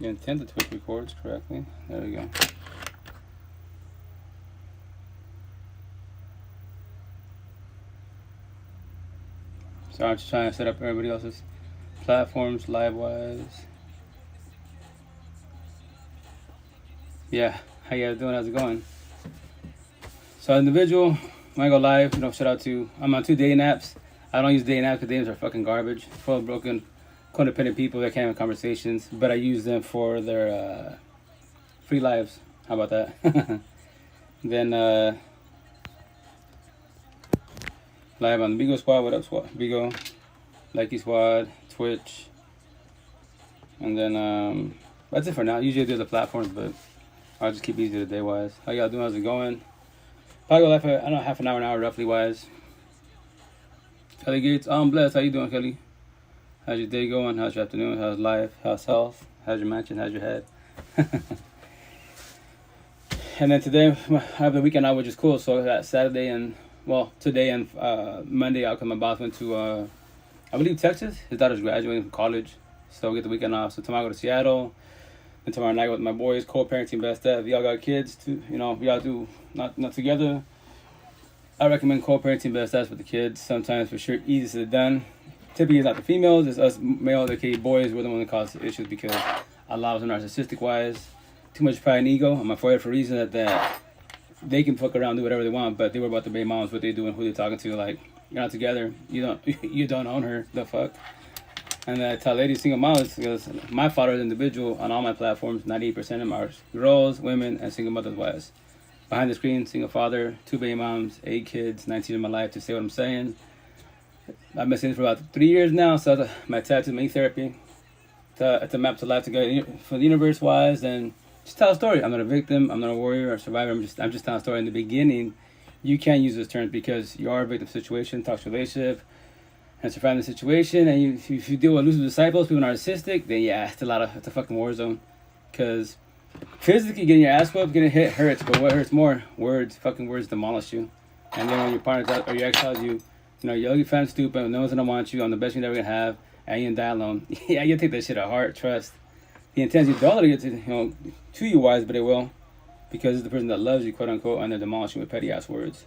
You intend the Twitch records correctly. There we go. So I'm just trying to set up everybody else's platforms live-wise. Yeah, how you guys doing? How's it going? So individual, when I go live, shout out to, I'm on 2 dating apps. I don't use dating apps because dating apps are fucking garbage. Full of broken, codependent people that can't have conversations. But I use them for their free lives. How about that? Then live on the Bigo Squad. What up, Squad? Bigo, Likey Squad, Twitch. And then that's it for now. Usually I do the platforms, but I'll just keep it easy today wise. How y'all doing? How's it going? Probably go live for, I don't know, half an hour roughly wise. Kelly Gates, I'm blessed. How you doing, Kelly? How's your day going? How's your afternoon? How's life? How's health? How's your mansion? How's your head? And then today, I have the weekend out, which is cool. So that Saturday and, well, today and Monday, I'll come. My boss went to, I believe, Texas. His daughter's graduating from college. So we get the weekend off. So tomorrow I go to Seattle. And tomorrow night I go with my boys, co-parenting best at. If y'all got kids, too, if y'all do not together, I recommend co-parenting best as with the kids. Sometimes for sure easier said done. Typically it's not the females, it's us male, the boys. We're the one that cause issues because a lot of them are narcissistic wise. Too much pride and ego. I'm afraid for a reason that they can fuck around, do whatever they want, but they were about the baby moms, what they do and who they're talking to. Like, you're not together. You don't own her. The fuck. And I tell ladies, single moms, because my father is individual on all my platforms. 98% of them are girls, women, and single mothers wise. Behind the screen, single father, 2 baby moms, 8 kids, 19 in my life, to say what I'm saying. I've been saying this for about 3 years now, so that's my tattoo, my therapy. It's a map to life together for the universe wise, and just tell a story. I'm not a victim, I'm not a warrior or survivor, I'm just telling a story. In the beginning, you can't use those terms because you are a victim situation, toxic relationship, and surviving the situation. And if you deal with elusive disciples, people narcissistic, then yeah, it's a fucking war zone. Because physically getting your ass whooped, getting hit hurts, but what hurts more? Words. Fucking words demolish you. And then when your partner or your ex tells you, you're ugly, fat, stupid, no one's gonna want you, I'm the best you're ever gonna have, and you can die alone. Yeah, you take that shit at heart, trust. The intentions don't let it get to you wise, but it will. Because it's the person that loves you, quote unquote, and they're demolishing with petty ass words.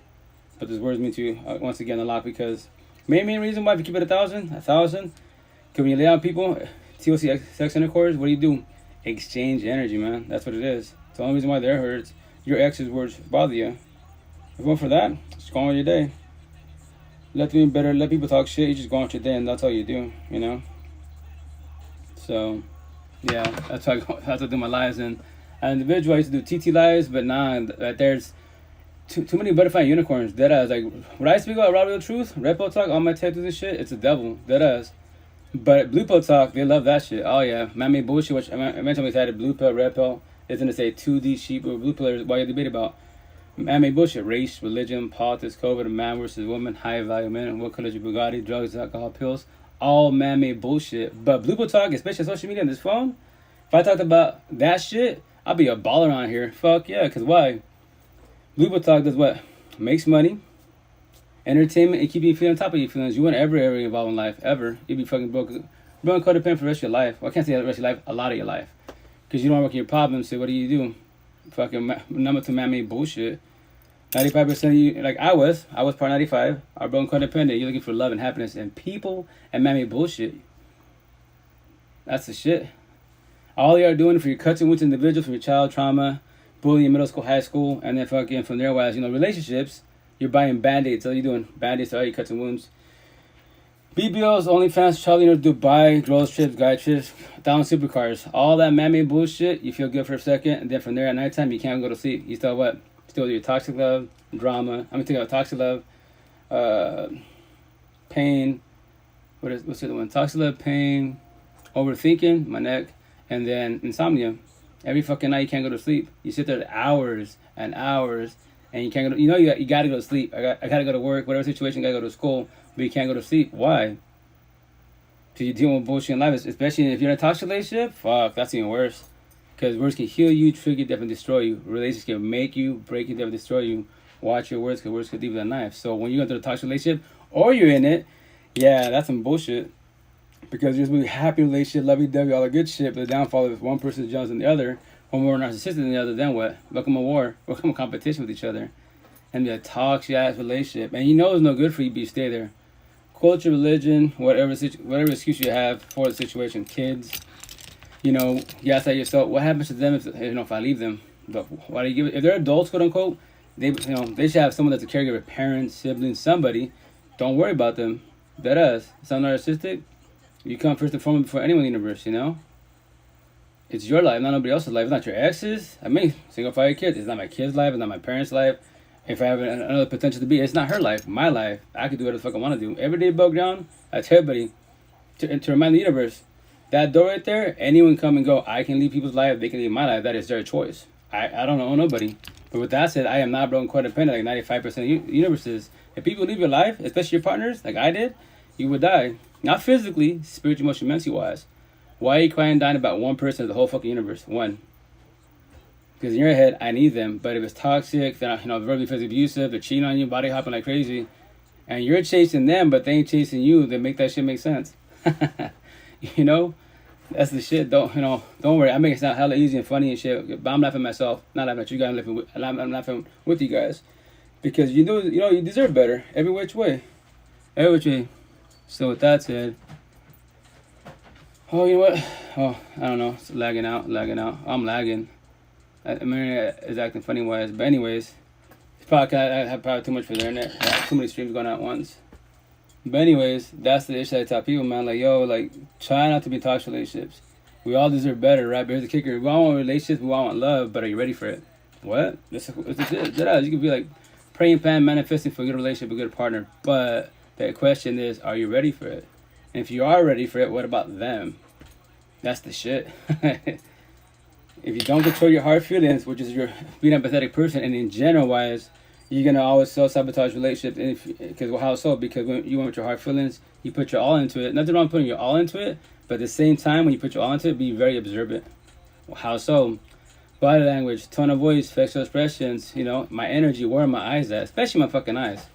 But those words mean to you, once again, a lot, because main reason why if you keep it 1,000, because when you lay out people, TOC sex intercourse, what do? Exchange energy, man. That's what it is. It's the only reason why their hurts, your ex's words bother you. If you're going for that, just go on with your day. Let them be better, let people talk shit, you just go on with your day, and that's all you do, So, yeah, that's how I do my lives. And as an individual, I used to do TT lives, but nah, there's too many butterfly unicorns, deadass. Like, when I speak about raw real truth, red pill talk, all my tattoos and shit, it's a devil, deadass. But blue pill talk, they love that shit. Oh yeah, man-made bullshit, which I mentioned we had blue pill, red pill. It's gonna say 2D sheep or blue pill. Why you debate about man-made bullshit, race, religion, politics, COVID, man versus woman, high value men, what color is your Bugatti, drugs, alcohol, pills, all man-made bullshit. But blue pill talk, especially on social media on this phone, if I talked about that shit, I'll be a baller on here. Fuck yeah, cause why? Blue pill talk does what? Makes money, entertainment, and keep you feeling on top of your feelings. You won't ever involved in life, ever. You'll be fucking broke codependent for the rest of your life. Well, I can't say the rest of your life, a lot of your life. Because you don't work on your problems, so what do? Fucking number 2 man-made bullshit. 95% of you, like I was part 95, are broken codependent. You're looking for love and happiness and people and man-made bullshit. That's the shit. All you are doing for your cuts and wounds individuals, from your child trauma, bullying, middle school, high school, and then fucking from there, wise, relationships, you're buying band-aids. All you're doing, band-aids to all your cuts and wounds. BBLs, OnlyFans, Charlie, Dubai, girls trips, guy trips, down supercars. All that man-made bullshit, you feel good for a second, and then from there at nighttime, you can't go to sleep. You still what? Still do your toxic love, drama. Think about toxic love, pain. What's the other one? Toxic love, pain, overthinking, my neck, and then insomnia. Every fucking night you can't go to sleep. You sit there hours and hours, and you can't go to, you gotta go to sleep. I gotta go to work, whatever situation, gotta go to school, but you can't go to sleep. Why? Because you're dealing with bullshit in life, especially if you're in a toxic relationship. Fuck, that's even worse. Because words can heal you, trigger, definitely destroy you. Relationships can make you, break you, definitely destroy you. Watch your words, because words can deeper than a knife. So when you go through a toxic relationship, or you're in it, yeah, that's some bullshit. Because there's really happy relationship, lovey-dovey, all the good shit, but the downfall is if one person is jealous than the other, or more narcissistic than the other, then what? Become a war, become a competition with each other, and be a toxic ass relationship. And you know it's no good for you, but you stay there. Culture, religion, whatever excuse you have for the situation, kids, you know, you ask that yourself, what happens to them if I leave them? But why do you give it? If they're adults, quote unquote, they should have someone that's a caregiver, parents, siblings, somebody. Don't worry about them. That us. Sound narcissistic? You come first and foremost before anyone in the universe, you know? It's your life, not nobody else's life. It's not your ex's. I mean, single fire kids. It's not my kid's life. It's not my parents' life. If I have another potential to be, it's not her life, my life. I can do whatever the fuck I want to do. Every day broke down, I tell everybody to remind the universe, that door right there, anyone come and go. I can leave people's life, they can leave my life. That is their choice. I don't own nobody. But with that said, I am not broken codependent like 95% of universes. If people leave your life, especially your partners, like I did, you would die. Not physically, spiritually, emotionally, mentally wise. Why are you crying and dying about one person of the whole fucking universe? One. Because in your head, I need them. But if it's toxic, they're verbally, physically abusive, they're cheating on you, body hopping like crazy, and you're chasing them, but they ain't chasing you, then make that shit make sense. You know? That's the shit. Don't worry. I make it sound hella easy and funny and shit, but I'm laughing at myself. Not laughing at you guys. I'm laughing with you guys. Because you deserve better. Every which way. Every which way. So with that said, oh, you know what? Oh, I don't know. It's lagging out. I'm lagging. Marina is acting funny wise. But anyways, it's probably, I have probably too much for the internet. I have too many streams going out at once. But anyways, that's the issue I tell people, man. Like, yo, like, try not to be toxic relationships. We all deserve better, right? But here's the kicker. We all want relationships, we all want love, but are you ready for it? What? This is it. You can be like praying, plan, manifesting for a good relationship, a good partner. But the question is, are you ready for it? And if you are ready for it, what about them? That's the shit. If you don't control your heart feelings, which is your being an empathetic person, and in general wise, you're gonna always self-sabotage relationships. Because how so? Because when you went with your heart feelings, you put your all into it. Nothing wrong with putting your all into it, but at the same time, when you put your all into it, be very observant. How so? Body language, tone of voice, facial expressions. My energy. Where are my eyes at? Especially my fucking eyes.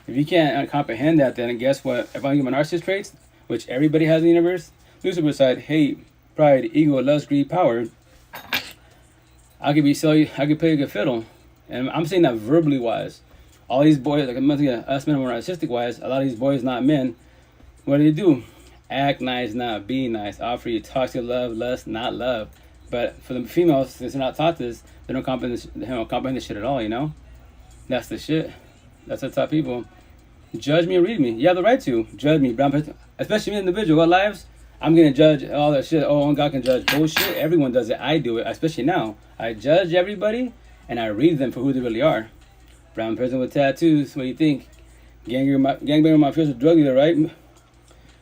If you can't comprehend that, then guess what? If I give my narcissist traits, which everybody has in the universe, Lucifer side, hate, pride, ego, lust, greed, power, I could play a good fiddle. And I'm saying that verbally wise. All these boys, like us men are narcissistic wise, a lot of these boys, not men, what do? Act nice, not be nice. Offer you toxic love, lust, not love. But for the females, since they're not taught this, they don't comprehend this shit at all, That's the shit. That's the top people. Judge me or read me. You have the right to. Judge me. Especially me, individual. What lives? I'm going to judge all that shit. Oh, only God can judge. Bullshit. Everyone does it. I do it. Especially now. I judge everybody, and I read them for who they really are. Brown person with tattoos. What do you think? Gangbanger, mafioso, drug dealer, right?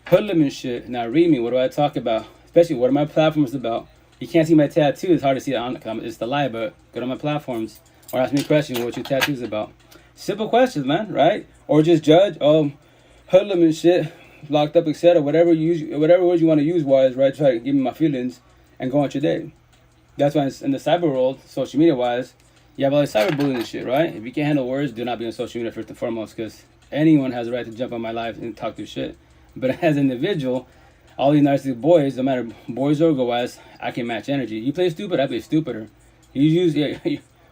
Hoodlum and shit. Now read me. What do I talk about? Especially, what are my platforms about? You can't see my tattoo. It's hard to see it on. It's the lie, but go to my platforms. Or ask me a question. What your tattoo's about? Simple questions, man, right? Or just judge. Hoodlum and shit. Locked up, etc. Whatever words you want to use, wise, right? Try to give me my feelings and go on your day. That's why in the cyber world, social media wise, you have all this cyberbullying and shit, right? If you can't handle words, do not be on social media first and foremost, because anyone has a right to jump on my life and talk through shit. But as an individual, all these narcissistic boys, no matter boys or girl wise, I can match energy. You play stupid, I play stupider. You use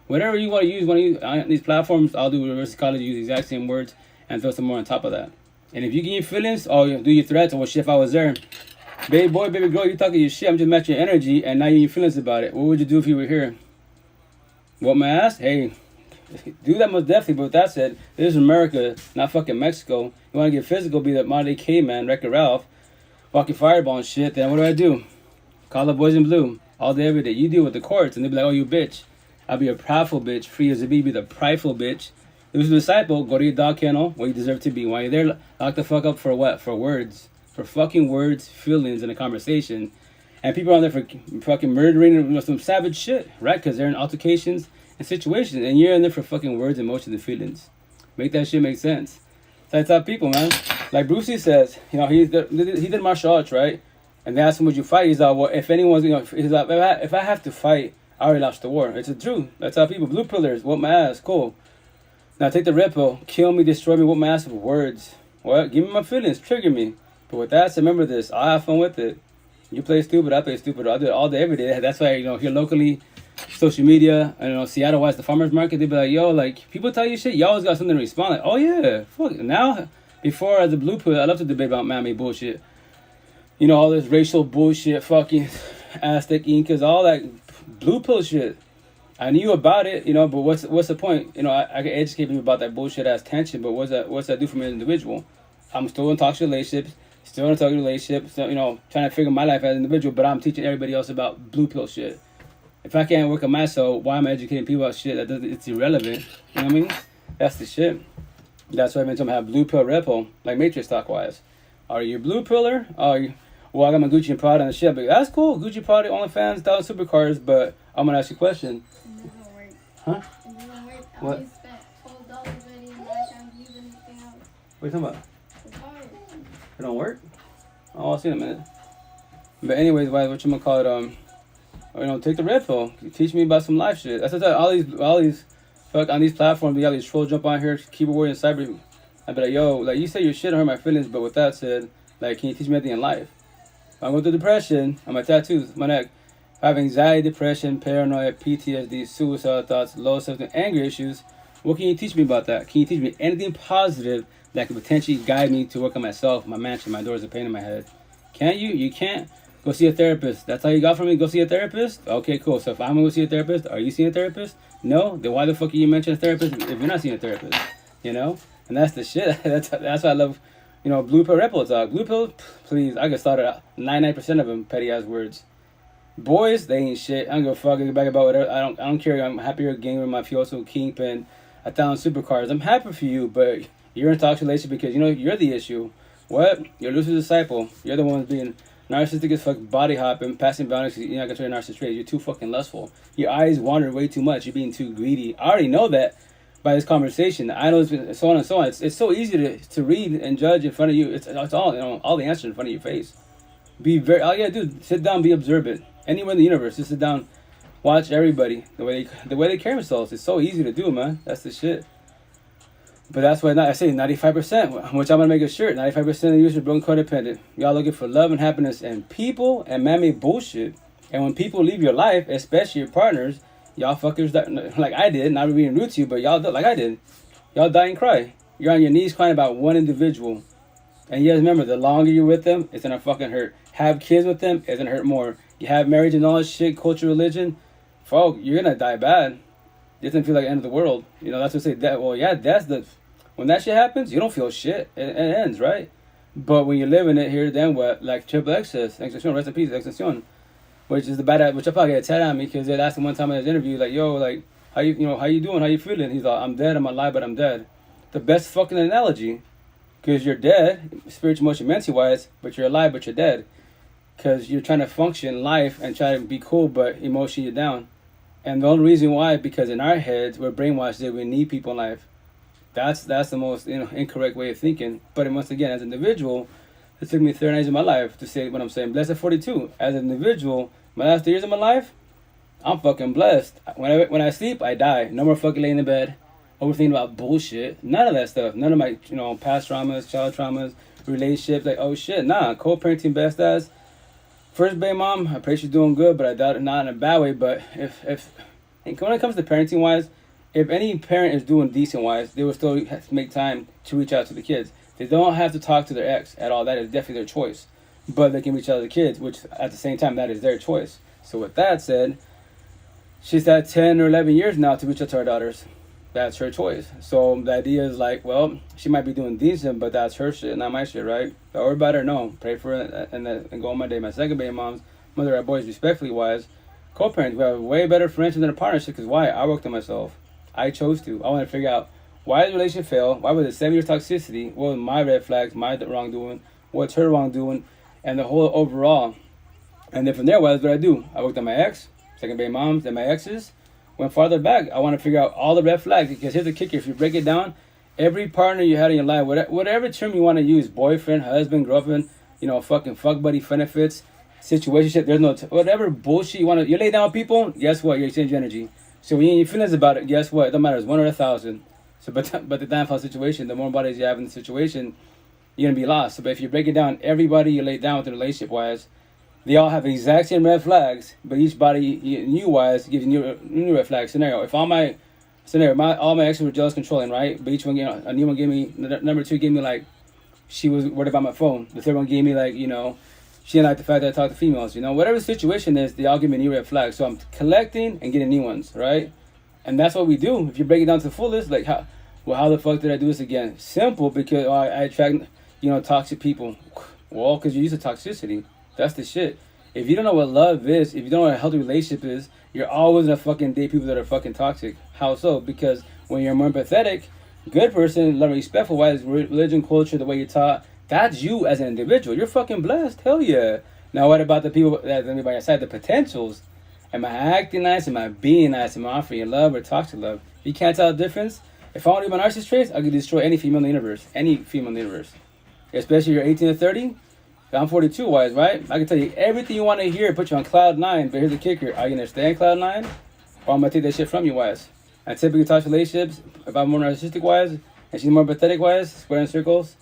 whatever you want to use on these platforms. I'll do reverse psychology, use the exact same words, and throw some more on top of that. And if you get your feelings, do your threats, well, shit, if I was there, baby boy, baby girl, you talking your shit, I'm just matching your energy, and now you get your feelings about it. What would you do if you were here? What my ass? Hey, do that most definitely. But with that said, this is America, not fucking Mexico. You want to get physical, be the modern day caveman, Wreck-It Ralph, walking fireball and shit, then what do? Call the boys in blue all day, every day. You deal with the courts, and they be like, oh, you bitch. I'll be a prideful bitch, free as a bee, be the prideful bitch. Lose the disciple, go to your dog kennel where you deserve to be. While you're there, lock the fuck up for what? For words. For fucking words, feelings, and a conversation. And people are on there for fucking murdering some savage shit, right? Because they're in altercations and situations. And you're in there for fucking words, emotions, and feelings. Make that shit make sense. So I tell people, man. Like Bruce Lee says, he did martial arts, right? And they asked him, would you fight? He's like, well, if anyone's, he's like, if I have to fight, I already lost the war. It's the truth. That's how people, blue pillars, whoop my ass, cool. Now take the red pill, kill me, destroy me, whoop my ass with words. What? Give me my feelings, trigger me. But with that, so remember this. I have fun with it. You play stupid, I play stupid. I do it all day, every day. That's why, here locally, social media, Seattle wise, the farmers market, they be like, yo, like, people tell you shit, you always got something to respond. Like, oh yeah, fuck. Now, before as a blue pill, I love to debate about man-made bullshit. All this racial bullshit, fucking Aztec Incas, all that blue pill shit. I knew about it, but what's the point? I can educate people about that bullshit ass tension, but what's that do for me as an individual? I'm still in toxic relationships, still in a toxic relationship, still, trying to figure my life as an individual, but I'm teaching everybody else about blue pill shit. If I can't work on myself, why am I educating people about shit it's irrelevant? You know what I mean? That's the shit. That's why I've been telling them to have blue pill, red pill, like Matrix talk wise. Are you a blue pillar? Well, I got my Gucci and Prada and the shit, but that's cool. Gucci, Prada, OnlyFans, $1,000 supercars, but I'm gonna ask you a question. Huh? What? I spent $12 already and I can't use anything else. What are you talking about? It don't work? Oh, I'll see in a minute. But anyways, take the red pill. Teach me about some life shit. That's what all these fuck on these platforms, we got these trolls jump on here, keyboard warrior and cyber. I'd be like, yo, like you say your shit hurt my feelings, but with that said, like, can you teach me anything in life? I'm going through depression on my tattoos, my neck. I have anxiety, depression, paranoia, PTSD, suicidal thoughts, low self-esteem, anger issues. What can you teach me about that? Can you teach me anything positive that could potentially guide me to work on myself, my mansion, my doors, the pain in my head? Can't you? You can't. Go see a therapist. That's all you got from me? Go see a therapist? Okay, cool. So if I'm going to go see a therapist, are you seeing a therapist? No? Then why the fuck are you mentioning a therapist if you're not seeing a therapist? And that's the shit. That's why I love, blue pill, red pill talk. Blue pill, please. I get started out. 99% of them petty ass words. Boys, they ain't shit. I don't give a fuck. I get back about whatever. I don't care. I'm happy you're a gamer, mafioso, kingpin, 1,000 supercars. I'm happy for you, but you're in a toxic relationship because you're the issue. What? You're a loser disciple. You're the one being narcissistic as fuck, body hopping, passing boundaries. You're not controlling narcissistic traits. You're too fucking lustful. Your eyes wander way too much. You're being too greedy. I already know that by this conversation. I know it's been so on and so on. It's so easy to read and judge in front of you. It's all all the answers in front of your face. All you gotta do, sit down, be observant. Anywhere in the universe, just sit down, watch everybody the way they carry themselves. It's so easy to do, man. That's the shit. But that's why I say 95%, which I'm gonna make a shirt. 95% of the users are broken codependent. Y'all looking for love and happiness and people and man-made bullshit. And when people leave your life, especially your partners, y'all fuckers like I did, not being rude to you, but y'all like I did. Y'all die and cry. You're on your knees crying about one individual. And you guys remember, the longer you're with them, it's gonna fucking hurt. Have kids with them, it's gonna hurt more. You have marriage and all this shit, culture, religion, folk, you're gonna die bad. It doesn't feel like the end of the world. That's what I say. When that shit happens, you don't feel shit. It ends, right? But when you're living it here, then what? Like Triple X says, Extension, rest in peace, Extension. Which is the bad, which I probably get a tat on me because they asked him one time in his interview, like, yo, like, how you doing? How you feeling? He's like, I'm dead, I'm alive, but I'm dead. The best fucking analogy, because you're dead, spiritual, emotion, mental wise, but you're alive, but you're dead. Because you're trying to function in life and try to be cool, but emotion you're down. And the only reason why, because in our heads, we're brainwashed that we need people in life. That's the most incorrect way of thinking. But once again, as an individual, it took me 30 years of my life to say what I'm saying. Blessed at 42. As an individual, my last 3 years of my life, I'm fucking blessed. When I sleep, I die. No more fucking laying in bed, overthinking about bullshit. None of that stuff. None of my past traumas, child traumas, relationships. Like, oh shit, nah. Co-parenting best as. First baby mom, I pray she's doing good, but I doubt it, not in a bad way. But when it comes to parenting wise, if any parent is doing decent wise, they will still have to make time to reach out to the kids. They don't have to talk to their ex at all. That is definitely their choice. But they can reach out to the kids, which at the same time, that is their choice. So with that said, she's had 10 or 11 years now to reach out to her daughters. That's her choice. So the idea is like, well, she might be doing decent, but that's her shit, not my shit, right? Don't worry about her, no. Pray for her and go on my day. My second baby mom's mother, our boys, respectfully wise, co-parents, we have a way better friendship than a partnership. Because why? I worked on myself. I chose to. I want to figure out why did the relationship fail? Why was it 7 years toxicity? What was my red flags, my wrongdoing? What's her wrongdoing? And the whole overall. And then from there, what I do? I worked on my ex, second baby moms, then my exes. Went farther back. I want to figure out all the red flags. Because here's the kicker. If you break it down, every partner you had in your life, whatever term you want to use, boyfriend, husband, girlfriend, fucking fuck buddy, benefits, situationship, there's no, whatever bullshit you want to, you lay down with people, guess what? You exchange energy. So when you feelings about it, guess what? It don't matter. It's 1 or 1,000. So, but the downfall situation, the more bodies you have in the situation, you're gonna be lost. But if you break it down, everybody you lay down with the relationship wise, they all have the exact same red flags, but each body you wise gives you new red flag scenario. If all my exes were jealous, controlling, right? But each one, a new one gave me number 2 gave me like she was worried about my phone. The third one gave me like she didn't like the fact that I talk to females. Whatever the situation is, they all give me new red flags. So I'm collecting and getting new ones, right? And that's what we do. If you break it down to the fullest, like how the fuck did I do this again? Simple, because I attract toxic people. Well, because you're used to toxicity. That's the shit. If you don't know what love is, if you don't know what a healthy relationship is, you're always gonna fucking date people that are fucking toxic. How so? Because when you're more empathetic, good person, love, respectful, wise, religion, culture, the way you're taught, that's you as an individual. You're fucking blessed. Hell yeah. Now what about the people that are by your side, the potentials? Am I acting nice? Am I being nice? Am I offering you love or toxic love? If you can't tell the difference, if I want to do my narcissist traits, I can destroy any female in the universe. Any female in the universe. Especially you're 18 to 30. I'm 42 wise, right? I can tell you everything you want to hear, put you on cloud 9, but here's the kicker. Are you going to stay on cloud 9? Or I'm going to take that shit from you wise? I typically talk relationships, if I'm more narcissistic wise, and she's more pathetic wise, square in circles.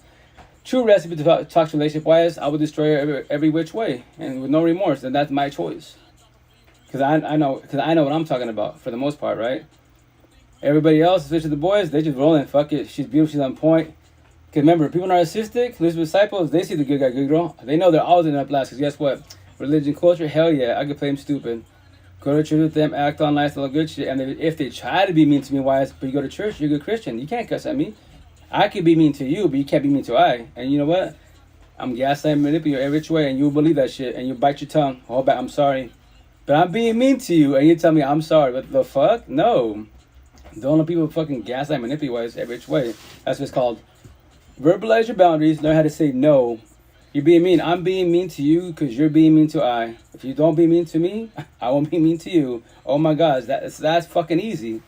True recipe to talk relationship wise, I would destroy her every which way, and with no remorse, and that's my choice. Because I know what I'm talking about, for the most part, right? Everybody else, especially the boys, they just rolling, fuck it, she's beautiful, she's on point. Because remember, people narcissistic, Elizabeth disciples, they see the good guy, good girl. They know they're always in up last. Because guess what? Religion, culture, hell yeah, I could play them stupid. Go to church with them, act on nice, all good shit. And if they try to be mean to me, wise, but you go to church, you're a good Christian. You can't cuss at me. I could be mean to you, but you can't be mean to I. And you know what? I'm gaslighting, manipulating you every which way, and you believe that shit, and you bite your tongue. Hold back, I'm sorry. But I'm being mean to you, and you tell me I'm sorry. What the fuck? No. Don't let people fucking gaslight, manipulate wise every which way. That's what it's called. Verbalize your boundaries. Learn how to say no. You're being mean. I'm being mean to you because you're being mean to I. If you don't be mean to me, I won't be mean to you. Oh my gosh, that's fucking easy.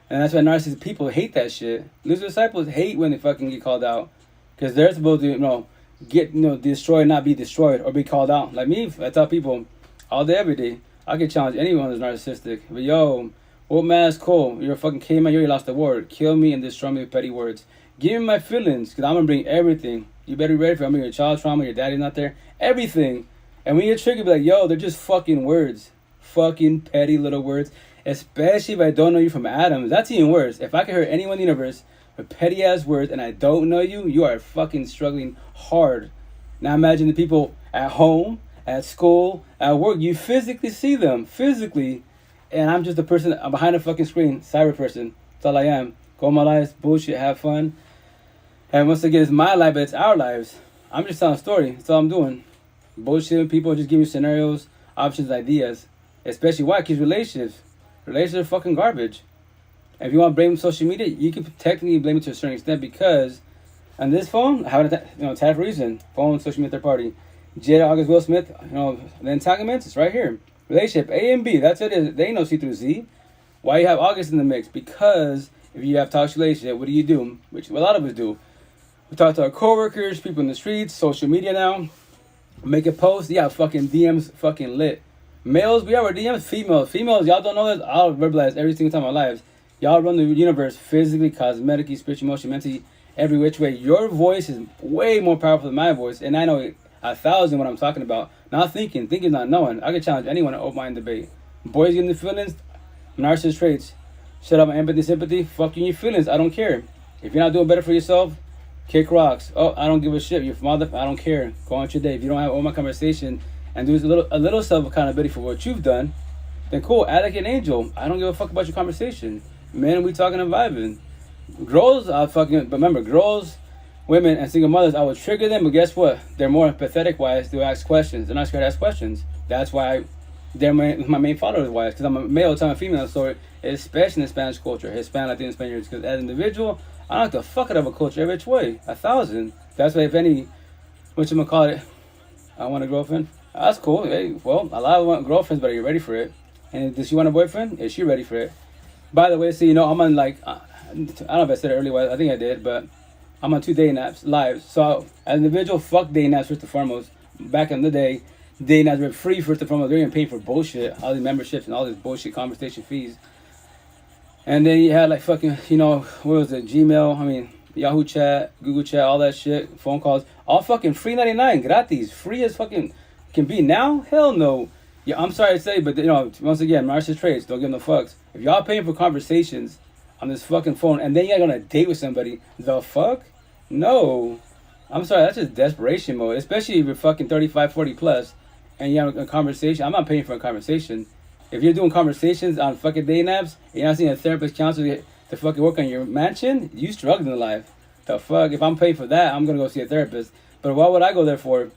And that's why narcissistic people hate that shit. Loser disciples hate when they fucking get called out. Because they're supposed to, get, destroyed, not be destroyed, or be called out. Like me, I tell people all day, every day, I can challenge anyone who's narcissistic. But yo, what man is cool? You're a fucking caveman, you already lost the war. Kill me and destroy me with petty words. Give me my feelings, because I'm going to bring everything. You better be ready for it. I'm bringing your child trauma, your daddy's not there. Everything. And when you're triggered, be like, yo, they're just fucking words. Fucking petty little words. Especially if I don't know you from Adam. That's even worse. If I can hurt anyone in the universe with petty ass words and I don't know you, you are fucking struggling hard. Now imagine the people at home, at school, at work. You physically see them. Physically. And I'm just a person, I'm behind a fucking screen. Cyber person. That's all I am. Go my lives, bullshit, have fun. And once again, it's my life, but it's our lives. I'm just telling a story. That's all I'm doing. Bullshit people, just give me scenarios, options, ideas. Especially why? Because relationships are fucking garbage. And if you want to blame social media, you can technically blame it to a certain extent, because on this phone, I have a tag reason. Phone, social media, third party. Jada, August, Will Smith, the entanglements, it's right here. Relationship, A and B, that's it. They ain't no C through Z. Why you have August in the mix? Because if you have toxic relationship, what do? Which a lot of us do. We talk to our coworkers, people in the streets, social media now. Make a post, yeah, fucking DMs fucking lit. Males, we have our DMs. Females, y'all don't know this. I'll verbalize every single time in my lives. Y'all run the universe physically, cosmetically, spiritually, emotionally, mentally, every which way. Your voice is way more powerful than my voice, and I know 1,000 what I'm talking about. Not thinking not knowing. I can challenge anyone to open mind debate. Boys getting the feelings, narcissist traits. Shut up my empathy, sympathy. Fucking your feelings. I don't care. If you're not doing better for yourself, kick rocks. Oh, I don't give a shit. Your mother, I don't care. Go on your day. If you don't have all my conversation and do a little self accountability for what you've done, then cool. Act like an angel. I don't give a fuck about your conversation. Men, we talking and vibing. Girls, but remember, girls, women, and single mothers, I would trigger them, but guess what? They're more empathetic wise. They'll ask questions. They're not scared to ask questions. That's why they're my main followers wise, because I'm a male telling a female story, especially in the Spanish culture, Hispanic, Latino, Spaniards, because as an individual, I don't like the fuck out of a culture every which way. 1,000. That's why if any, I want a girlfriend. That's cool. Hey, well, a lot of want girlfriends, but are you ready for it? And does she want a boyfriend? Is she ready for it? By the way, so I'm on I don't know if I said it earlier, I think I did, but I'm on 2 dating apps live. So as an individual, fuck dating apps first and foremost. Back in the day, dating apps were free first and foremost. They're even paying for bullshit, all these memberships and all these bullshit conversation fees. And then you had like fucking, what was it, Gmail? Yahoo Chat, Google Chat, all that shit, phone calls, all fucking free 99, gratis, free as fucking can be now. Hell no. Yeah, I'm sorry to say, but once again, narcissist traits. Don't give no fucks. If y'all paying for conversations on this fucking phone, and then you're gonna date with somebody, the fuck? No. I'm sorry, that's just desperation mode. Especially if you're fucking 35, 40 plus, and you have a conversation. I'm not paying for a conversation. If you're doing conversations on fucking dating apps, and you're not seeing a therapist counselor to fucking work on your mansion, you struggling in life. The fuck? If I'm paying for that, I'm gonna go see a therapist. But why would I go there for?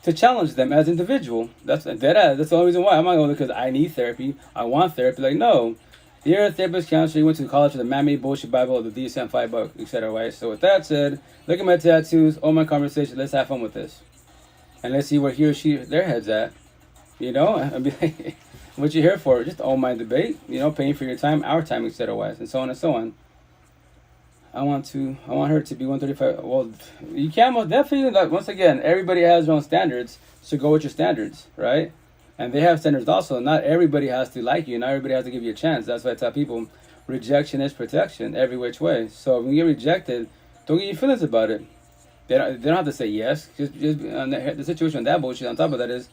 To challenge them as individual. That's dead ass. That's the only reason why. I'm not going because I need therapy. I want therapy. Like, no. You're a therapist counselor. You went to college for the man-made bullshit Bible of the DSM-5 book, etc. Right? So with that said, look at my tattoos, all my conversation. Let's have fun with this. And let's see where he or she, their head's at. I'd be like, what you here for? Just all my debate. Paying for your time, our time, etc. Wise, and so on and so on. I want her to be 135. Well, you can most definitely. Like, once again, everybody has their own standards, so go with your standards, right? And they have standards also. Not everybody has to like you. Not everybody has to give you a chance. That's why I tell people, rejection is protection, every which way. So when you get rejected, don't get your feelings about it. They don't have to say yes. Just on the situation on that bullshit. On top of that is,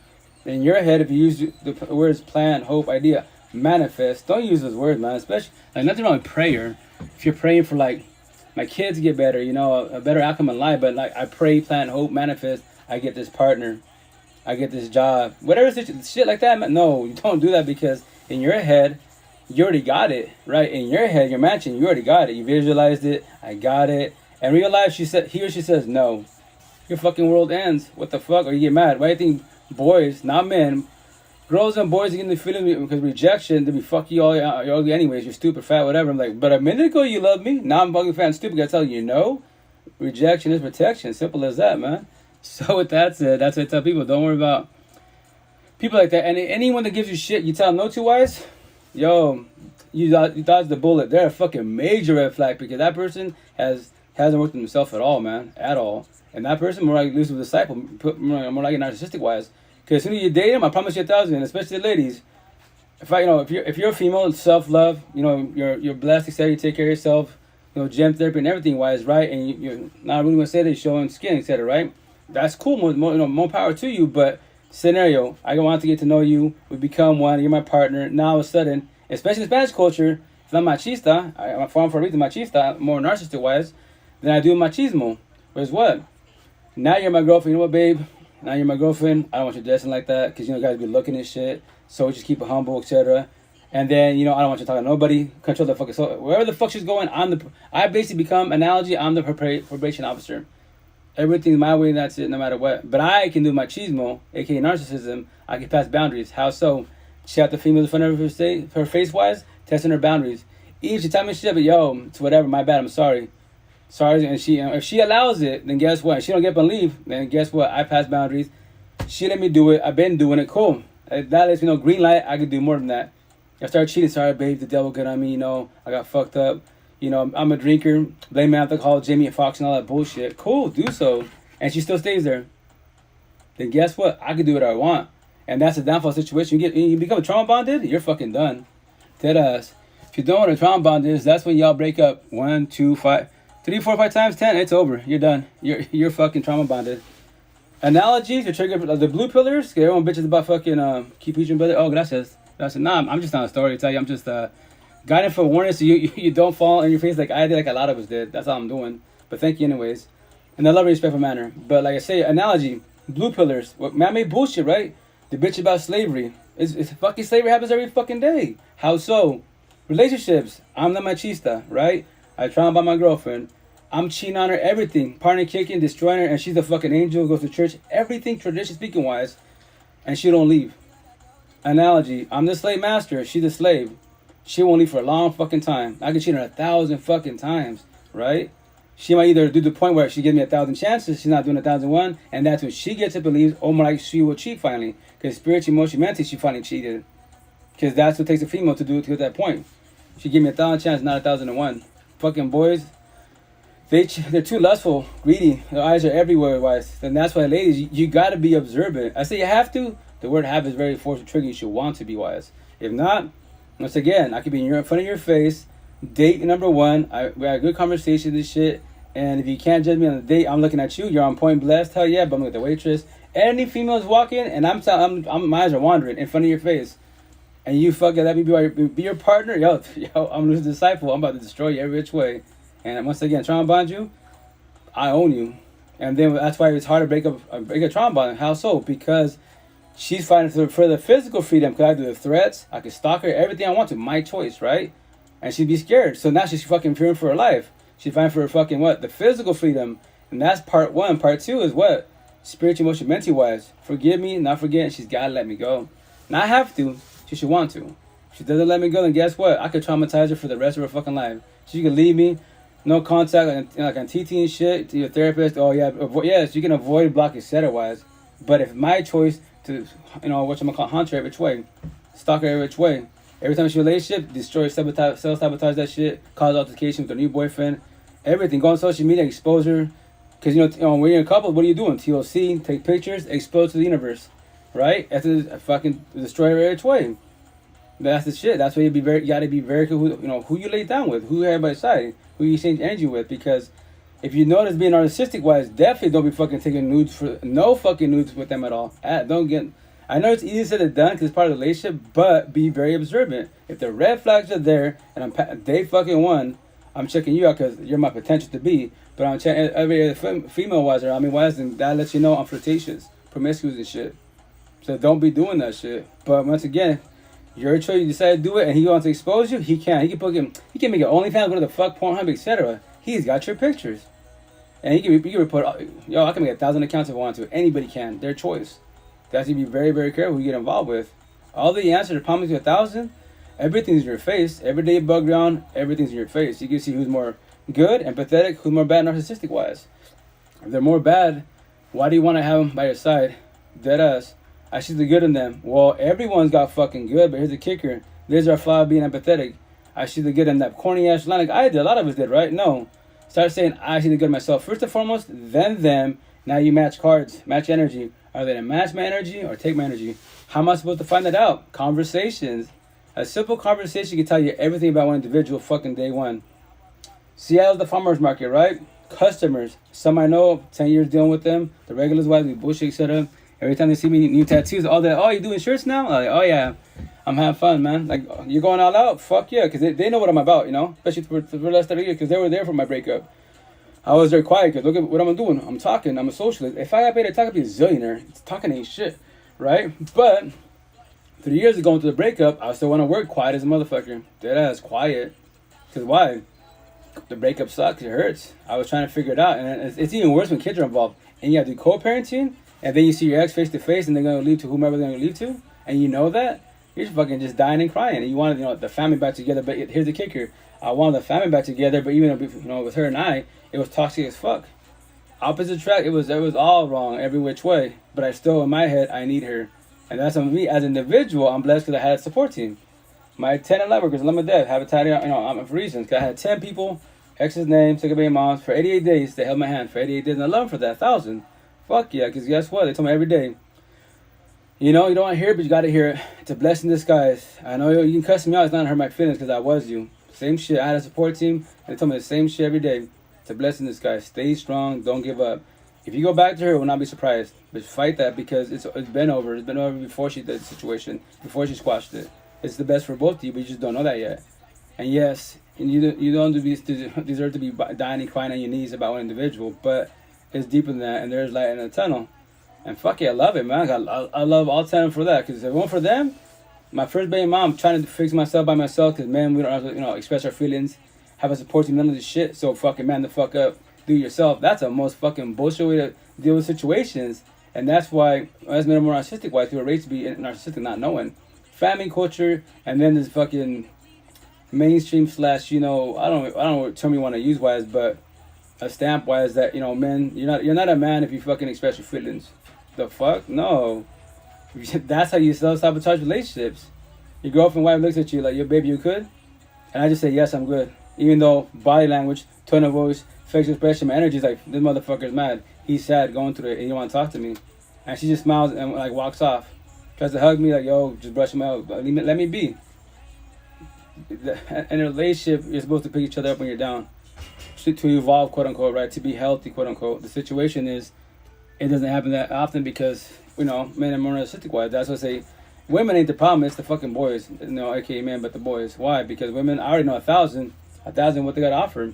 in your head, if you use the words plan, hope, idea, manifest, don't use those words, man. Especially like nothing wrong with prayer. If you're praying for like my kids get better, a better outcome in life. But like I pray, plan, hope, manifest, I get this partner, I get this job, whatever shit like that. No, you don't do that because in your head, you already got it, right? In your head, your mansion, you already got it. You visualized it. I got it. And real life, he or she says no. Your fucking world ends. What the fuck? Or you get mad. Why do you think boys, not men, girls and boys are getting the feeling because rejection, they be fuck you all, you're ugly anyways, you're stupid, fat, whatever. I'm like, but a minute ago you loved me. Now I'm fucking fat and stupid. I tell you no. Rejection is protection. Simple as that, man. So with that said, that's what I tell people. Don't worry about people like that. And anyone that gives you shit, you tell them no to wise, yo, you dodged the bullet. They're a fucking major red flag because that person hasn't worked on himself at all, man, at all. And that person more like lose a disciple, more like a narcissistic wise. Because as soon as you date them, I promise you 1,000, and especially the ladies. If you're a female, self-love, you're blessed, etc. You take care of yourself, gym therapy and everything wise, right? And you're not really gonna say that you're showing skin, etc. Right? That's cool, more power to you. But scenario, I want to get to know you. We become one. You're my partner. Now all of a sudden, especially in Spanish culture, if I'm machista, I'm for a reason machista, more narcissistic wise, than I do machismo. Whereas what? Now you're my girlfriend. You know what, babe? Now you're my girlfriend. I don't want you dressing like that because guys be looking at shit. So just keep it humble, etc. And then I don't want you talking to nobody. Control the fucking so wherever the fuck she's going. I basically become analogy. I'm the probation officer. Everything's my way, and that's it, no matter what. But I can do machismo, aka narcissism. I can pass boundaries. How so? She got the female in front of her face wise, testing her boundaries. She tell me shit, but yo, it's whatever. My bad. I'm sorry. Sorry, and if she allows it, then guess what? If she don't get up and leave, then guess what? I pass boundaries. She let me do it. I've been doing it. Cool. That lets me know green light. I could do more than that. If I start cheating, sorry, babe, the devil got on me. I got fucked up. I'm a drinker. Blame alcohol, Jamie Foxx, and all that bullshit. Cool, do so. And she still stays there. Then guess what? I can do whatever I want. And that's a downfall situation. You become trauma bonded, you're fucking done. Dead ass. If you don't know what a trauma bond is, that's when y'all break up 1, 2, 5. 3, 4, 5 times, 10, it's over. You're done. You're fucking trauma bonded. Analogies, to trigger the blue pillars. Everyone bitches about fucking keep eating brother. Oh, gracias. Nah, I'm just not a story to tell you. I'm just guiding for awareness so you don't fall in your face like I did, like a lot of us did. That's all I'm doing. But thank you anyways. In a loving, respectful manner. But like I say, analogy, blue pillars. What man-made bullshit, right? The bitch about slavery. It's fucking slavery happens every fucking day. How so? Relationships. I'm the machista, right? I try about my girlfriend. I'm cheating on her, everything. Partner kicking, destroying her, and she's a fucking angel, goes to church, everything tradition speaking wise, and she don't leave. Analogy, I'm the slave master, she's the slave. She won't leave for a long fucking time. I can cheat on her 1,000 fucking times, right? She might either do the point where she gives me 1,000 chances, she's not doing 1,001, and that's when she gets up and leaves, or more like she will cheat finally. Because spiritually, emotionally, mentally, she finally cheated. Because that's what takes a female to do to get that point. She gave me 1,000 chances, not 1,001. Fucking boys, they're too lustful, greedy. Their eyes are everywhere, wise. And that's why, ladies, you gotta be observant. I say you have to. The word "have" is very forceful trigger. You should want to be wise. If not, once again, I could be in front of your face. Date number one. We had a good conversation. This shit. And if you can't judge me on the date, I'm looking at you. You're on point blessed. Hell yeah, but I'm with the waitress. Any females walking, and my eyes are wandering in front of your face, and you fucking let me be your partner. Yo, I'm losing disciple. I'm about to destroy you every which way. And once again, trauma bond you, I own you. And then that's why it's hard to break a trauma bond. How so? Because she's fighting for the physical freedom. Because I do the threats, I can stalk her, everything I want to, my choice, right? And she'd be scared. So now she's fucking fearing for her life. She's fighting for her fucking what? The physical freedom. And that's part one. Part two is what? Spiritual, emotional, mentally wise. Forgive me, not forgetting. She's gotta let me go. And I have to. She should want to. If she doesn't let me go, then guess what? I could traumatize her for the rest of her fucking life. She could leave me. No contact, like on TT and shit, to your therapist. Oh, yeah, yes, you can avoid, block, etc. But if my choice to, haunt her every which way, stalk her every which way, every time she in a relationship, destroy, self-sabotage that shit, cause altercation with her new boyfriend, everything, go on social media, expose her. Because, when you're in a couple, what are you doing? TLC, take pictures, expose to the universe, right? That's to fucking destroy her every which way. That's the shit. That's why you gotta be very careful who you lay down with, who you have by your side, who you exchange energy with. Because if you notice being narcissistic wise, definitely don't be fucking taking nudes no fucking nudes with them at all. I know it's easy said than done because it's part of the relationship, but be very observant. If the red flags are there and day fucking one, I'm checking you out because you're my potential to be. But I'm checking every other female wise or wise, and that lets you know I'm flirtatious, promiscuous and shit. So don't be doing that shit. But once again, your choice, you decide to do it, and he wants to expose you, he can. He can make your OnlyFans, go to the fuck Pornhub, etc. He's got your pictures. And he can report, I can make 1,000 accounts if I want to. Anybody can. Their choice. That's to be very, very careful who you get involved with. All the answers are promised you 1,000. Everything's in your face. Every day you bug around, everything's in your face. You can see who's more good, empathetic, who's more bad, narcissistic-wise. If they're more bad, why do you want to have them by your side? Deadass. I see the good in them. Well, everyone's got fucking good, but here's the kicker. There's our flaw of being empathetic. I see the good in that corny ass line like I did. A lot of us did, right? No. Start saying, I see the good in myself first and foremost, then them. Now you match cards, match energy. Are they to match my energy or take my energy? How am I supposed to find that out? Conversations. A simple conversation can tell you everything about one individual fucking day one. Seattle's the farmer's market, right? Customers. Some I know, 10 years dealing with them. The regulars, why we bullshit, etc. Every time they see me, new tattoos, all that. Oh, you doing shirts now? I'm like, oh yeah, I'm having fun, man. Like, you're going all out? Fuck yeah, because they know what I'm about, especially for the last 30 years, because they were there for my breakup. I was there quiet, because look at what I'm doing. I'm talking, I'm a socialist. If I got paid to talk, I'd be a zillionaire. Talking ain't shit, right? But 3 years ago into the breakup, I still want to work quiet as a motherfucker. Dead ass quiet. Because why? The breakup sucks, it hurts. I was trying to figure it out, and it's even worse when kids are involved. And you have to do co-parenting. And then you see your ex face to face, and they're gonna leave to whomever they're gonna leave to, and you know that you're fucking just dying and crying, and you wanted the family back together. But here's the kicker: I wanted the family back together, but even with her and I, it was toxic as fuck. Opposite track, it was all wrong every which way. But I still in my head I need her, and that's on me as an individual. I'm blessed because I had a support team. My 10 and 11 workers, I'm a dev, habitat, I'm for reasons. Cause I had 10 people, ex's name, took away moms for 88 days. They held my hand for 88 days, and I love them for that 1,000. Fuck yeah, because guess what? They told me every day. You don't want to hear it, but you got to hear it. It's a blessing in disguise. I know you can cuss me out. It's not going to hurt my feelings because I was you. Same shit. I had a support team, and they told me the same shit every day. It's a blessing in disguise. Stay strong. Don't give up. If you go back to her, I will not be surprised. But fight that because it's been over. It's been over before she did the situation, before she squashed it. It's the best for both of you, but you just don't know that yet. And yes, you don't deserve to be dying and crying on your knees about one individual, but it's deeper than that, and there's light in the tunnel. And fuck yeah, I love it, man. I love all 10 for that, because if it weren't for them, my first baby mom, trying to fix myself by myself, because man, we don't have to, express our feelings, have a support team, none of this shit, so fucking man the fuck up, do it yourself. That's the most fucking bullshit way to deal with situations, and that's why, as men are more narcissistic, why people are raised to be narcissistic, not knowing. Family culture, and then this fucking mainstream slash, I don't know what term you want to use wise, but a stamp wise that men, you're not a man if you fucking express your feelings. The fuck? No. That's how you self-sabotage relationships. Your girlfriend wife looks at you like, yo baby, you good? And I just say yes, I'm good, even though body language, tone of voice, facial expression, my energy is like, this motherfucker's mad, he's sad, going through it, and he don't want to talk to me. And she just smiles and like walks off, tries to hug me like, yo, just brush him out, let me be. In a relationship, you're supposed to pick each other up when you're down. to evolve, quote unquote, right? To be healthy, quote unquote. The situation is, it doesn't happen that often because, men are more narcissistic wise. That's what I say. Women ain't the problem, it's the fucking boys. AKA men, but the boys. Why? Because women, I already know 1,000 what they got to offer.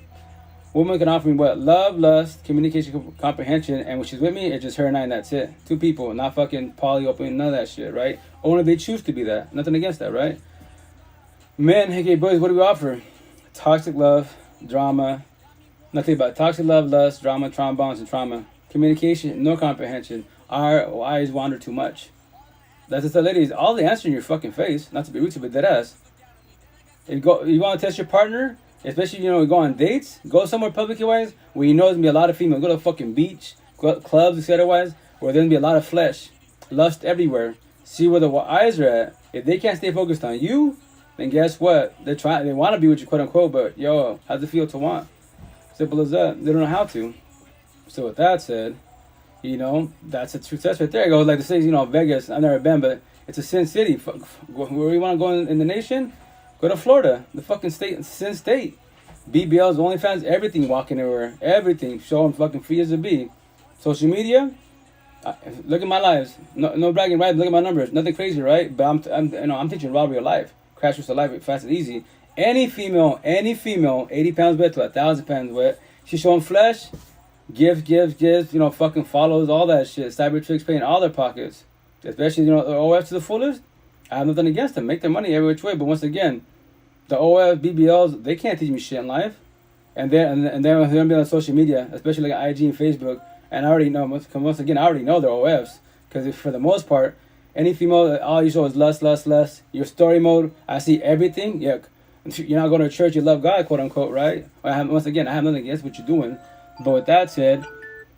Women can offer me what? Love, lust, communication, comprehension, and when she's with me, it's just her and I, and that's it. 2 people, not fucking poly, open, none of that shit, right? Only if they choose to be that. Nothing against that, right? Men, aka boys, what do we offer? Toxic love, drama, nothing about toxic love, lust, drama, trauma bonds, and trauma. Communication, no comprehension. Our eyes wander too much. That's just the ladies. All the answer in your fucking face. Not to be rude to, but dead ass. You want to test your partner, especially you go on dates. Go somewhere publicly wise where you know there's gonna be a lot of females. Go to the fucking beach, clubs, etc. wise, where there's gonna be a lot of flesh, lust everywhere. See where the eyes are at. If they can't stay focused on you, then guess what? They want to be with you, quote unquote. But how's it feel to want? Simple as that. They don't know how to. So with that said, that's a success right there. I go like the city, Vegas. I've never been, but it's a sin city. Where you want to go in the nation, go to Florida, the fucking sin state. BBLs, OnlyFans, everything, walking everywhere, everything, showing fucking free as a bee. Social media, look at my lives. No bragging, right? Look at my numbers. Nothing crazy, right? But I'm teaching raw real life. Crash course of life, fast and easy. Any female, 80 pounds wet to 1,000 pounds wet. She's showing flesh. Gifts, fucking follows, all that shit. Cyber tricks paying all their pockets. Especially, the OF to the fullest. I have nothing against them. Make their money every which way. But once again, the OF, BBLs, they can't teach me shit in life. And then they're going to be on social media, especially like IG and Facebook. And I already know, once again, I already know they're OFs. Because for the most part, any female, all you show is lust, lust, lust. Your story mode, I see everything. Yeah, you're not going to church, you love God, quote unquote, right? Once again, I have nothing against what you're doing. But with that said,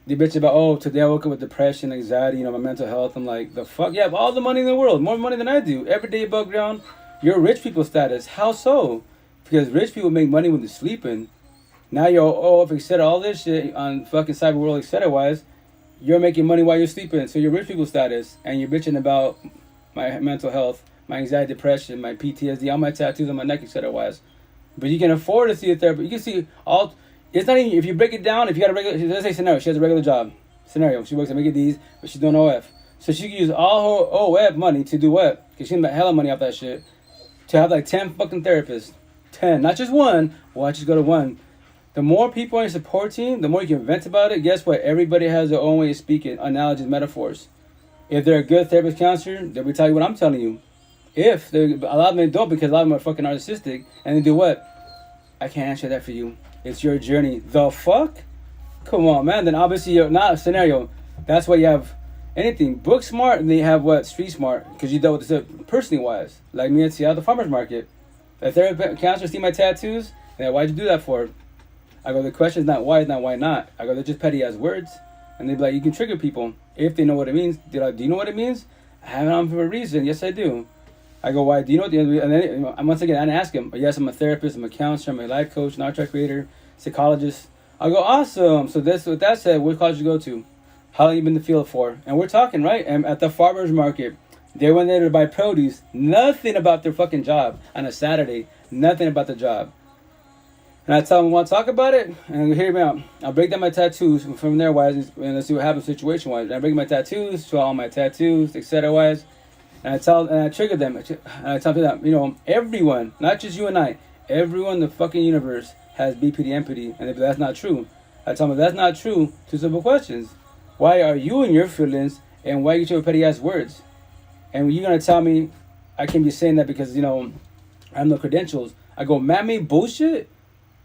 the bitch about, today I woke up with depression, anxiety, my mental health. I'm like, the fuck? You have all the money in the world, more money than I do. Every day above ground, you're rich people status. How so? Because rich people make money when they're sleeping. Now you're, if etc. all this shit on fucking cyber world, etc. wise, you're making money while you're sleeping. So you're rich people status. And you're bitching about my mental health, my anxiety, depression, my PTSD, all my tattoos on my neck, etc. wise. But you can afford to see a therapist. You can see all... It's not even, if you break it down, if you got a regular, let's say scenario, she has a regular job. Scenario, she works at Mickey D's, but she's doing OF. So she can use all her OF money to do what? Because she made hella money off that shit. To have like 10 fucking therapists. 10, not just one. Well, I just go to one. The more people on your support team, the more you can vent about it. Guess what? Everybody has their own way of speaking, analogies, metaphors. If they're a good therapist counselor, they'll be telling you what I'm telling you. A lot of them don't, because a lot of them are fucking narcissistic, and they do what? I can't answer that for you. It's your journey. The fuck? Come on, man. Then obviously you're not a scenario. That's why you have anything. Book smart, and they have what? Street smart. Because you dealt with this personally wise. Like me at Seattle Farmers Market. If their counselor see my tattoos, then why'd you do that for? I go, the question is not why, it's not why not. I go, they're just petty as words. And they'd be like, you can trigger people if they know what it means. They're like, do you know what it means? I have it on for a reason. Yes, I do. I go, why? Do you know what the And then once again, I ask him, yes, I'm a therapist, I'm a counselor, I'm a life coach, an art track creator, psychologist. I go, awesome. So with that said, what college you go to? How long you been in the field for? And we're talking, right? And at the farmer's market, they went there to buy produce. Nothing about their fucking job on a Saturday. Nothing about the job. And I tell them, want to talk about it? And hear me out. I'll break down my tattoos from there wise, and let's see what happens situation wise. And I break my tattoos, show all my tattoos, etc. wise. And I trigger them. And I tell them, everyone, not just you and I, everyone in the fucking universe has BPD empathy. And if that's not true, I tell them, if that's not true, 2 simple questions. Why are you in your feelings, and why you say petty ass words? And you're going to tell me I can't be saying that because, I have no credentials. I go, man-made bullshit?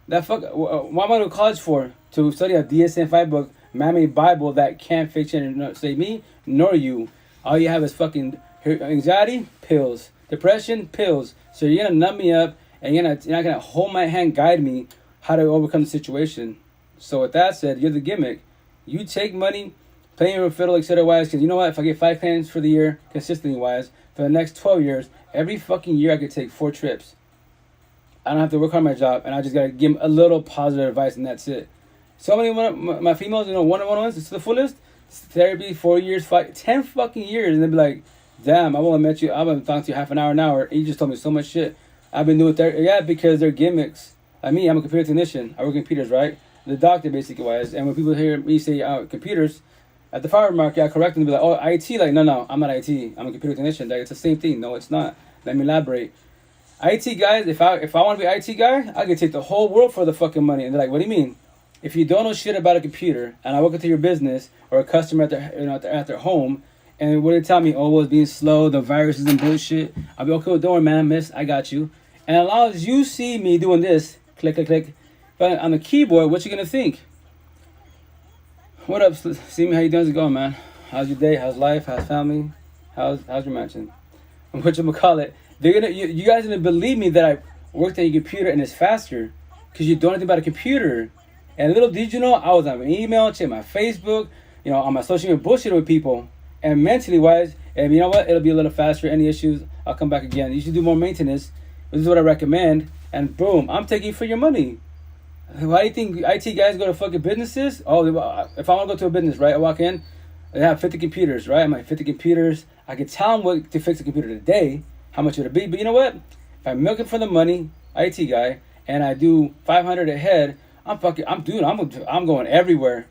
What am I going to college for? To study a DSM-5 book, man-made Bible that can't fix it and say me, nor you. All you have is fucking anxiety, pills. Depression, pills. So you're going to nut me up, and you're not going to hold my hand, guide me how to overcome the situation. So with that said, you're the gimmick. You take money, playing your fiddle, etc. wise, because you know what? If I get 5 clients for the year, consistently wise, for the next 12 years, every fucking year I could take 4 trips. I don't have to work on my job, and I just got to give them a little positive advice, and that's it. So many of my females, one-on-ones, it's the fullest. Therapy, 4 years, 10 fucking years, and they'd be like, damn, I've only met you, I've been talking to you half an hour, and you just told me so much shit. I've been doing therapy, yeah, because they're gimmicks. Like me, I'm a computer technician. I work in computers, right? The doctor basically was. And when people hear me say computers at the farmer market, I correct them and be like, oh, IT. Like, no, I'm not IT. I'm a computer technician. Like, it's the same thing. No, it's not. Let me elaborate. IT guys, if I want to be IT guy, I could take the whole world for the fucking money. And they're like, what do you mean? If you don't know shit about a computer, and I walk into your business or a customer at their home, and what they tell me, oh, well, it's being slow, the viruses and bullshit, I'll be okay. Don't worry, man, miss, I got you. And as long as you see me doing this, click, click, click, but on the keyboard, what you gonna think? What up, see me? How you doing? How's it going, man? How's your day? How's life? How's family? How's your mansion? And what you call it? You guys gonna believe me that I worked on your computer and it's faster because you don't know anything about a computer. And little did you know, I was on my email, check my Facebook, on my social media bullshit with people. And mentally wise, and you know what? It'll be a little faster. Any issues, I'll come back again. You should do more maintenance. This is what I recommend. And boom, I'm taking for your money. Why do you think IT guys go to fucking businesses? Oh, if I want to go to a business, right? I walk in, they have 50 computers, right? I'm like 50 computers. I can tell them what to fix a computer today, how much it would be. But you know what? If I'm milking for the money, IT guy, and I do 500 a head, I'm going everywhere.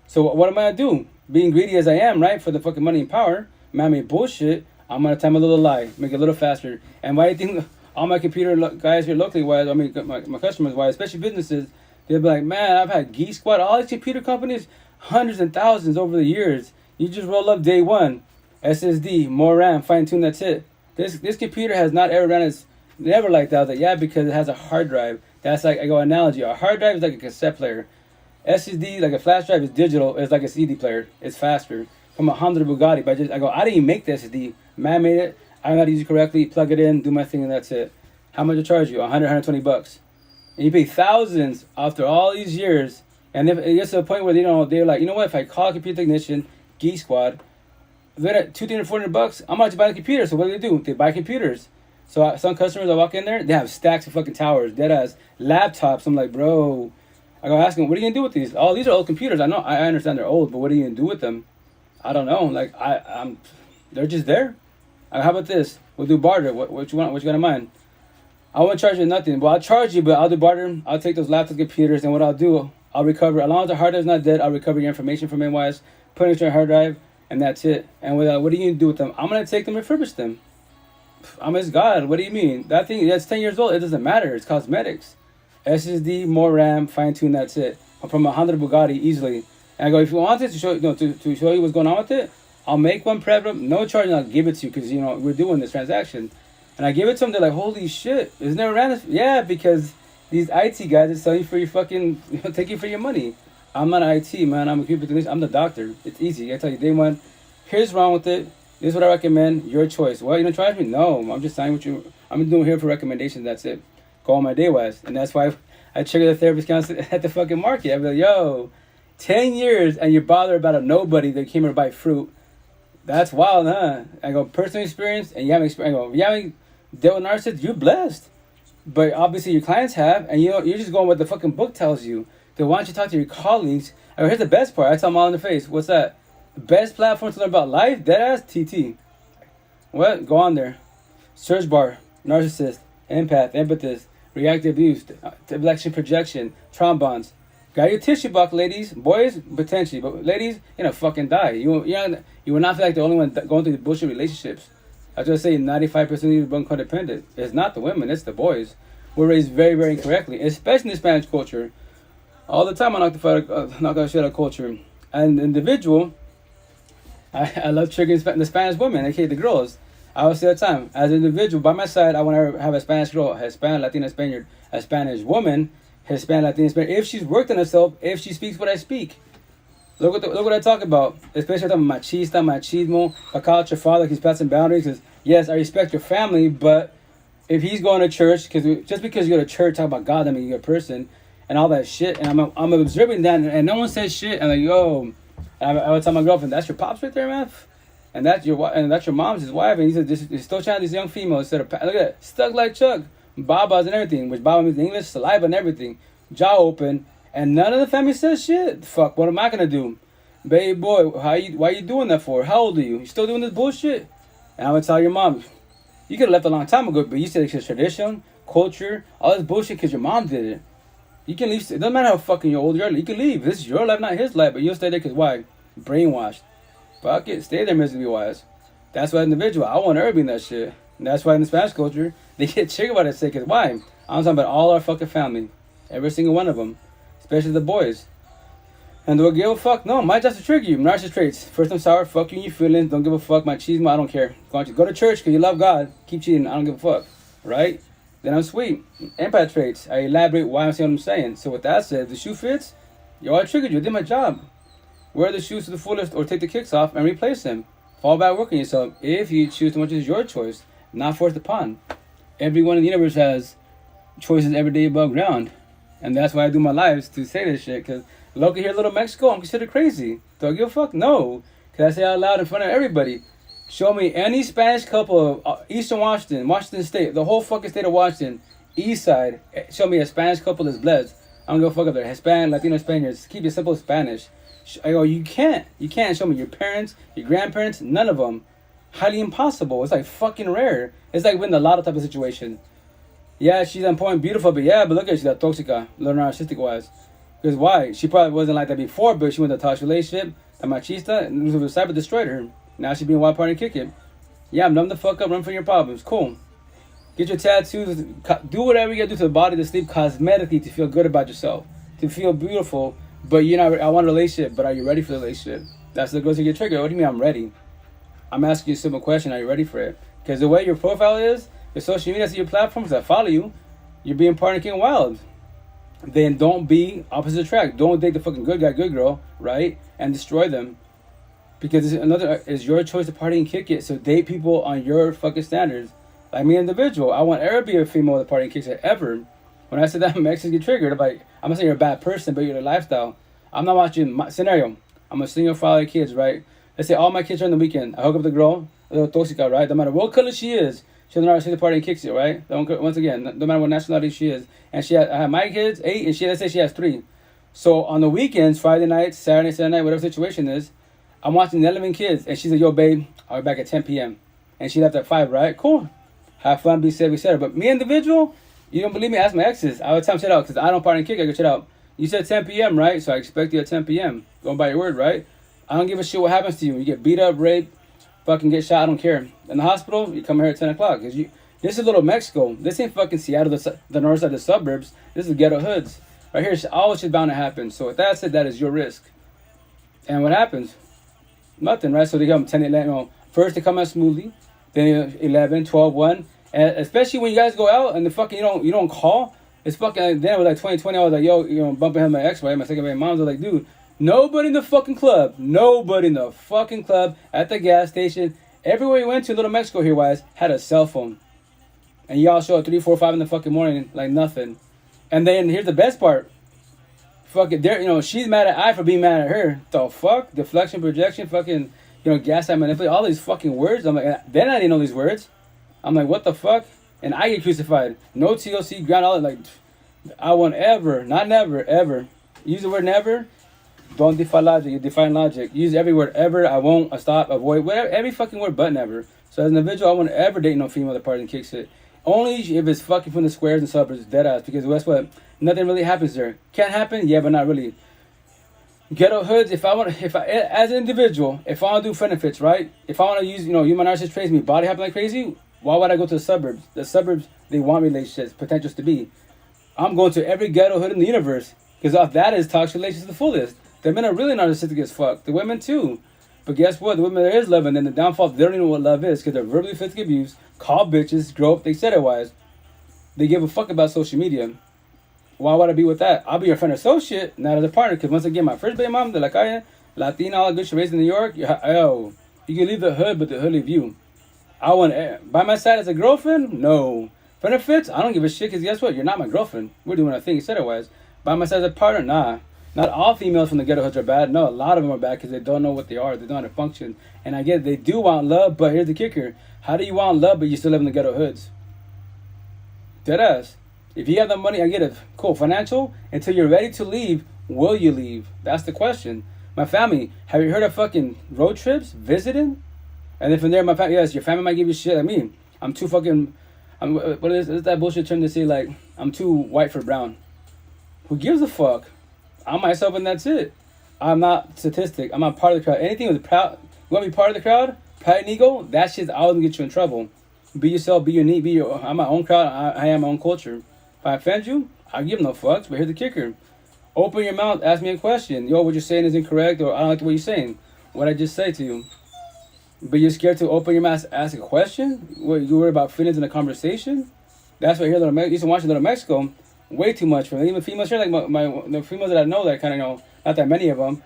So what am I gonna do? Being greedy as I am, right, for the fucking money and power, man, bullshit. I'm gonna tell them a little lie, make it a little faster. And why do you think all my computer guys here locally, wise, my customers, wise, especially businesses, they'll be like, man, I've had Geek Squad, all these computer companies, hundreds and thousands over the years. You just roll up day one, SSD, more RAM, fine tune, that's it. This computer has not ever ran its never like that. I was like, yeah, because it has a hard drive. That's like, I go analogy. A hard drive is like a cassette player. SSD, like a flash drive, is digital. It's like a CD player. It's faster. From a Honda Bugatti, but I didn't even make the SSD. Man made it. I know how to use it correctly. Plug it in, do my thing, and that's it. How much it charge you? 120 bucks. And you pay thousands after all these years. And if it gets to a point where they're like, you know what? If I call a computer technician, Geek Squad, they're at $200, $400. I'm about to buy the computer. So what do? They buy computers. So some customers, I walk in there, they have stacks of fucking towers, dead ass laptops. I'm like, bro, I go ask them, what are you gonna do with these? Oh, these are old computers. I know, I understand they're old, but what are you gonna do with them? I don't know. Like they're just there. How about this? We'll do barter. What you want? What you got in mind? I won't charge you nothing. Well, I'll charge you, but I'll do barter. I'll take those laptop computers, and what I'll do, I'll recover. As long as the hard drive's not dead, I'll recover your information from it, put it in your hard drive, and that's it. And what are you gonna do with them? I'm gonna take them, refurbish them. I'm his God. What do you mean? That thing that's 10 years old. It doesn't matter. It's cosmetics. SSD, more RAM, fine tune. That's it. I'm from a Honda Bugatti easily. And I go, if you want it to show to show you what's going on with it, I'll make one prep, no charge, and I'll give it to you because we're doing this transaction. And I give it to them. They're like, holy shit! It's never ran this. Yeah, because these IT guys are selling you for your fucking take you for your money. I'm not IT man. I'm a computer technician. I'm the doctor. It's easy. I tell you day one. Here's wrong with it. This is what I recommend. Your choice. Well, you don't charge me? No, I'm just signing with you. I'm doing here for recommendations. That's it. Go on my day wise. And that's why I trigger the therapist council at the fucking market. I be like, yo, 10 years and you're bothered about a nobody that came here to buy fruit. That's wild, huh? I go, personal experience, and you haven't experienced. I go, if you haven't dealt with narcissists, you're blessed. But obviously your clients have, and you're just going what the fucking book tells you. Then why don't you talk to your colleagues? I go, here's the best part. I tell them all in the face. What's that? The best platform to learn about life? Deadass? TT. What? Go on there. Search bar. Narcissist. Empath. Empathist. Reactive abuse. Deflection projection. Trombones. Got your tissue box, ladies. Boys, potentially. But ladies, fucking die. You will not feel like the only one going through the bullshit relationships. I just say 95% of you are codependent. It's not the women, it's the boys. We're raised very, very incorrectly, especially in the Spanish culture. All the time I knock the shit out of culture. And individual, I love triggering the Spanish women, aka the girls. I always say all the time, as an individual, by my side, I want to have a Spanish girl, Hispanic, Latina, Spaniard, a Spanish woman, Hispanic, Latina, Spaniard. If she's worked on herself, if she speaks what I speak. Look what I talk about. Especially talking about machista, machismo, call your father, he's passing boundaries. Because yes, I respect your family, but if he's going to church, just because you go to church, talk about God, I mean you're a person, and all that shit, and I'm observing that, and no one says shit, and like, yo, and I would tell my girlfriend, that's your pops right there, man, and that's your mom's his wife, and he's still trying these young females instead of, look at that, stuck like Chuck, babas and everything, which baba means in English, saliva and everything, jaw open, and none of the family says shit. Fuck, what am I gonna do? Baby boy, why you doing that for? How old are you? You still doing this bullshit? And I would tell your mom, You could have left a long time ago, but you said it's tradition, culture, all this bullshit because your mom did it. You can leave. It doesn't matter how fucking you're old you are. You can leave. This is your life, not his life. But you'll stay there because why? Brainwashed. Fuck it. Stay there miserably wise. That's why individual. I want to be in that shit. And that's why in the Spanish culture, they get triggered about it. Because why? I'm talking about all our fucking family. Every single one of them. Especially the boys. And do I give a fuck? No, might just trigger you. Narcissist traits. First, I'm sour. Fuck you and your feelings. Don't give a fuck. Machismo. I don't care. Go to church because you love God. Keep cheating. I don't give a fuck. Right? Then I'm sweet. Empath traits. I elaborate why I'm saying what I'm saying. So with that said, if the shoe fits, yo, I triggered you. I did my job. Wear the shoes to the fullest or take the kicks off and replace them. Fall back working yourself. If you choose to much, it's your choice. Not forced upon. Everyone in the universe has choices every day above ground. And that's why I do my lives to say this shit. Because local here, little Mexico, I'm considered crazy. Do I give a fuck? No. Because I say out loud in front of everybody. Show me any Spanish couple of Eastern Washington, Washington State, the whole fucking state of Washington, East Side. Show me a Spanish couple that's blessed. I don't give a fuck if they're Hispanic, Latino, Spaniards. Keep it simple Spanish. I go, you can't. You can't show me your parents, your grandparents, none of them. Highly impossible. It's like fucking rare. It's like winning a lotto type of situation. Yeah, she's on point, beautiful, but look at her, she's that toxica, little narcissistic wise. Because why? She probably wasn't like that before, but she went to a toxic relationship, a machista, and the cyber destroyed her. Now she being wild party and kick it. Yeah, numb the fuck up, run from your problems. Cool. Get your tattoos, do whatever you gotta do to the body to sleep cosmetically to feel good about yourself, to feel beautiful. But you're not. I want a relationship, but are you ready for the relationship? That's what goes to get triggered. What do you mean I'm ready? I'm asking you a simple question. Are you ready for it? Because the way your profile is, the social media, your platforms that follow you, you're being party king wild. Then don't be opposite attract. Don't date the fucking good guy, good girl, right? And destroy them. Because it's your choice to party and kick it. So date people on your fucking standards. Like me, individual. I want ever be a female that party and kicks it ever. When I said that, Mexicans get triggered. I'm like, I'm not saying you're a bad person, but you're a lifestyle. I'm not watching my scenario. I'm a single father of kids, right? Let's say all my kids are on the weekend. I hook up the girl, a little toxica, right? No matter what color she is, she'll know how to party and kicks it, right? Once again, no matter what nationality she is. And I have my kids, 8, and let's say she has 3. So on the weekends, Friday night, Saturday night, whatever situation is, I'm watching the 11 kids, and she's like, yo, babe, I'll be back at 10 p.m. And she left at 5, right? Cool. Have fun, be safe, etc. But me, individual, you don't believe me? Ask my exes. I would tell them shit out because I don't party and kick. I go shit out. You said 10 p.m., right? So I expect you at 10 p.m. Going by your word, right? I don't give a shit what happens to you. You get beat up, raped, fucking get shot. I don't care. In the hospital, you come here at 10 o'clock. This is little Mexico. This ain't fucking Seattle, the north side of the suburbs. This is ghetto hoods. Right here, all shit's bound to happen. So with that said, that is your risk. And what happens? Nothing, right? So they come 10, 11, first they come out smoothly. Then 11, 12, 1. And especially when you guys go out and the fucking you don't call. It's fucking then with like 2020. I was like, yo, bumping into my ex, right? My second mom's like, dude, nobody in the fucking club, at the gas station, everywhere you went to, little Mexico here wise, had a cell phone. And y'all show up 3, 4, 5 in the fucking morning like nothing. And then here's the best part. Fucking she's mad at I for being mad at her. The fuck? Deflection, projection, fucking, gaslight, manipulate, all these fucking words. I'm like, then I didn't know these words. I'm like, what the fuck? And I get crucified. No TLC, ground, all like, I won't ever, not never, ever. Use the word never. Don't defy logic. You define logic. Use every word ever. I won't, I stop, avoid, whatever, every fucking word but never. So as an individual, I won't ever date no female that parties and kicks it. Only if it's fucking from the squares and suburbs, dead ass. Because guess what? Nothing really happens there. Can't happen? Yeah, but not really. Ghetto hoods, as an individual, if I want to do benefits, right? If I want to use, human narcissist traits, me body happen like crazy, why would I go to the suburbs? The suburbs, they want relationships, potentials to be. I'm going to every ghetto hood in the universe. Because off that is toxic relationships to the fullest. The men are really narcissistic as fuck. The women too. But guess what? The women there is love, and then the downfall, they don't even know what love is. Because they're verbally physically abused, called bitches, grow up, they said it wise. They give a fuck about social media. Why would I be with that? I'll be your friend associate, not as a partner. Because once again, my first baby mom, they're like, oh yeah, Latina, all good shit, raised in New York. You can leave the hood, but the hood leave you. I want by my side as a girlfriend? No. Benefits? I don't give a shit because guess what? You're not my girlfriend. We're doing our thing. You said it was. By my side as a partner? Nah. Not all females from the ghetto hoods are bad. No, a lot of them are bad because they don't know what they are. They don't know how to function. And I get it. They do want love, but here's the kicker. How do you want love, but you still live in the ghetto hoods? Deadass. If you have the money, I get it. Cool. Financial? Until you're ready to leave, will you leave? That's the question. My family, have you heard of fucking road trips? Visiting? And then from there, my family, yes, your family might give you shit. I mean, I'm too fucking. What is that bullshit term they say, like, I'm too white for brown? Who gives a fuck? I'm myself and that's it. I'm not statistic. I'm not part of the crowd. Anything with proud, you want to be part of the crowd? Pride and ego? That shit's always gonna get you in trouble. Be yourself, be unique, be your. I'm my own crowd. I am my own culture. If I offend you, I give no fucks. But here's the kicker: open your mouth, ask me a question. Yo, what you're saying is incorrect, or I don't like what you're saying. What I just say to you. But you're scared to open your mouth, ask a question. What, you worry about feelings in a conversation? That's why here, used to watch Little Mexico. Way too much for me. Even females here, like the females that I know that kind of know, not that many of them.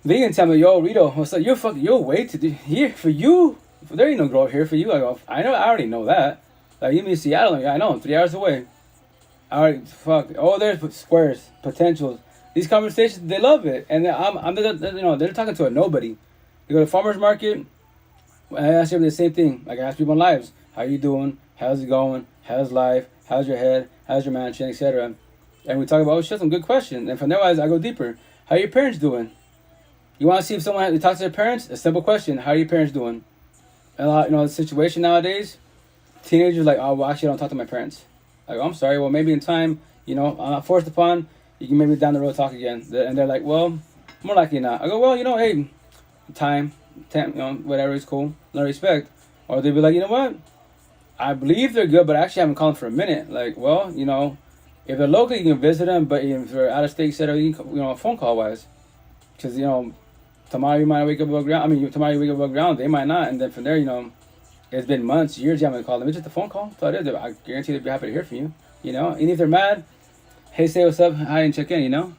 They can tell me, yo, Rito, what's up? You're way too here for you. There ain't no growth here for you. I go, I already know that. Like even in Seattle, like, I know I'm 3 hours away. I already fuck. Oh, there's squares, potentials. These conversations, they love it, and they're talking to a nobody. You go to the farmer's market. I ask them the same thing. Like I ask people in lives, how you doing? How's it going? How's life? How's your head? How's your mansion, etc. And we talk about, oh shit, some good questions. And from there, I go deeper. How are your parents doing? You want to see if someone talks to their parents? A simple question. How are your parents doing? And a lot, the situation nowadays, teenagers like, oh, well, actually, I don't talk to my parents. Like, oh, I'm sorry. Well, maybe in time, I'm not forced upon. You can maybe down the road talk again. And they're like, well, more likely not. I go, well, hey, time, whatever is cool. No respect. Or they'd be like, you know what? I believe they're good, but actually I haven't called them for a minute. Like, well, if they're local, you can visit them, but if they're out of state, etc., you can, phone call wise. Because, tomorrow you might wake up above ground. Tomorrow you wake up above ground, they might not. And then from there, it's been months, years you haven't called them. It's just a phone call. So it is. I guarantee they'd be happy to hear from you. And if they're mad, hey, say what's up, hi, and check in,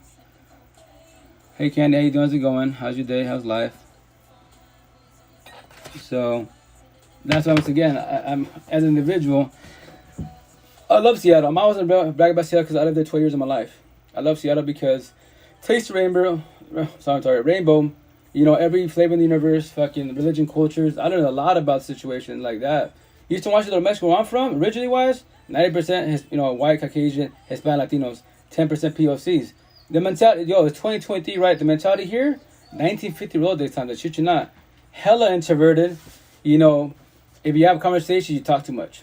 Hey, Candy, how you doing? How's it going? How's your day? How's life? So that's why, once again, I'm as an individual, I love Seattle. I'm always gonna brag about Seattle because I lived there 12 years of my life. I love Seattle because taste the rainbow. Rainbow. Every flavor in the universe, fucking religion, cultures. I learned a lot about situations like that. Used to watch Little Mexico, where I'm from, originally wise, 90% white, Caucasian, Hispanic, Latinos, 10% POCs. The mentality, it's 2023, right? The mentality here, 1950 road this time. That shit you not. Hella introverted. If you have a conversation, you talk too much.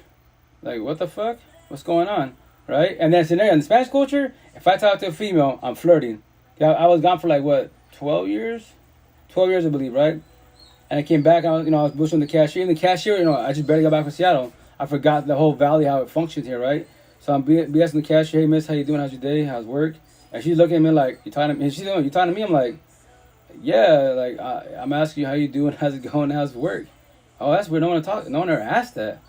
Like, what the fuck? What's going on? Right? And then scenario in the Spanish culture, if I talk to a female, I'm flirting. I was gone for 12 years? 12 years, I believe, right? And I came back, I was bullshitting the cashier. And the cashier, I just barely got back from Seattle. I forgot the whole valley, how it functions here, right? So I'm BSing the cashier, hey, miss, how you doing? How's your day? How's work? And she's looking at me like, you talking to me? And she's going, you talking to me? I'm like, yeah, like, I'm asking you how you doing, how's it going, how's work? Oh, that's weird, no one ever asked that.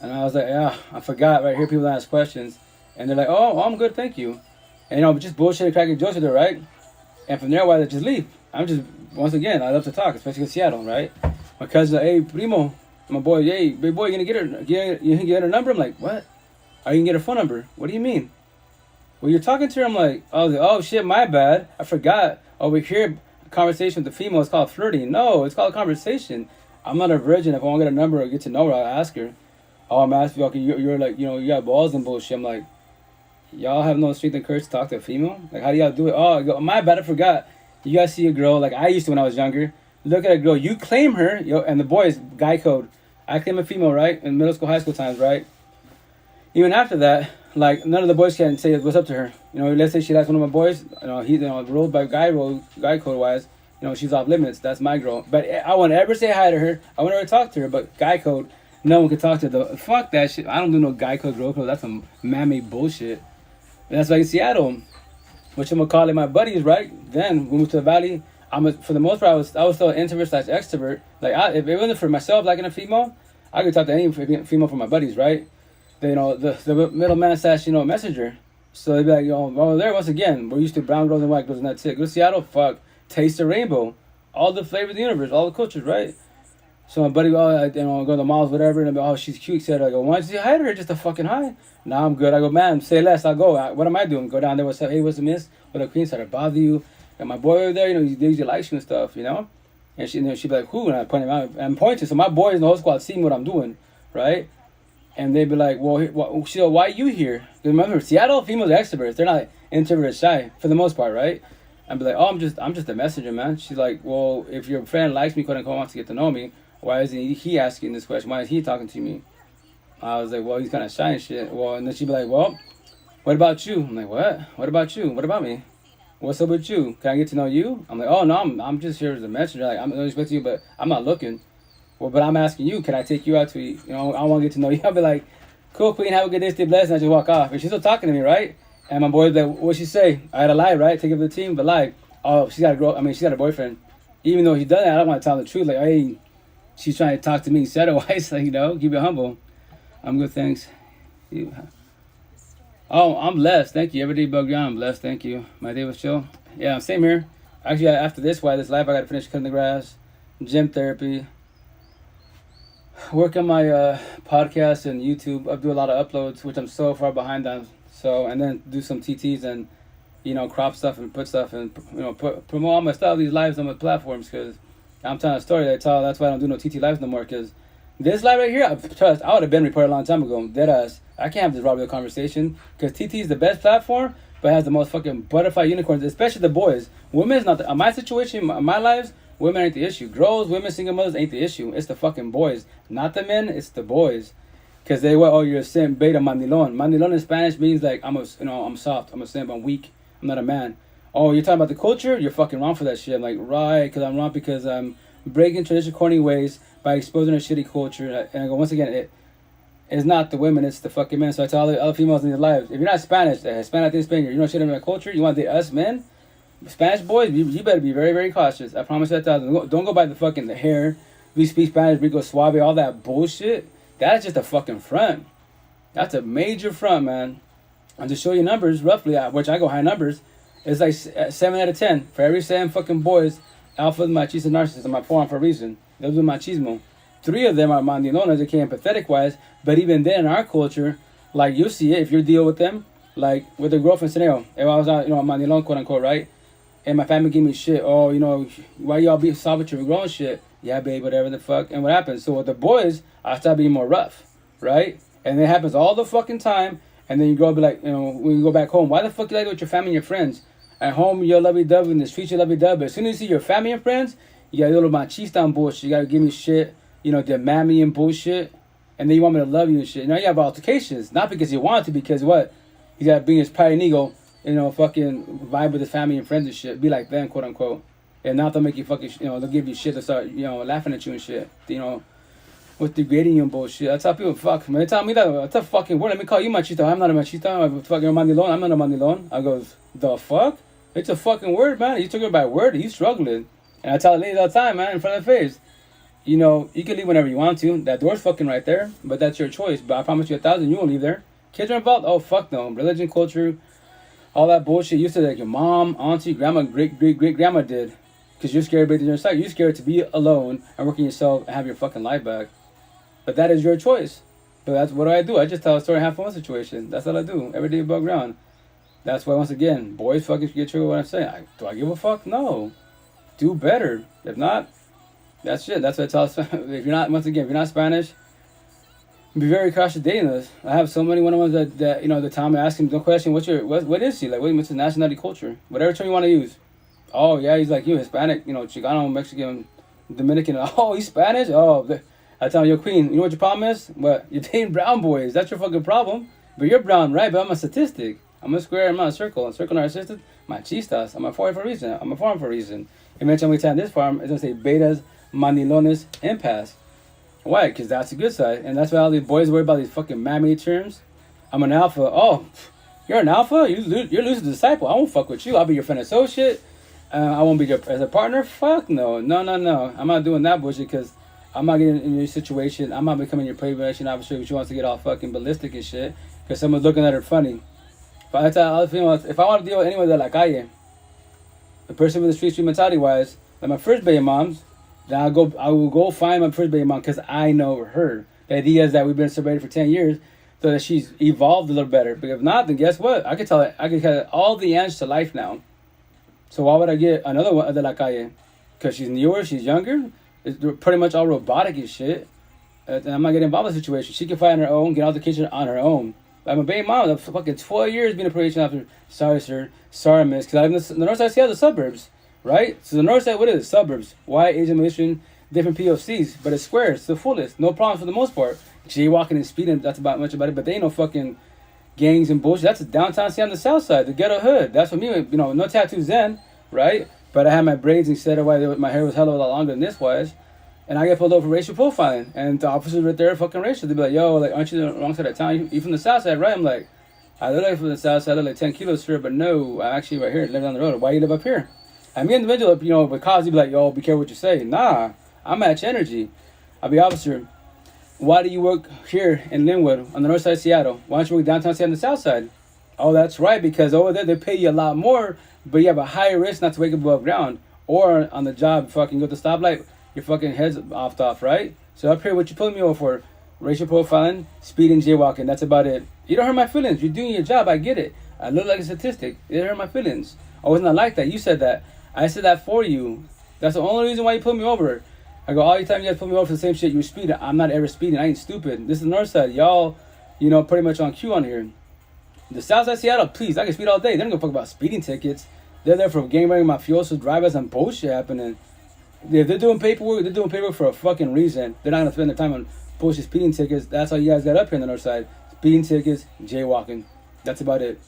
And I was like, yeah, I forgot, right? Here people ask questions. And they're like, oh, I'm good, thank you. And, just bullshit, cracking jokes with her, right? And from there, why they just leave? Once again, I love to talk, especially in Seattle, right? My cousin's like, hey, primo, my boy, hey, big boy, you gonna get her number? I'm like, what? Are you gonna get her phone number? What do you mean? Well, you're talking to her, I'm like, oh shit, my bad. I forgot. Over here, a conversation with the female is called flirting. No, it's called a conversation. I'm not a virgin. If I want to get a number or get to know her, I'll ask her. Oh, I'm asking you, okay, you're like, you got balls and bullshit. I'm like, y'all have no strength and courage to talk to a female? Like, how do y'all do it? Oh, I go, my bad, I forgot. You guys see a girl, like I used to when I was younger. Look at a girl, you claim her, and the boys, guy code. I claim a female, right? In middle school, high school times, right? Even after that, like, none of the boys can say what's up to her. Let's say she likes one of my boys, ruled by guy code wise, she's off limits. That's my girl. But I won't ever say hi to her. I won't ever talk to her, but guy code, no one can talk to her. Fuck that shit. I don't do no guy code, girl code. That's some man-made bullshit. And that's like in Seattle. Which I'm gonna call it my buddies, right? Then we moved to the valley. For the most part, I was still an introvert / extrovert. Like if it wasn't for myself liking a female, I could talk to any female from my buddies, right? Then the middleman / messenger. So they'd be like, well, there once again, we're used to brown girls and white girls, and that's it. Go to Seattle, fuck, taste the rainbow, all the flavors of the universe, all the cultures, right? So my buddy, go to the malls, whatever, and I'll be, she's cute, etc. I go, why don't you say hi to her? Just a fucking hi. Nah, I'm good. I go, man, say less. I'll go. What am I doing? Go down there. What's up? Hey, what's the miss? What up, queen? Sorry to bother you. Got my boy over there. He usually likes you and stuff, And she'd be like, who? And I point him out. I'm pointing. So my boys in the whole squad see what I'm doing, right? And they'd be like, well, why are you here? Because remember, Seattle females are extroverts. They're not introverted, shy for the most part, right? I'd be like, oh, I'm just a messenger, man. She's like, well, if your friend likes me, quote unquote, wants to get to know me, why isn't he asking this question? Why is he talking to me? I was like, well, he's kind of shy and shit. Well, and then she'd be like, well, what about you? I'm like, what? What about you? What about me? What's up with you? Can I get to know you? I'm like, oh no, I'm just here as a messenger. Like, I'm not expecting you, but I'm not looking. Well, but I'm asking you, can I take you out to eat? You know, I want to get to know you. I'll be like, cool, queen, have a good day, stay blessed, and I just walk off. And she's still talking to me, right? And my boy's like, what'd she say? I had a lie, right? Take it for the team, but lie. Oh, she got a boyfriend. Even though he does that, I don't want to tell the truth. Like, hey, she's trying to talk to me shadow-wise. Like, you know, keep it humble. I'm good, thanks. You. Oh, I'm blessed. Thank you. Every day above ground, I'm blessed. Thank you. My day was chill. Yeah, same here. Actually, after this life, I got to finish cutting the grass, gym therapy, work on my podcast and YouTube. I do a lot of uploads, which I'm so far behind on. So, and then do some TTs and, you know, crop stuff and put stuff and, you know, promote all my stuff, these lives on my platforms, because I'm telling a story that I tell. That's why I don't do no TT lives no more, because this live right here, I would have been reported a long time ago. Deadass. I can't have this raw real conversation, because TT is the best platform, but has the most fucking butterfly unicorns, especially the boys. Women is not the, my situation, my lives, women ain't the issue. Girls, women, single mothers ain't the issue. It's the fucking boys. Not the men, it's the boys. Because they were, oh, you're a simp, beta, mandilon. Mandilon in Spanish means like, I'm soft, I'm a simp, I'm weak, I'm not a man. Oh, you're talking about the culture? You're fucking wrong for that shit. I'm like, right, because I'm wrong because I'm breaking traditional corny ways by exposing a shitty culture. And I go, once again, it's not the women, it's the fucking men. So I tell all the females in their lives, if you're not Spanish, Hispanic thing, Spaniard, you know shit about culture, you want to date us men, Spanish boys, you better be very, very cautious. I promise you that. Don't go by the hair. We speak Spanish, we go suave, all that bullshit. That's just a fucking front. That's a major front, man. And to show you numbers, roughly, which I go high numbers, it's like 7 out of 10. For every 7 fucking boys, alpha, machista, narcissist, I'm for a reason. Those are machismo. 3 of them are mandilonas, okay, empathetic-wise, but even then, in our culture, like, you see it, if you deal with them, like, with the girlfriend scenario, if I was, a mandilon, quote-unquote, right, and my family gave me shit, oh, you know, why y'all be soft with your grown shit? Yeah, babe, whatever the fuck, and what happens? So with the boys, I start being more rough, right? And it happens all the fucking time, and then you go be like, you know, when you go back home, why the fuck you like it with your family and your friends? At home, you're lovey-dovey, in the streets, you're lovey-dovey, but as soon as you see your family and friends, you got a little machista on bullshit, you gotta give me shit, you know, demand me and bullshit, and then you want me to love you and shit. Now you have altercations, not because you want to, because what? He's got to bring his pride and ego, you know, fucking vibe with his family and friends and shit, be like them, quote unquote, and not to make you fucking, you know, they'll give you shit to start, you know, laughing at you and shit, you know, with degrading you and bullshit. I tell people, fuck, man, they tell me that, that's a fucking word, let me call you machista, I'm not a machista, I'm a fucking mandilon, I'm not a mandilon. I goes, the fuck? It's a fucking word, man, you took it by word, he's struggling, and I tell the ladies all the time, man, in front of their face, you know, you can leave whenever you want to. That door's fucking right there, but that's your choice. But I promise you 1,000, you won't leave there. Kids are involved? Oh, fuck no. Religion, culture, all that bullshit. You said like your mom, auntie, grandma, great-great-great-grandma did. Because you're scared of breaking your side. You're scared to be alone and working yourself and have your fucking life back. But that is your choice. But that's what do? I just tell a story and have fun situation. That's all I do. Every day above ground. That's why, once again, boys fucking get triggered what I'm saying. Do I give a fuck? No. Do better. If not, that's it. That's what I tell us. If you're not, once again, if you're not Spanish, be very cautious dating us. I have so many one-on-ones that you know, the time I ask him, no question, what is he? Like, what's his nationality, culture? Whatever term you want to use. Oh, yeah, he's like you, Hispanic, you know, Chicano, Mexican, Dominican. Oh, he's Spanish? Oh, I tell him, yo, queen, you know what your problem is? What? You're dating brown boys. That's your fucking problem. But you're brown, right? But I'm a statistic. I'm a square, I'm not a circle. A circle narcissist, machistas. I'm a foreign for a reason. I'm a foreign for a reason. You mentioned we time this farm, it's going to say betas, mandilones, impasse. Why? Because that's the good side. And that's why all these boys worry about these fucking man-made terms. I'm an alpha. Oh, you're an alpha? You're losing the disciple. I won't fuck with you. I'll be your friend associate. I won't be your as a partner. Fuck no. No. I'm not doing that bullshit because I'm not getting in your situation. I'm not becoming your prevention officer because she wants to get all fucking ballistic and shit because someone's looking at her funny. But I tell other females, if I want to deal with anyone de la calle, the person with the street mentality-wise, like my first baby moms, then I will go find my first baby mom because I know her. The idea is that we've been separated for 10 years so that she's evolved a little better. But if not, then guess what? I can tell all the answers to life now. So why would I get another one de la calle? Because she's newer, she's younger. It's pretty much all robotic and shit. And I'm not getting involved in the situation. She can fight on her own, get out of the kitchen on her own. Like my baby mom, for fucking 12 years being a probation officer. Sorry, sir. Sorry, miss. Because I live in the north side, see the suburbs. Right? So the north side, what is it? Suburbs. White, Asian, Malaysian, different POCs. But it's square. It's the fullest. No problems for the most part. jaywalking and speeding. That's about much about it. But they ain't no fucking gangs and bullshit. That's downtown city on the south side, the ghetto hood. That's what me. You know, no tattoos then, right? But I had my braids instead of why my hair was hella a lot longer than this was. And I get pulled over for racial profiling. And the officers right there fucking racial. They be like, yo, like, aren't you the wrong side of town? You from the south side, right? I'm like, I look like from the south side. I look like 10 kilos, sir. But no, I'm actually right here. Live down the road. Why you live up here? And me individual, you know, because he'd be like, yo, be careful what you say. Nah, I match energy. I'll be officer. Why do you work here in Linwood on the north side of Seattle? Why don't you work downtown Seattle on the south side? Oh, that's right. Because over there, they pay you a lot more. But you have a higher risk not to wake up above ground. Or on the job, fucking go to the stoplight. Your fucking head's off, right? So up here, what you pulling me over for? Racial profiling, speeding, jaywalking. That's about it. You don't hurt my feelings. You're doing your job. I get it. I look like a statistic. It didn't hurt my feelings. I wasn't like that. You said that. I said that for you. That's the only reason why you put me over. I go, all the time you guys put me over for the same shit. You were speeding. I'm not ever speeding. I ain't stupid. This is the north side. Y'all, you know, pretty much on cue on here. The south side of Seattle, please, I can speed all day. They don't give a fuck about speeding tickets. They're there for gangbanging, mafiosos, drivers, and bullshit happening. If they're doing paperwork, they're doing paperwork for a fucking reason. They're not going to spend their time on bullshit speeding tickets. That's all you guys got up here on the north side. Speeding tickets, jaywalking. That's about it.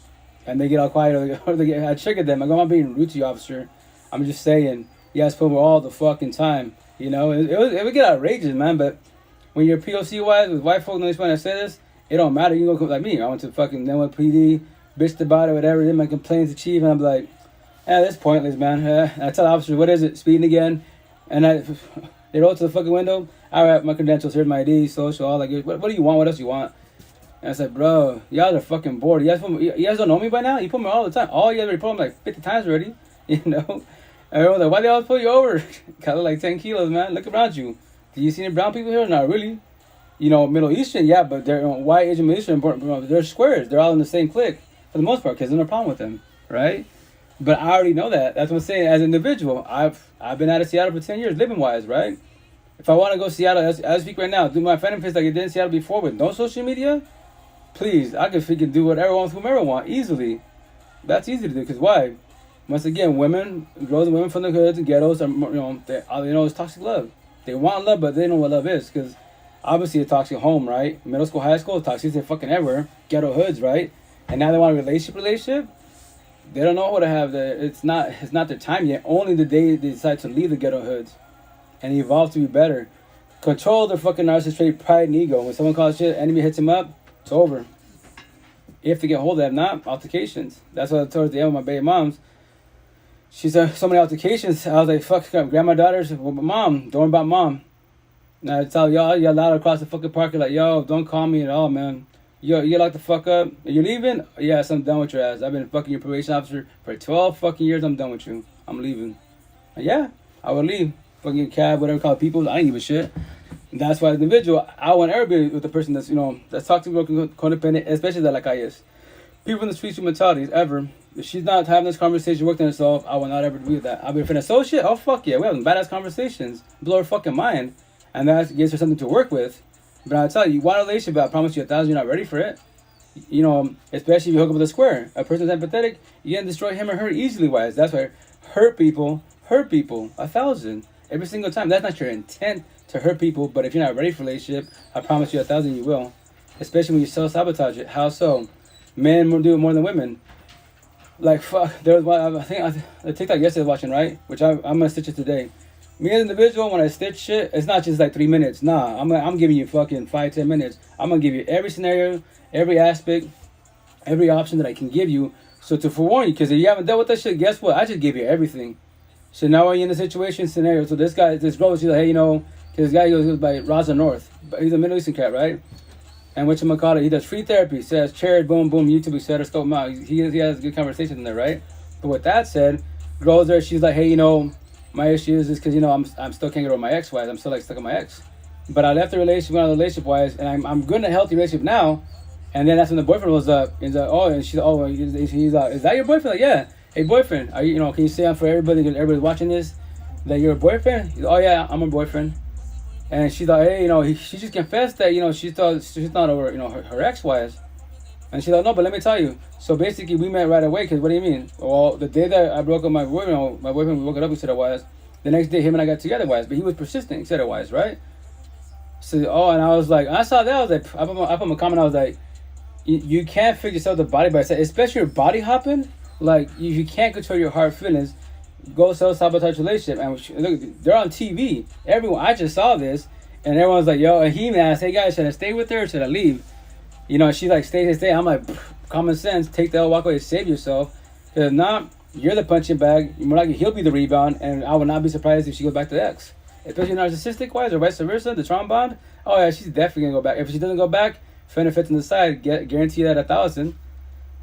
And they get all quiet or they get, I triggered them. I go, I'm not being rude to you, officer. I'm just saying, you guys put me all the fucking time. You know, it would get outrageous, man. But when you're POC-wise, with white folk, when I say this, it don't matter. You can go like me. I went to fucking NYPD, bitched about it, whatever. Then my complaints achieved, and I'm like, that's pointless, man. And I tell the officer, what is it? Speeding again? And they roll to the fucking window. I wrap my credentials. Here's my ID, social, all like, what do you want? What else you want? And I said, bro, y'all are fucking bored. You guys don't know me by now? You put me all the time. All you guys already put me like 50 times already. You know? And everyone's like, why they always pull you over? Got like 10 kilos, man. Look around you. Do you see any brown people here? Not really. You know, Middle Eastern, yeah, but they're white, Asian, Middle Eastern, important. They're squares. They're all in the same clique for the most part because there's no problem with them, right? But I already know that. That's what I'm saying. As an individual, I've been out of Seattle for 10 years, living-wise, right? If I want to go to Seattle, as I speak right now, do my benefits like I did in Seattle before with no social media, please, I can freaking do whatever I want, whomever I want, easily. That's easy to do, because why? Once again, girls and women from the hoods and ghettos, are, all they know is toxic love. They want love, but they don't know what love is, because obviously a toxic home, right? Middle school, high school, toxic, they're fucking everywhere. Ghetto hoods, right? And now they want a relationship. They don't know what to have. It's not their time yet. Only the day they decide to leave the ghetto hoods and evolve to be better. Control their fucking narcissist trait, pride and ego. When someone calls shit, enemy hits him up, it's over. You have to get hold of them, not altercations. That's what I told the end of my baby moms. She said so many altercations. I was like, fuck, grandma, daughters, well, mom, don't worry about mom. And I tell y'all, yell loud across the fucking park, like, yo, don't call me at all, man. You like to fuck up? You're leaving? Yes, I'm done with your ass. I've been fucking your probation officer for 12 fucking years. I'm done with you. I'm leaving. And yeah, I would leave. Fucking cab, whatever call people. I ain't give a shit. And that's why as an individual, I want everybody with the person that's, that's toxic, codependent, especially that like I is. People in the streets with mentalities, ever. If she's not having this conversation, working on herself, I will not ever do that. I'll be an associate. Oh, fuck yeah. We have badass conversations. Blow her fucking mind. And that gives her something to work with. But I'll tell you, you want a relationship, but I promise you 1,000, you're not ready for it. Especially if you hook up with a square. A person's empathetic, you can destroy him or her easily, wise. That's why hurt people, 1,000. Every single time. That's not your intent to hurt people, but if you're not ready for a relationship, I promise you 1,000 you will. Especially when you self-sabotage it. How so? Men will do it more than women. Like, fuck, there was one, I think, the TikTok yesterday I was watching, right? Which I'm going to stitch it today. Me as an individual, when I stitch shit, it's not just like 3 minutes. Nah, I'm giving you fucking 5-10 minutes. I'm gonna give you every scenario, every aspect, every option that I can give you. So to forewarn you, because if you haven't dealt with that shit, guess what? I just gave you everything. So now we're in the situation scenario. So this girl, she's like, hey, because this guy goes by Raza North. He's a Middle Eastern cat, right? And whatchamacallit, he does free therapy, says chairs, boom, boom, YouTube, etc. Scope him out. He has good conversations in there, right? But with that said, goes there, she's like, hey, my issue is because I'm still can't get over my ex-wife. I'm still like stuck on my ex. But I left the relationship, went on the relationship-wise, and I'm good in a healthy relationship now. And then that's when the boyfriend was up. And he's like, he's like, is that your boyfriend? Like, yeah. Hey, boyfriend, are you, can you say I'm for everybody? Because everybody's watching this. That you're a boyfriend? He's like, oh yeah, I'm a boyfriend. And she's like, hey, she just confessed that she's not over her ex-wives. And she's like, no, but let me tell you. So basically, we met right away. Because what do you mean? Well, the day that I broke up my boyfriend, we woke it up. He said it was. The next day, him and I got together, wise. But he was persistent. He said it was, right? So, and I was like, I saw that. I was like, I put my comment. I was like, you can't fix yourself the body by yourself, especially your body hopping. Like, if you can't control your hard feelings, go self-sabotage relationship. And look, they're on TV. Everyone, I just saw this, and everyone's like, yo, and he asked, hey guys, should I stay with her or should I leave? You know, she's like, stay. I'm like, common sense, take the L, walk away, save yourself. Because if not, you're the punching bag. More likely he'll be the rebound, and I would not be surprised if she goes back to the ex. Especially narcissistic wise or vice versa, the trauma bond. Oh yeah, she's definitely gonna go back. If she doesn't go back, benefits on the side, guarantee that 1,000.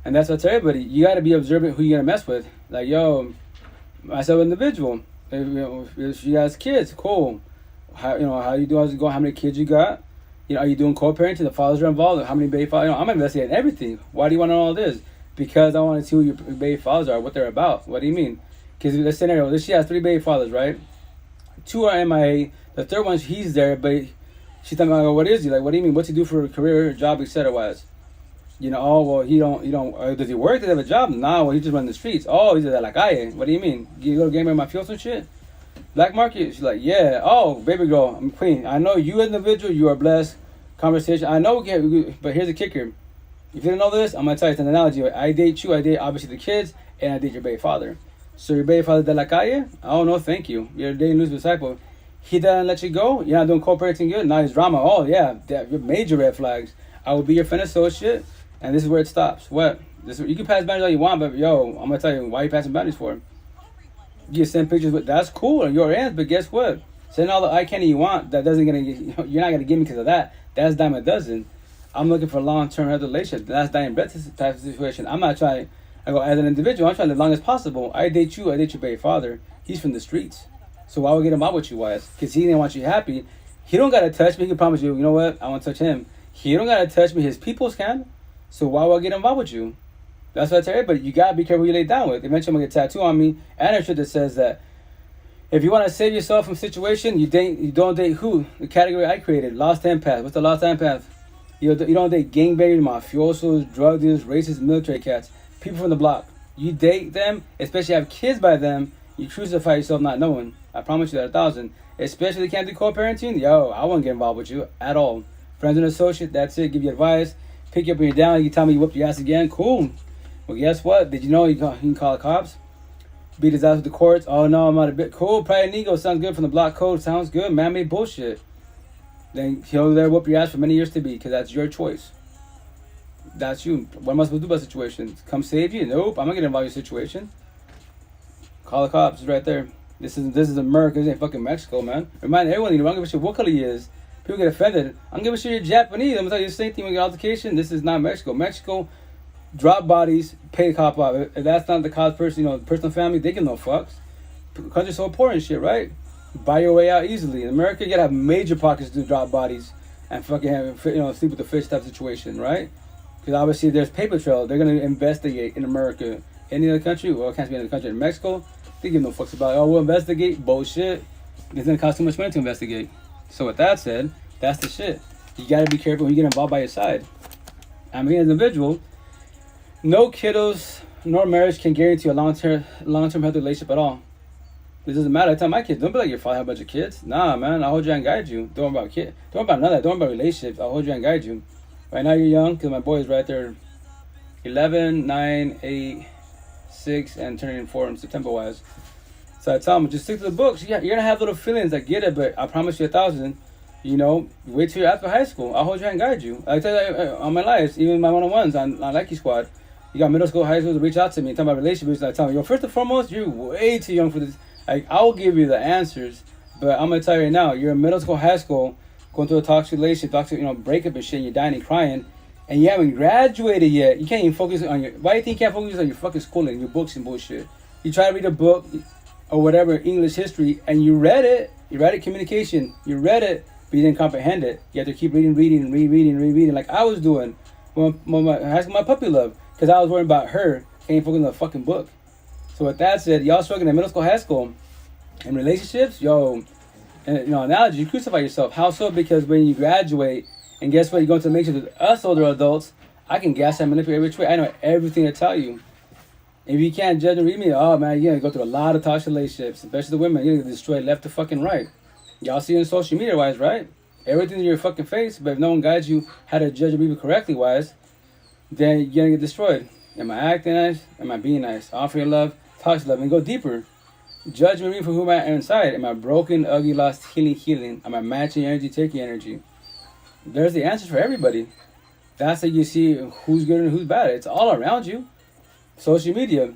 And that's what I tell everybody. You got to be observant who you're gonna mess with. Like, yo, myself individual. If you guys kids, cool. How you do as you go? How many kids you got? You know, are you doing co-parenting? The fathers are involved. How many baby fathers? You know, I'm investigating everything. Why do you want to know all this? Because I want to see who your baby fathers are, what they're about. What do you mean? Because the scenario, she has 3 baby fathers, right? 2 are MIA. The third one, he's there, but she's talking about, what is he? Like, what do you mean? What's he do for a career, job, etc. wise? You know, oh, well, he don't, does he work? Does he have a job? Nah, well, he just run the streets. Oh, he's a like I am. What do you mean? You go to game my fuel some shit? Black market? She's like, yeah. Oh, baby girl, I'm queen. I know you as an individual, you are blessed. Conversation. I know, but here's the kicker. If you didn't know this, I'm going to tell you, it's an analogy. I date you, I date obviously the kids, and I date your baby father. So your baby father de la calle? Oh, no, thank you. You're dating loose disciple. He doesn't let you go? You're not doing co-parenting good? Now he's drama. Oh, yeah. You're major red flags. I will be your friend associate, and this is where it stops. What? You can pass boundaries all you want, but yo, I'm going to tell you, why are you passing boundaries for? You send pictures, but that's cool on your end, but guess what? Send all the eye candy you want, that doesn't gonna you're not going to give me because of that. That's dime a dozen. I'm looking for long-term relationship. That's dying bread type of situation. I'm not trying. I go, as an individual, I'm trying to live long as possible. I date you. I date your baby father. He's from the streets. So why would I get him out with you, wise? Because he didn't want you happy. He don't got to touch me. He can promise you, you know what? I want to touch him. He don't got to touch me. His peoples can. So why would I get involved with you? That's what I tell everybody. You got to be careful who you lay down with. Eventually, I'm going to get a tattoo on me and a shirt that says that if you want to save yourself from situation, you don't date who? The category I created. Lost empath. What's the lost empath? You don't date gangbangers, mafiosos, drug dealers, racists, military cats. People from the block. You date them, especially have kids by them, you crucify yourself not knowing. I promise you that 1,000. Especially if you can't do co-parenting, yo, I won't get involved with you at all. Friends and associates, that's it. Give you advice. Pick you up when you're down. You tell me you whooped your ass again. Cool. Well, guess what? Did you know you can call the cops? Beat his ass with the courts. Oh, no, I'm not a bit cool. Pride and ego sounds good from the block code. Sounds good. Man-made bullshit. Then he'll there whoop your ass for many years to be, because that's your choice. That's you. What am I supposed to do about situations? Come save you? Nope. I'm not getting involved in your situation. Call the cops. It's right there. This is America. This ain't fucking Mexico, man. Remind everyone, I don't give a shit what color he is. People get offended. I don't give a shit you're Japanese. I'm gonna tell you the same thing when you get altercation. This is not Mexico. Mexico, drop bodies, pay the cop off. If that's not the cause person, personal family, they give no fucks. Country's so poor and shit, right? Buy your way out easily. In America, you gotta have major pockets to drop bodies and fucking have, sleep with the fish type situation, right? Because obviously there's paper trail. They're gonna investigate in America. Any other country, well, it can't be in the country. In Mexico, they give no fucks about it. Oh, we'll investigate. Bullshit. It's gonna cost too much money to investigate. So with that said, that's the shit. You gotta be careful when you get involved by your side. I mean, as an individual, no kiddos nor marriage can guarantee a long-term healthy relationship at all. It doesn't matter. I tell my kids, don't be like your father have a bunch of kids. Nah, man, I'll hold you and guide you. Don't worry about kids. Don't worry about none of that. Don't worry about relationships. I'll hold you and guide you. Right now you're young, because my boy is right there. 11, 9, 8, 6, and turning 4 in September-wise. So I tell them, just stick to the books. Yeah, you're going to have little feelings. I get it, but I promise you 1,000. Wait till you're after high school. I'll hold you and guide you. I tell you, on my lives, even my one-on-ones on Nike Squad, you got middle school, high school to reach out to me and talk about relationships. I tell them, first and foremost, you're way too young for this. I'll give you the answers, but I'm going to tell you right now, you're in middle school, high school, going through a toxic relationship, breakup and shit, and you're dying and crying, and you haven't graduated yet. You can't even focus on why do you think you can't focus on your fucking schooling, your books and bullshit? You try to read a book or whatever, English history, and you read it, communication, you read it, but you didn't comprehend it. You have to keep reading, like I was doing when my puppy love, because I was worrying about her, can't focus on the fucking book. So with that said, y'all struggling in middle school, high school, in relationships, analogy, you crucify yourself. How so? Because when you graduate, and guess what, you go into relationships with us older adults, I can gas and manipulate which way. I know everything to tell you. If you can't judge and read me, oh man, you're gonna go through a lot of toxic relationships, especially the women. You're gonna get destroyed left to fucking right. Y'all see it in social media wise, right? everything's in your fucking face, but if no one guides you how to judge people correctly wise, then you're gonna get destroyed. Am I acting nice? Am I being nice? Offer your love, talk to love, and go deeper. Judge me for who I am inside. Am I broken, ugly, lost, healing? Am I matching your energy, taking energy? There's the answers for everybody. That's how you see who's good and who's bad. It's all around you. Social media,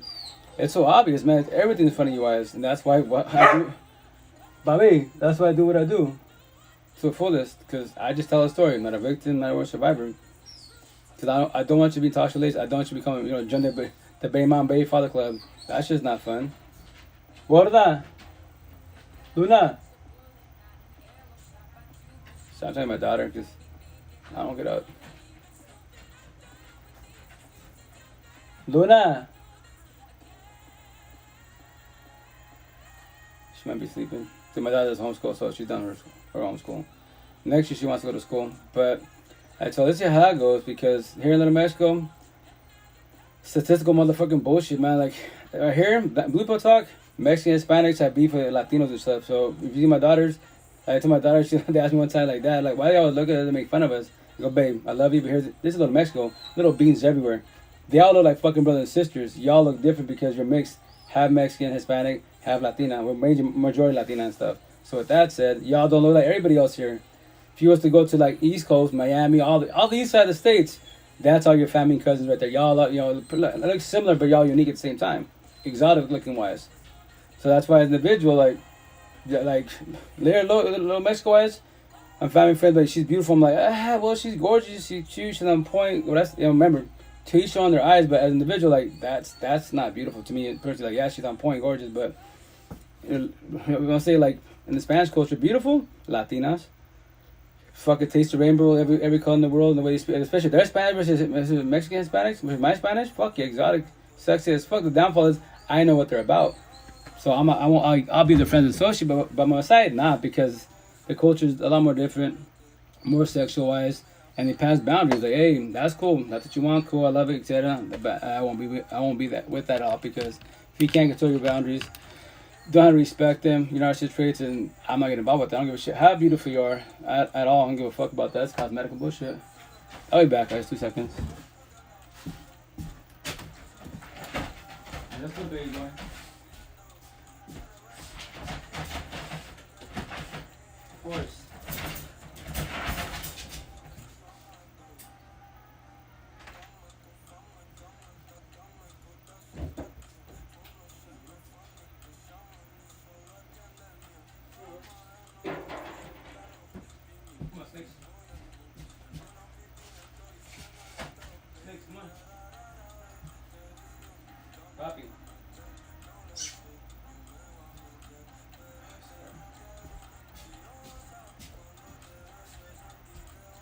it's so obvious, man. Everything's funny you eyes, and that's why what I do. Bobby, that's why I do what I do to the fullest. Because I just tell a story. I'm not a victim, not a survivor. Because I don't want you to be toxic related. I don't want you to become, join the Bayman Bay Father Club. That's just not fun. Gorda, Luna. So I'm talking to my daughter because I don't get up. Luna. She might be sleeping. So my daughter does homeschool, so she's done her homeschool. Next year she wants to go to school. But so let's see how that goes, because here in Little Mexico, statistical motherfucking bullshit, man. Like right here, Blue Pill Talk, Mexican Hispanics have beef with Latinos and stuff. So if you see my daughters, I told my daughter, they asked me one time like that, like, why do y'all look at us and make fun of us? I go, babe, I love you, but this is Little Mexico. Little beans everywhere. They all look like fucking brothers and sisters. Y'all look different because you're mixed, half Mexican, Hispanic, half Latina. We're majority Latina and stuff. So with that said, y'all don't look like everybody else here. If you was to go to like East Coast, Miami, all the east side of the states, that's all your family and cousins right there. Y'all look similar, but y'all unique at the same time, exotic looking wise. So that's why as an individual, like little Mexico wise, I'm family friends, but she's beautiful. I'm like, well, she's gorgeous, she's on point. Well, that's remember, to each on their eyes, but as an individual, like that's not beautiful to me personally. Like, yeah, she's on point, gorgeous, but we're gonna say like in the Spanish culture, beautiful Latinas. Fucking taste the rainbow, every color in the world, and the way they speak, especially their Spanish versus Mexican Hispanics, versus my Spanish, fuck yeah, exotic, sexy as fuck. The downfall is I know what they're about, so I'll be their friend and associate, but by my side, not, because the culture is a lot more different, more sexual wise, and they pass boundaries. Like, hey, that's cool, that's what you want, cool, I love it, etc. But I won't be that with that all, because if you can't control your boundaries, don't have to respect them, your narcissist traits, and I'm not getting involved with that. I don't give a shit how beautiful you are at all. I don't give a fuck about that. It's cosmetic bullshit. I'll be back, guys. 2 seconds. That's the baby boy. Of course. Copy.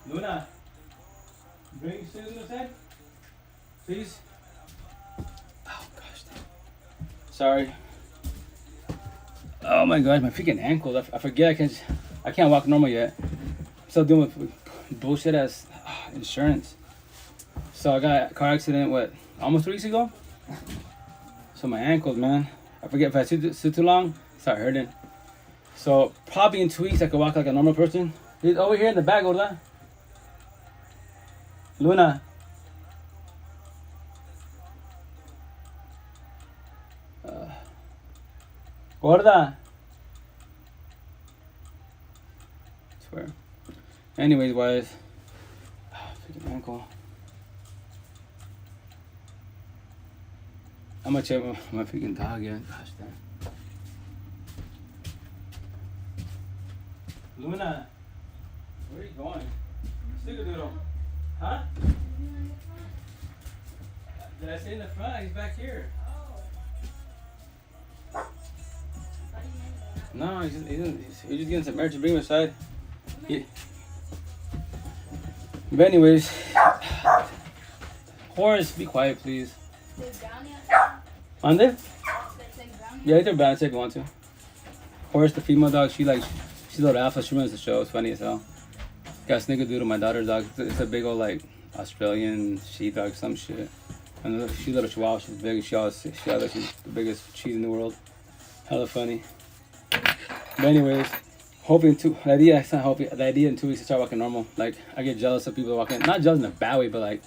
Luna, bring Susan aside, please. Oh gosh. Sorry. Oh my god, my freaking ankles. I forget I can't walk normal yet. I'm still dealing with bullshit as insurance. So I got a car accident, almost 3 weeks ago? So my ankles, man. I forget, if I sit too long, start hurting. So probably in 2 weeks I could walk like a normal person. He's over here in the back, Gorda. Luna. Gorda. Swear. Anyways, guys. Freaking ankle. I'm gonna check my freaking dog again. Gosh damn. Luna, where are you going? Snickerdoodle. Huh? Did I say in the front? He's back here. No, he's just getting some merch. Bring him aside. But anyways, Horace, be quiet, please. On there? Yeah, you can bounce if you want to. Horace, the female dog, she's a little alpha. She runs the show. It's funny as hell. Got Snickerdoodle, my daughter's dog. It's a big old like Australian sheepdog, some shit. And she's a little chihuahua. She's big. She's the biggest cheese in the world. Hella funny. But anyways, hoping to the idea. It's not hoping the idea in 2 weeks to start walking normal. Like I get jealous of people walking, not jealous in a bad way, but like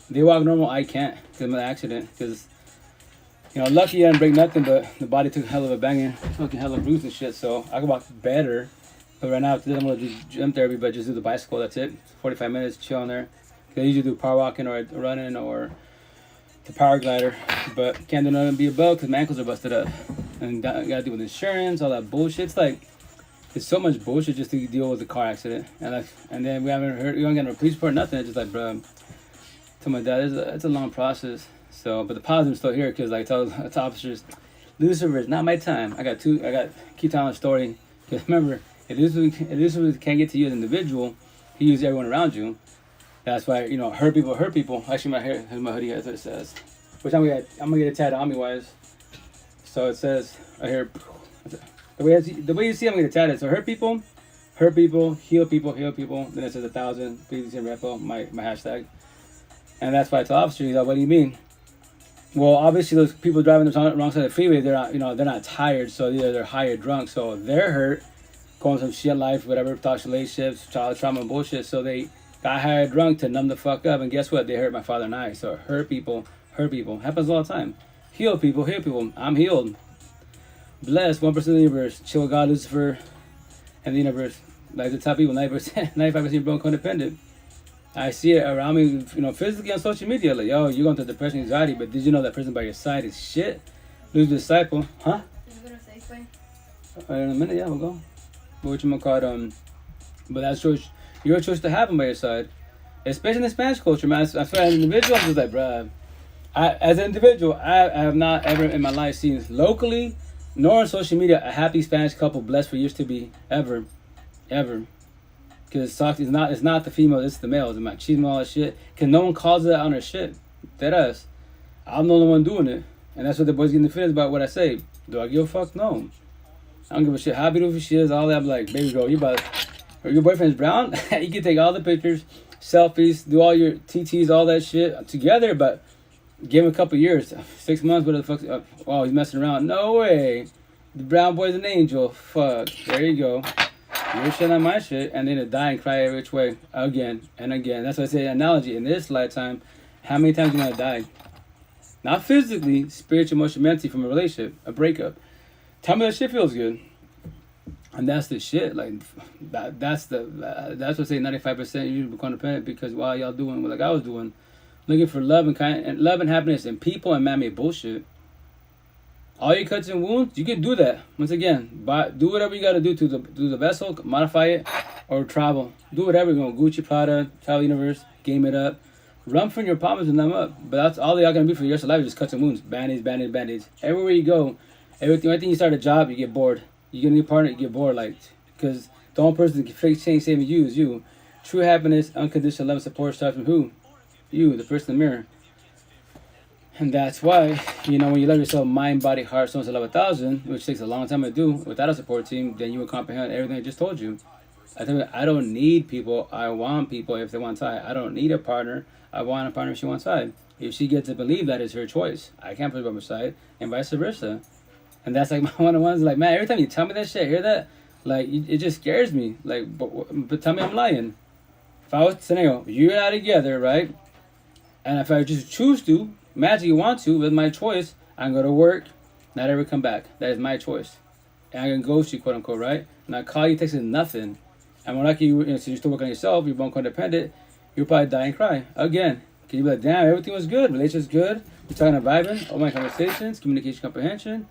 they walk normal. I can't because of my accident. Because lucky I didn't break nothing, but the body took a hell of a banging, fucking hell of a bruise and shit. So I can walk better. But right now, after this, I'm gonna do gym therapy, but just do the bicycle. That's it. 45 minutes, chill on there. Cause I usually do power walking or running or the power glider, but can't do nothing to be above because my ankles are busted up, and I gotta deal with insurance, all that bullshit. It's like it's so much bullshit just to deal with a car accident, and then we don't get a police report, nothing. It's just like, bro, to my dad, it's a long process. So, but the positive's still here because like I told the officers, Lucifer, it's not my time. I got keep telling the story. Because remember, if Lucifer can't get to you as an individual, he uses everyone around you. That's why hurt people. Actually, my hair, my hoodie, that's what it says. Which I'm gonna get a tat on me wise. So it says right here, the way you see, I'm gonna get tatted. So hurt people, heal people. Then it says 1,000. Please see repo my hashtag. And that's why I tell officers, what do you mean? Well, obviously those people driving the wrong side of the freeway, they're not tired, so either they're high or drunk, so they're hurt, going some shit life, whatever, toxic relationships, child trauma, bullshit. So they got high or drunk to numb the fuck up, and guess what? They hurt my father and I. So hurt people. Happens all the time. Heal people. I'm healed. Blessed, 1% of the universe. Chill with God, Lucifer, and the universe. Like the top people, 90%, 95% broken codependent. I see it around me, physically on social media. Like, yo, you're going through depression, anxiety, but did you know that person by your side is shit? Lose the disciple, huh? Did you go to Safeway? In a minute, yeah, we'll go. But but that's your choice to have them by your side, especially in the Spanish culture, man. I swear, as an individual, I'm just like, bruh. As an individual, I have not ever in my life seen locally nor on social media a happy Spanish couple blessed for years to be ever. Because it's not the female, it's the males. I'm like, cheating all that shit. Because no one calls it out on her shit. Dead ass. I'm the only one doing it. And that's what the boys getting offended about what I say. Do I give a fuck? No. I don't give a shit how beautiful she is, all that. I'm like, baby girl, your boyfriend's brown? You can take all the pictures, selfies, do all your TTs, all that shit together, but give him a couple years, 6 months, what the fuck? Oh, he's messing around. No way. The brown boy's an angel. Fuck. There you go. Your shit on my shit, and then to die and cry every which way again and again. That's why I say analogy. In this lifetime, how many times you gonna die? Not physically, spiritually, emotionally, mentally from a relationship, a breakup. Tell me that shit feels good. And that's the shit. Like that's what I say 95% usually become dependent because while y'all doing like I was doing, looking for love and happiness in people and man-made bullshit. All your cuts and wounds, you can do that. Once again, do whatever you got to do to the vessel, modify it, or travel. Do whatever you're going. Gucci, Prada, travel universe, game it up. Run from your problems and them up. But that's all y'all going to be for your rest of life is just cuts and wounds. Band-aids. Everywhere you go, everything you start a job, you get bored. You get a new partner, you get bored. Because the only person that can fake change, saving you is you. True happiness, unconditional love and support starts from who? You, the person in the mirror. And that's why, when you love yourself, mind, body, heart, soul, love 1,000, which takes a long time to do without a support team, then you will comprehend everything I just told you. I don't need people. I want people if they want side. I don't need a partner. I want a partner if she wants side. If she gets to believe that, it's her choice. I can't put her by my side, and vice versa. And that's like my one-on-ones. Like, man, every time you tell me that shit, I hear that, like, it just scares me. Like, but tell me I'm lying. If I was scenario, you and I together, right? And if I just choose to, imagine you want to, with my choice, I can go to work, not ever come back. That is my choice. And I can ghost you, quote unquote, right? And I call you, text you, nothing. And when so you're still working on yourself, you're born codependent, you'll probably die and cry. Again, can you be like, damn, everything was good, relationship's good, we're talking about vibing, all my conversations, communication comprehension,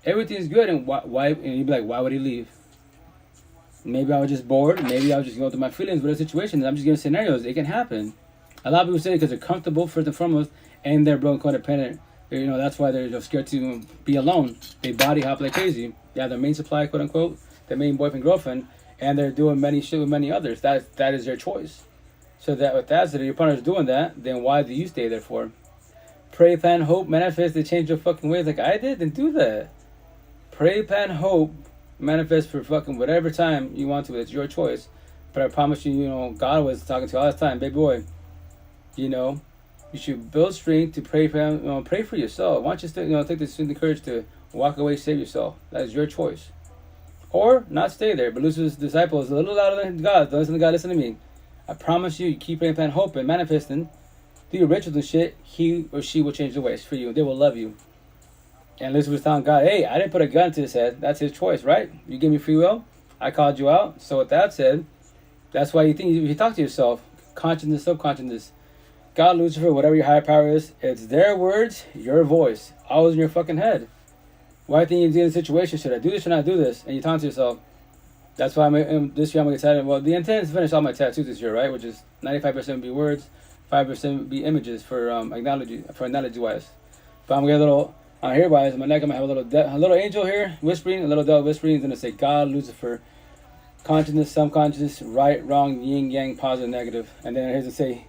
everything's good, and why? And you'd be like, why would he leave? Maybe I was just bored, maybe I was just going through my feelings, whatever situation, I'm just giving scenarios, it can happen. A lot of people say it because they're comfortable, first and foremost, and they're broken codependent. That's why they're scared to be alone. They body hop like crazy. Yeah, their main supply, quote unquote, their main boyfriend, girlfriend, and they're doing many shit with many others. That is their choice. So that if that's it, your partner's doing that, then why do you stay there for? Pray, plan, hope, manifest to change your fucking ways like I did, then do that. Pray, plan, hope, manifest for fucking whatever time you want to. It's your choice. But I promise you, God was talking to you all this time, baby boy. You should build strength to pray for yourself. Why don't you take the strength and courage to walk away, save yourself? That is your choice. Or not stay there. But Lucifer's disciple is a little louder than God. Don't listen to God, listen to me. I promise you, you keep praying, plan, hoping, manifesting, do your rituals and shit, he or she will change the ways for you. They will love you. And Lucifer's telling God, hey, I didn't put a gun to his head. That's his choice, right? You give me free will. I called you out. So with that said, that's why you think you talk to yourself. Consciousness, subconsciousness. God, Lucifer, whatever your higher power is, it's their words, your voice. Always in your fucking head. Why do you think you're in a situation? Should I do this or not do this? And you talk to yourself. That's why this year I'm going to get tatted. Well, the intent is to finish all my tattoos this year, right? Which is 95% would be words, 5% would be images for analogy wise. But I'm going to get a little on here wise. On my neck, I'm going to have a little angel here whispering, a little dove whispering. It's going to say God, Lucifer, consciousness, subconscious, right, wrong, yin, yang, positive, negative. And then here's to say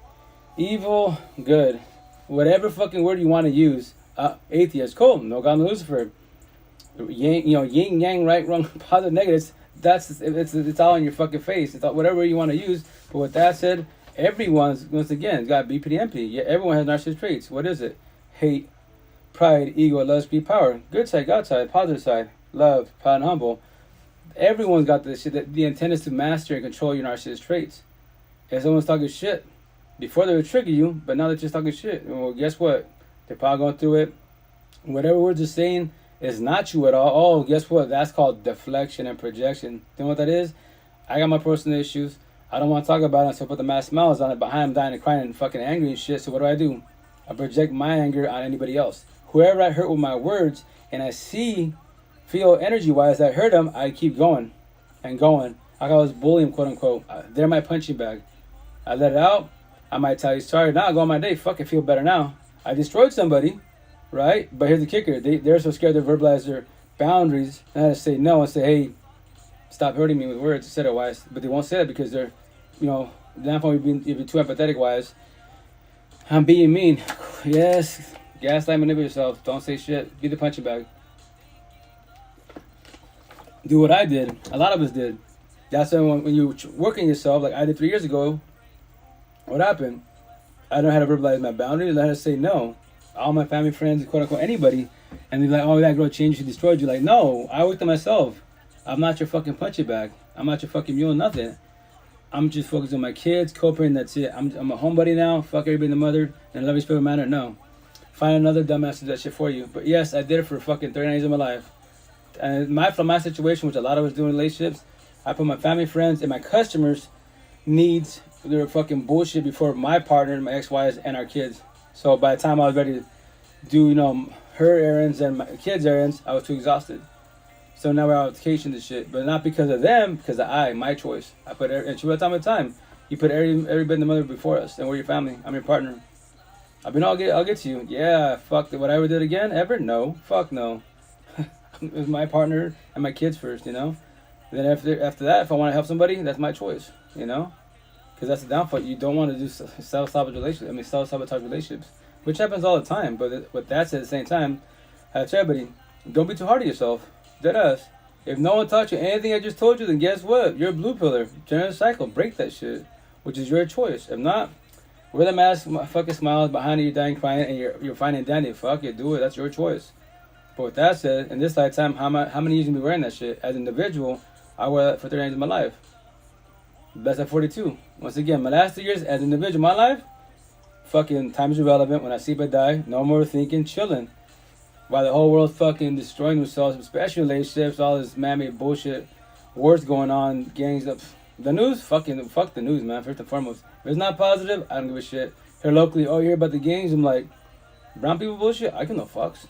evil, good. Whatever fucking word you want to use. Atheist, cool. No God, no Lucifer. Yin, yin, yang, right, wrong, positive, negative. It's all in your fucking face. It's all, whatever you want to use. But with that said, everyone's, once again, got BPD-MP. Yeah, everyone has narcissistic traits. What is it? Hate, pride, ego, lust, greed, power. Good side, God side, positive side, love, proud, and humble. Everyone's got this shit. The intent is to master and control your narcissistic traits. If someone's talking shit, before they would trigger you, but now they're just talking shit. Well, guess what? They're probably going through it. Whatever words they're saying is not you at all. Oh, guess what? That's called deflection and projection. You know what that is? I got my personal issues. I don't want to talk about it, so I put the mask smiles on it. Behind I'm dying and crying and fucking angry and shit. So what do? I project my anger on anybody else. Whoever I hurt with my words, and I feel energy-wise that I hurt them, I keep going and going. I always bully them, quote unquote. They're my punching bag. I let it out. I might tell you sorry. Now I go on my day. Fucking feel better now. I destroyed somebody, right? But here's the kicker. They're so scared to verbalize their boundaries. And I had to say no and say, hey, stop hurting me with words instead of wise. But they won't say that because they're, not only being too empathetic wise. I'm being mean. Yes. Gaslight, manipulate yourself. Don't say shit. Be the punching bag. Do what I did. A lot of us did. That's when you work on yourself, like I did 3 years ago. What happened? I don't know how to verbalize my boundaries. I had to say no. All my family, friends, quote unquote, anybody. And they're like, oh, that girl changed, she destroyed you. Like, no, I worked on myself. I'm not your fucking punching bag. I'm not your fucking mule, nothing. I'm just focused on my kids, co-parenting, that's it. I'm a homebody now. Fuck everybody in the mother. And love your spirit matter. No. Find another dumbass to do that shit for you. But yes, I did it for fucking 39 years of my life. And from my situation, which a lot of us do in relationships, I put my family, friends, and my customers' needs, they were fucking bullshit before my partner, my ex-wives, and our kids. So by the time I was ready to do, her errands and my kids' errands, I was too exhausted. So now we're on vacation and shit. But not because of them, because of my choice. I put, and she went time. You put everybody in the mother before us, and we're your family. I'm your partner. I'll get to you. Yeah, fuck, would I ever do it again? Ever? No. Fuck no. It was my partner and my kids first, Then after that, if I want to help somebody, that's my choice, Because that's the downfall. You don't want to do self-sabotage relationships, which happens all the time. But with that said, at the same time, I tell everybody, don't be too hard on yourself. Deadass. If no one taught you anything I just told you, then guess what? You're a blue pillar. Generous cycle. Break that shit, which is your choice. If not, wear the mask, fucking smiles behind you, dying, crying, and you're finding dandy. Fuck it, do it. That's your choice. But with that said, in this lifetime, how many years you be wearing that shit? As an individual, I wear that for 30 years of my life. Best at 42. Once again, my last 2 years as an individual, my life, fucking time is irrelevant. When I sleep, I die. No more thinking, chilling. While the whole world's fucking destroying themselves, especially relationships, all this man-made bullshit, wars going on, gangs up. The news, fuck the news, man, first and foremost. If it's not positive, I don't give a shit. Here locally, oh, you hear about the gangs? I'm like, brown people bullshit? I give no fucks.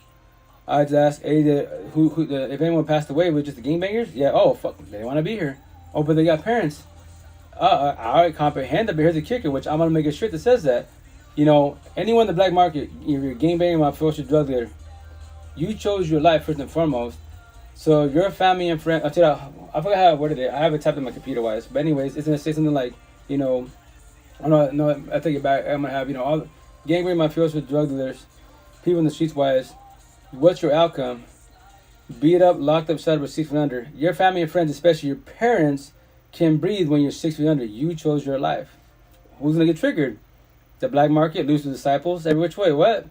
I just ask, hey, if anyone passed away with just the gangbangers? Yeah, oh, fuck, they want to be here. Oh, but they got parents. I comprehend that, but here's the kicker, which I'm going to make a shirt that says that. Anyone in the black market, if you're a gangbanger, mafioso, drug dealer, you chose your life first and foremost. So your family and friends, I forgot how I worded it. I have it tapped in my computer wise. But anyways, it's going to say something like, I take it back. I'm going to have, all gangbangers, mafioso, drug dealers, people in the streets wise. What's your outcome? Beat up, locked up, shut up, or 6 feet under. Your family and friends, especially your parents, can breathe when you're 6 feet under. You chose your life. Who's going to get triggered? The black market, lose the disciples, every which way. What?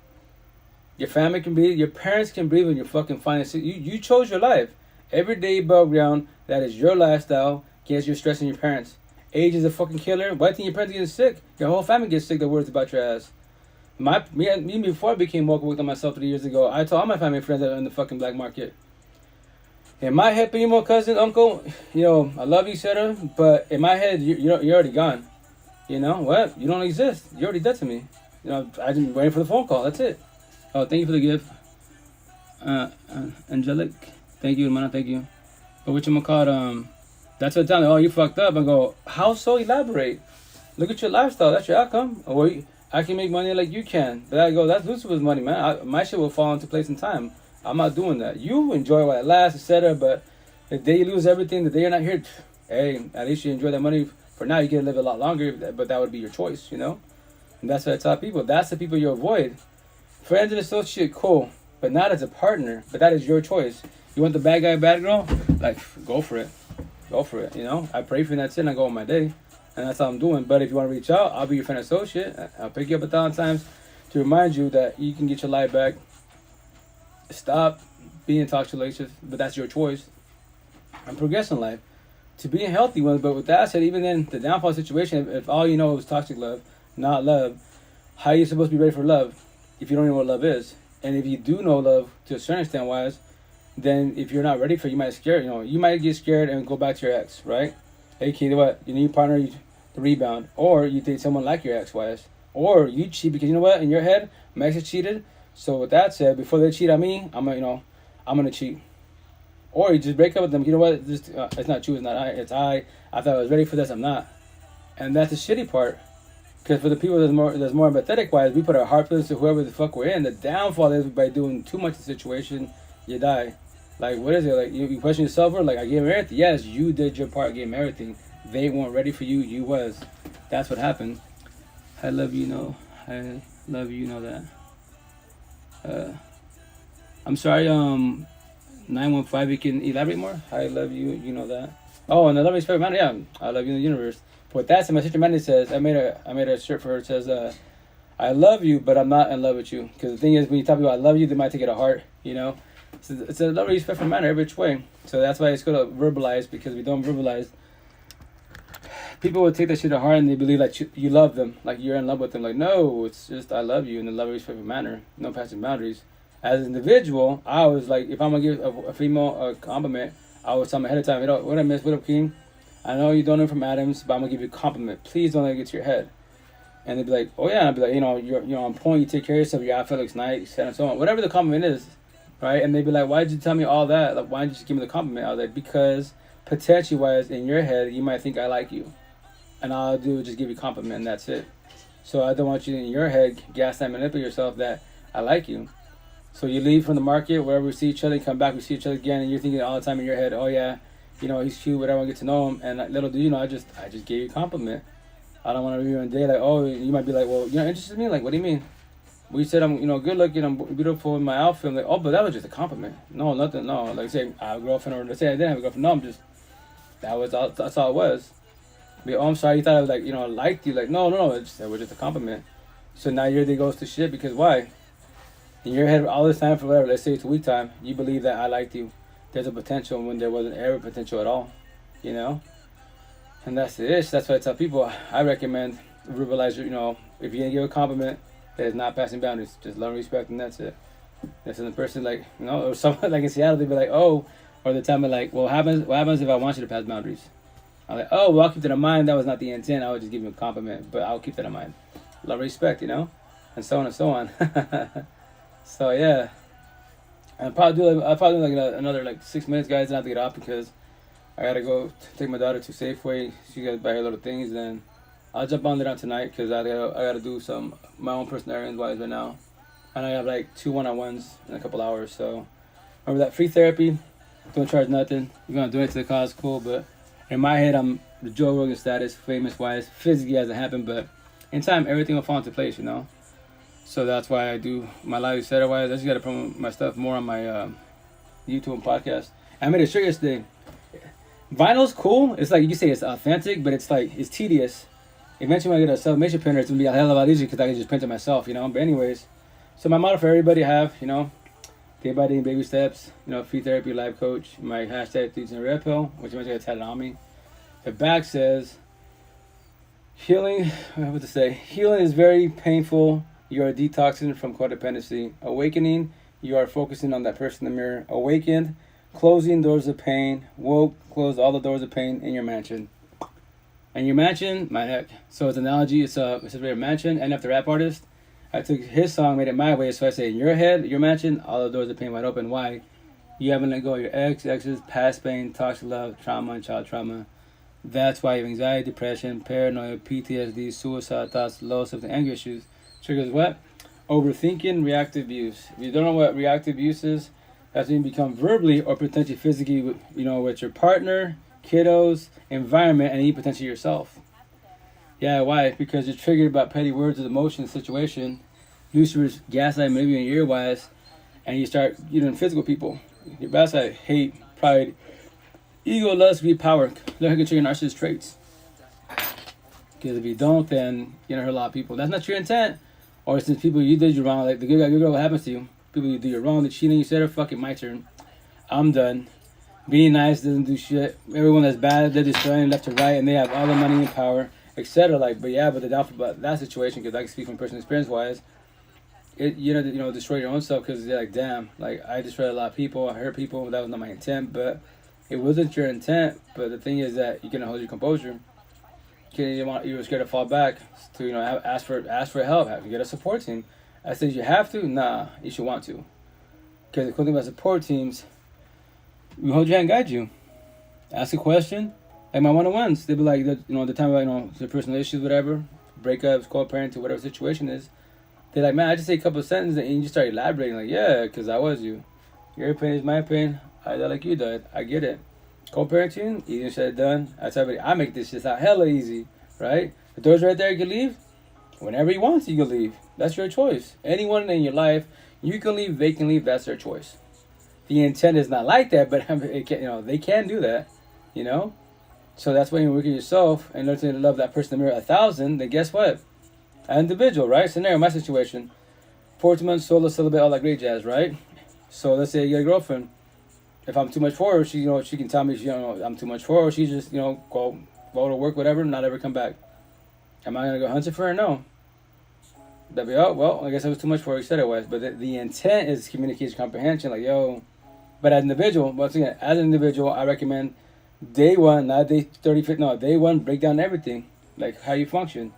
Your family can breathe. Your parents can breathe when you're fucking finding. You chose your life. Every day above ground, That is your lifestyle. Guess you're stressing your parents. Age is a fucking killer. Why do you think your parents get sick? Your whole family gets sick. That worries about your ass. Me before I became woke, worked on myself 3 years ago. I told all my family and friends that are in the fucking black market. In my head, primo, cousin, uncle, I love you, etc. But in my head, you're already gone. You know what? You don't exist. You're already dead to me. I've been waiting for the phone call. That's it. Oh, thank you for the gift, Angelic. Thank you, hermano. Thank you. But whatchamacallit, that's what I'm telling me. Oh, you fucked up. I go, how so? Elaborate. Look at your lifestyle. That's your outcome. Or I can make money like you can. But I go, that's Lucifer's money, man. My shit will fall into place in time. I'm not doing that. You enjoy while it lasts, etc. But the day you lose everything, the day you're not here, hey, at least you enjoy that money for now. You get to live a lot longer, but that would be your choice, And that's what I tell people. That's the people you avoid. Friends and associates, cool, but not as a partner. But that is your choice. You want the bad guy, bad girl? Like, go for it. Go for it, I pray for you, and that's it, and I go on my day. And that's all I'm doing. But if you want to reach out, I'll be your friend associate. I'll pick you up 1,000 times to remind you that you can get your life back. Stop being in toxic relationships, but that's your choice. And progress in life. To be a healthy one, but with that said, even in the downfall situation, if all you know is toxic love, not love, how are you supposed to be ready for love if you don't know what love is? And if you do know love to a certain extent wise, then if you're not ready for it, you might scare, you might get scared and go back to your ex, right? Hey, kid, what? You need a partner to rebound. Or you date someone like your ex-wife. Or you cheat because, in your head, my ex has cheated. So with that said, before they cheat on me, I'm gonna cheat. Or you just break up with them. You know what? It's not you. It's not I. It's I. I thought I was ready for this. I'm not. And that's the shitty part. Because for the people that's more empathetic wise, we put our heart feelings to whoever the fuck we're in. The downfall is by doing too much of the situation, you die. Like, what is it? Like, you question yourself, or like, I gave them everything. Yes, you did your part, gave them everything. They weren't ready for you. You was. That's what happened. I love you, I love you, that. I'm sorry, 915, you can elaborate more? I love you, that. Oh, and I love you, Spirit Man. Yeah, I love you in the universe. But that's my sister Mandy says, I made a shirt for her. It says, I love you, but I'm not in love with you. Because the thing is, when you tell people I love you, they might take it to heart, It's a love, respect, for manner every which way. So that's why it's good to verbalize, because if we don't verbalize, people would take that shit to heart and they believe like you love them, like you're in love with them. Like, no, it's just I love you in the love, respect, for manner. No passing boundaries. As an individual, I was like, if I'm gonna give a female a compliment, I would tell them ahead of time, what I miss, what up, King? I know you don't know from Adams, but I'm gonna give you a compliment. Please don't let it get to your head. And they'd be like, oh yeah, and I'd be like, you're on point. You take care of yourself. Your outfit looks nice, and so on. Whatever the compliment is. Right? And they'd be like, why did you tell me all that? Like, why didn't you just give me the compliment? I was like, because potentially wise in your head, you might think I like you. And all I'll do is just give you a compliment and that's it. So I don't want you in your head, gaslight, manipulate yourself that I like you. So you leave from the market, wherever we see each other, you come back, we see each other again, and you're thinking all the time in your head, oh yeah, he's cute, whatever, I get to know him. And little do you know, I just gave you a compliment. I don't want to be on a day like, oh, you might be like, well, you're not interested in me? Like, what do you mean? We said I'm, good looking, I'm beautiful in my outfit. I'm like, oh, but that was just a compliment. No, nothing, no. Like, say I have a girlfriend, or let's say I didn't have a girlfriend. No, that's all it was. But, oh, I'm sorry, you thought I was like, I liked you. Like, no, it was just a compliment. So now your day goes to shit because why? In your head, all this time for whatever, let's say it's a week time, you believe that I liked you. There's a potential when there wasn't ever potential at all, And that's the ish. That's why I tell people, I recommend verbalize, if you're gonna give a compliment, that is not passing boundaries. Just love and respect, and that's it. That's the person, like, or someone like in Seattle, they'd be like, oh, or the time of like, well, what happens if I want you to pass boundaries? I'm like, oh, well, I'll keep that in mind. That was not the intent. I would just give you a compliment, but I'll keep that in mind. Love, respect, and so on and so on. So yeah, I'll probably do like another like 6 minutes, guys, and I have to get off because I gotta go take my daughter to Safeway. She gotta buy her little things, then I'll jump on there on tonight because I gotta do my own personal errands wise right now, and I have like 2 1-on-1s in a couple hours. So remember that free therapy, don't charge nothing. You're gonna donate to the cause, cool. But in my head, I'm the Joe Rogan status, famous wise. Physically hasn't happened, but in time, everything will fall into place, So that's why I do my live set wise. I just gotta promote my stuff more on my YouTube and podcast. I made a shirt yesterday. Vinyl's cool. It's like you say, it's authentic, but it's like it's tedious. Eventually, when I get a sublimation printer, it's gonna be a hell of a lot easier because I can just print it myself, But anyways, so my motto for everybody have, day by day, baby steps. Free therapy, life coach. My hashtag Thieves and Red Pill, which eventually got tatted on me. The back says, healing. What to say? Healing is very painful. You are detoxing from codependency. Awakening. You are focusing on that person in the mirror. Awakened. Closing doors of pain. Woke. Close all the doors of pain in your mansion. And your mansion, my heck. So it's an analogy. It's a mansion. And after rap artist, I took his song, made it my way. So I say, in your head, your mansion, all the doors of pain wide open. Why? You haven't let go of your exes, past pain, toxic love, trauma, and child trauma. That's why you have anxiety, depression, paranoia, PTSD, suicide thoughts, low self, anger issues. Triggers what? Overthinking, reactive abuse. If you don't know what reactive abuse is, that's when you become verbally or potentially physically, with your partner, kiddos, environment, and even potentially yourself. Yeah, why? Because you're triggered by petty words of emotion, situation, users, gaslight, maybe in your ear wise, and you start physical people. Your bad side, hate, pride, ego, lust, greed, power. Learn how to control your narcissist traits. Because if you don't, then you're gonna hurt a lot of people. That's not your intent. Or since people you did you wrong, like the good guy, good girl, what happens to you? People you do you wrong, they cheating, you said, "Oh, fuck it, my turn. I'm done." Being nice doesn't do shit. Everyone that's bad, they're destroying left to right, and they have all the money and power, etc. But the downfall about that situation, because I can speak from personal experience wise, destroy your own self because you're like, damn, like I destroyed a lot of people, I hurt people, that was not my intent, but it wasn't your intent. But the thing is that you can hold your composure. You were scared to fall back to ask for help, have to get a support team. I said you have to, nah, you should want to, because the cool thing about support teams, we hold your hand, guide you, ask a question. Like my one-on-ones, they'd be like, the time about the personal issues, whatever, breakups, co-parenting, whatever situation is. They're like, man, I just say a couple of sentences and you just start elaborating. Like, yeah, because I was you. Your pain is my pain. I died like you died. I get it. Co-parenting, easier said done. I tell everybody, I make this shit out hella easy, right? The door's right there, you can leave. Whenever you want, you can leave. That's your choice. Anyone in your life, you can leave, they can leave, that's their choice. The intent is not like that, but they can do that, So that's why you work at yourself and learn to love that person in the mirror 1,000, then guess what? An individual, right? Scenario, my situation. 14 months, solo, celibate, all that great jazz, right? So let's say you get a girlfriend. If I'm too much for her, she can tell me, I'm too much for her. She just, go to work, whatever, not ever come back. Am I going to go hunting for her? No. That'd be, I guess I was too much for her. You said it was. But the intent is communication, comprehension. Like, yo. But as an individual, once again, I recommend day one, not day 35. No, day one, break down everything. Like how you function.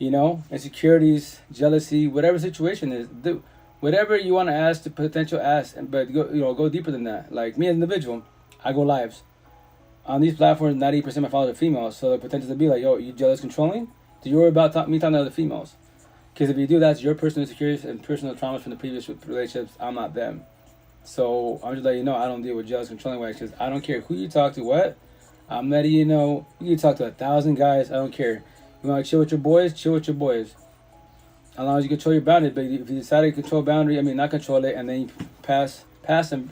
Insecurities, jealousy, whatever situation is. Do whatever you want to ask to potential ask, but go deeper than that. Like me as an individual, I go lives. On these platforms, 90% of my followers are females. So the potential to be like, yo, you jealous, controlling? Do you worry about me talking to other females? Because if you do, that's your personal insecurities and personal traumas from the previous relationships. I'm not them. So I'm just letting you know I don't deal with jealous, controlling ways because I don't care who you talk to, what. I'm letting you know, you can talk to 1,000 guys, I don't care. You want to chill with your boys, chill with your boys. As long as you control your boundaries. But if you decide to control boundary, not control it, and then you pass them.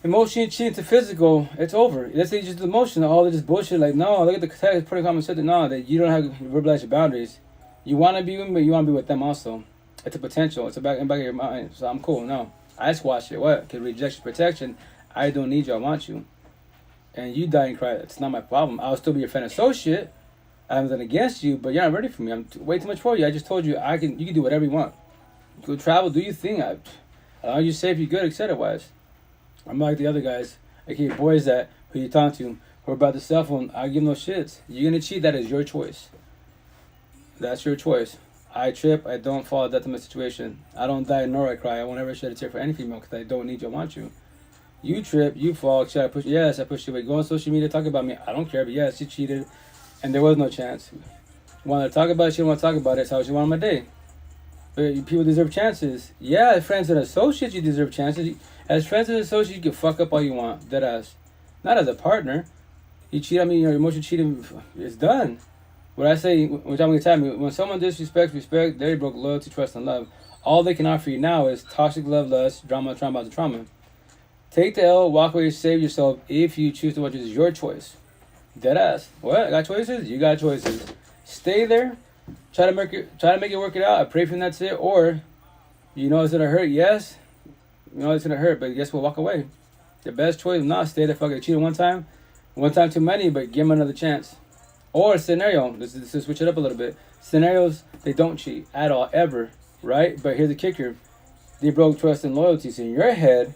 Emotion cheating to physical, it's over. Let's say you just do emotion, all this bullshit. Like, no, look at the text, pretty common sense. No, that you don't have to verbalize your boundaries. You want to be with me, but you want to be with them also. It's a potential. It's in the back of your mind. So I'm cool. No, I squash it. What? Because rejection, protection. I don't need you. I want you. And you die and cry. It's not my problem. I'll still be your friend associate. I haven't done against you, but you're not ready for me. I'm way too much for you. I just told you you can do whatever you want. Go travel, do your thing. As long as you're safe, you're good, etc. Wise. I'm not like the other guys, aka boys who you talk to, who are about the cell phone. I give no shits. You're gonna cheat. That is your choice. That's your choice. I trip. I don't fall. That's my situation. I don't die nor I cry. I won't ever shed a tear for any female because I don't need you. I want you. You trip. You fall. Should I push? Yes, I pushed you away. Go on social media, talk about me. I don't care. But yes, she cheated, and there was no chance. Wanted to talk about it. She didn't want to talk about it. So she wanted my day. But people deserve chances. Yeah, as friends and associates, you deserve chances. As friends and associates, you can fuck up all you want. Deadass. Not as a partner. You cheat on me, your emotional cheating is done. What I say, which I'm going to tell me, when someone disrespects respect, they broke loyalty, trust, and love. All they can offer you now is toxic love, lust, drama, trauma. Take the L, walk away, save yourself. If you choose to watch it, it's your choice. Deadass. What? I got choices? You got choices. Stay there. Try to make it work it out. I pray for you and that's it. Or, is it a hurt? Yes. You know it's gonna hurt, but guess what? Walk away. The best choice is not stay the fuck. Cheated one time too many, but give them another chance. Or scenario, this is to switch it up a little bit. Scenarios, they don't cheat at all, ever, right? But here's the kicker. They broke trust and loyalty. So in your head,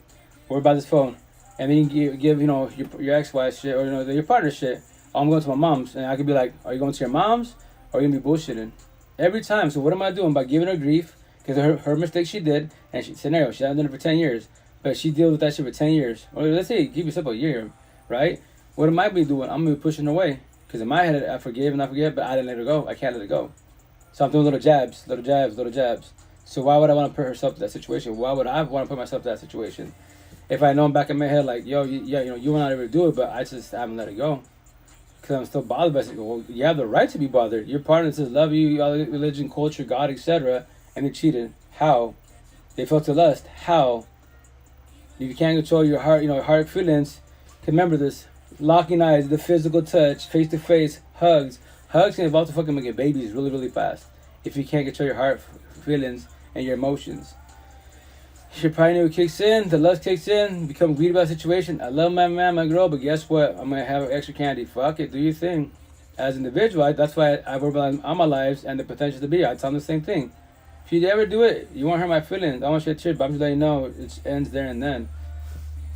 worry about this phone. And then you give you know, your ex-wife shit, or, you know, your partner shit. Oh, I'm going to my mom's. And I could be like, are you going to your mom's? Or are you going to be bullshitting? Every time. So what am I doing? By giving her grief, because her mistake she did, and scenario, she hasn't done it for 10 years. But she deals with that shit for 10 years. Or let's say, give yourself a year, right? What am I be doing? I'm going to be pushing her away. Because in my head, I forgave, but I didn't let her go. I can't let it go. So I'm doing little jabs. So why would I want to put herself in that situation? Why would I want to put myself in that situation? If I know in back in my head, like, yo, yeah, you know, you will not ever do it, but I just haven't let it go. Because I'm still bothered by it. Well, you have the right to be bothered. Your partner says love you, religion, culture, God, etc. And they cheated. How? They felt to lust. How? If you can't control your heart, you know, heart feelings, remember this. Locking eyes, the physical touch, face to face, hugs. Hugs can evolve to fucking make babies really, really fast. If you can't control your heart feelings and your emotions. Your pioneer kicks in, the lust kicks in, become greedy about the situation. I love my man, my girl, but guess what? I'm gonna have extra candy. Fuck it, do your thing. As an individual, that's why I verbalize on my lives and the potential to be. I tell them the same thing. If you ever do it, you won't hurt my feelings. I want you to cheer, but I'm just letting you know it ends there and then.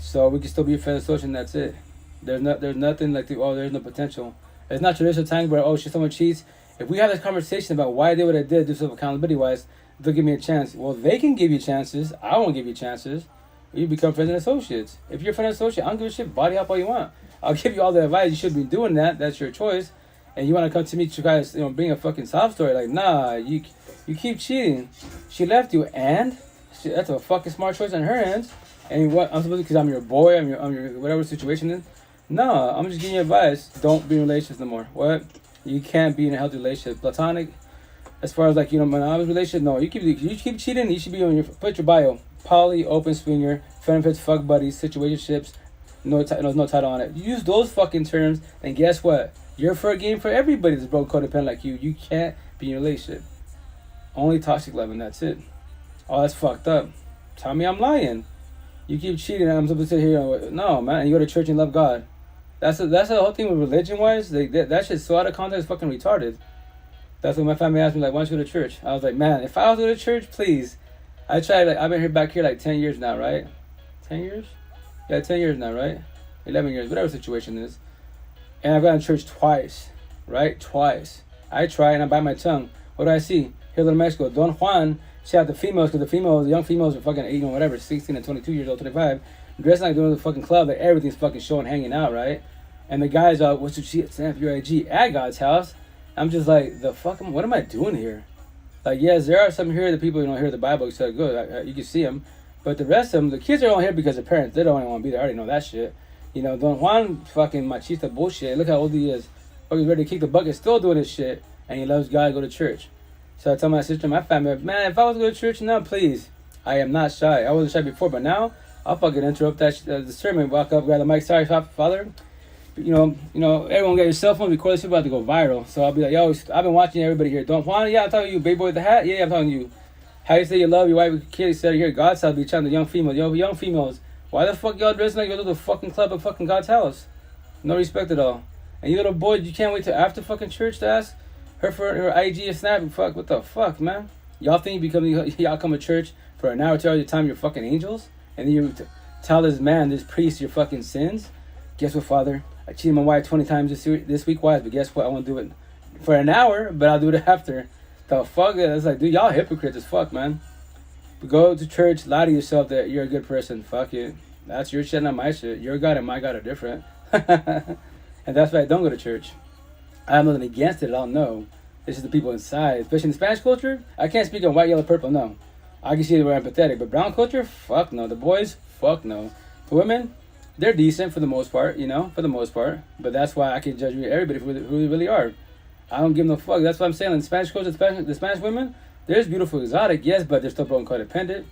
So we can still be a friend of social, and that's it. There's nothing like there's no potential. It's not traditional times where shit, someone cheats. If we have this conversation about why I did what I did, do some accountability wise, they'll give me a chance. Well, they can give you chances. I won't give you chances. You become friends and associates. If you're a friend and associate, I don't give a shit. Body up all you want. I'll give you all the advice. You should be doing that. That's your choice. And you want to come to me to guys, you know, bring a fucking sob story like, nah, you keep cheating. She left you, and that's a fucking smart choice on her end. And what I'm supposed to, because I'm your boy, I'm your whatever situation is. No, I'm just giving you advice. Don't be in relationships no more. What? You can't be in a healthy relationship. Platonic, as far as like, you know, monogamous relationship, no. You keep cheating, you should be on your, put your bio. Poly, open swinger, benefits, fuck buddies, situationships, no title on it. You use those fucking terms, and guess what? You're for a game for everybody that's broke codependent like you. You can't be in a relationship. Only toxic love, and that's it. Oh, that's fucked up. Tell me I'm lying. You keep cheating, and I'm supposed to sit here. No, man. You go to church and love God. That's the whole thing with religion-wise. That shit's so out of context, fucking retarded. That's when my family asked me, like, why don't you go to church? I was like, man, if I was to go to church, please. I tried, like, I've been back here like 10 years now, right? 10 years? Yeah, 10 years now, right? 11 years, whatever the situation is. And I've gone to church twice, right? Twice. I try and I bite my tongue. What do I see? Here, little Mexico. Don Juan, shout out the females, because the young females are fucking 8 or whatever, 16 and 22 years old, 25. Dressing like doing the fucking club, like everything's fucking showing, hanging out, right? And the guys are, what's your shit? Snap your IG at God's house. I'm just like, what am I doing here? Like, yes, there are some here that people, you know, hear the Bible, so good, you can see them. But the rest of them, the kids are only here because of parents. They don't even want to be there. I already know that shit. You know, Don Juan fucking machista bullshit. Look how old he is. He's ready to kick the bucket, still doing this shit. And he loves God, go to church. So I tell my sister and my family, man, if I was to go to church now, please. I am not shy. I wasn't shy before, but now, I'll fucking interrupt that the sermon, walk up, grab the mic, sorry, Father. You know, everyone get your cell phone, record this shit about to go viral. So I'll be like, yo, I've been watching everybody here. Don Juan, yeah, I'm talking to you, baby boy with the hat. Yeah, I'm talking to you. How you say you love your wife, kids, said here, God's house, be trying to young females. Yo, young females, why the fuck y'all dressing like you go to the fucking club at fucking God's house? No respect at all. And you little boys, you can't wait till after fucking church to ask her for her IG and snap. Fuck, what the fuck, man? Y'all think y'all come to church for an hour or 2 hours of time, you're fucking angels? And then you tell this man, this priest, your fucking sins? Guess what, Father? I cheated my wife 20 times this week, wise, but guess what? I won't do it for an hour, but I'll do it after. The fuck? It's like, dude, y'all hypocrites as fuck, man. But go to church, lie to yourself that you're a good person. Fuck it. That's your shit, not my shit. Your God and my God are different. And that's why I don't go to church. I have nothing against it at all, no. It's just the people inside. Especially in the Spanish culture, I can't speak on white, yellow, purple, no. I can see that we're empathetic, but brown culture, fuck no. The boys, fuck no. The women, they're decent for the most part, you know, for the most part. But that's why I can judge everybody for who they really are. I don't give no fuck. That's what I'm saying. In the Spanish culture, the Spanish women, there's beautiful, exotic, yes, but they're still broken codependent.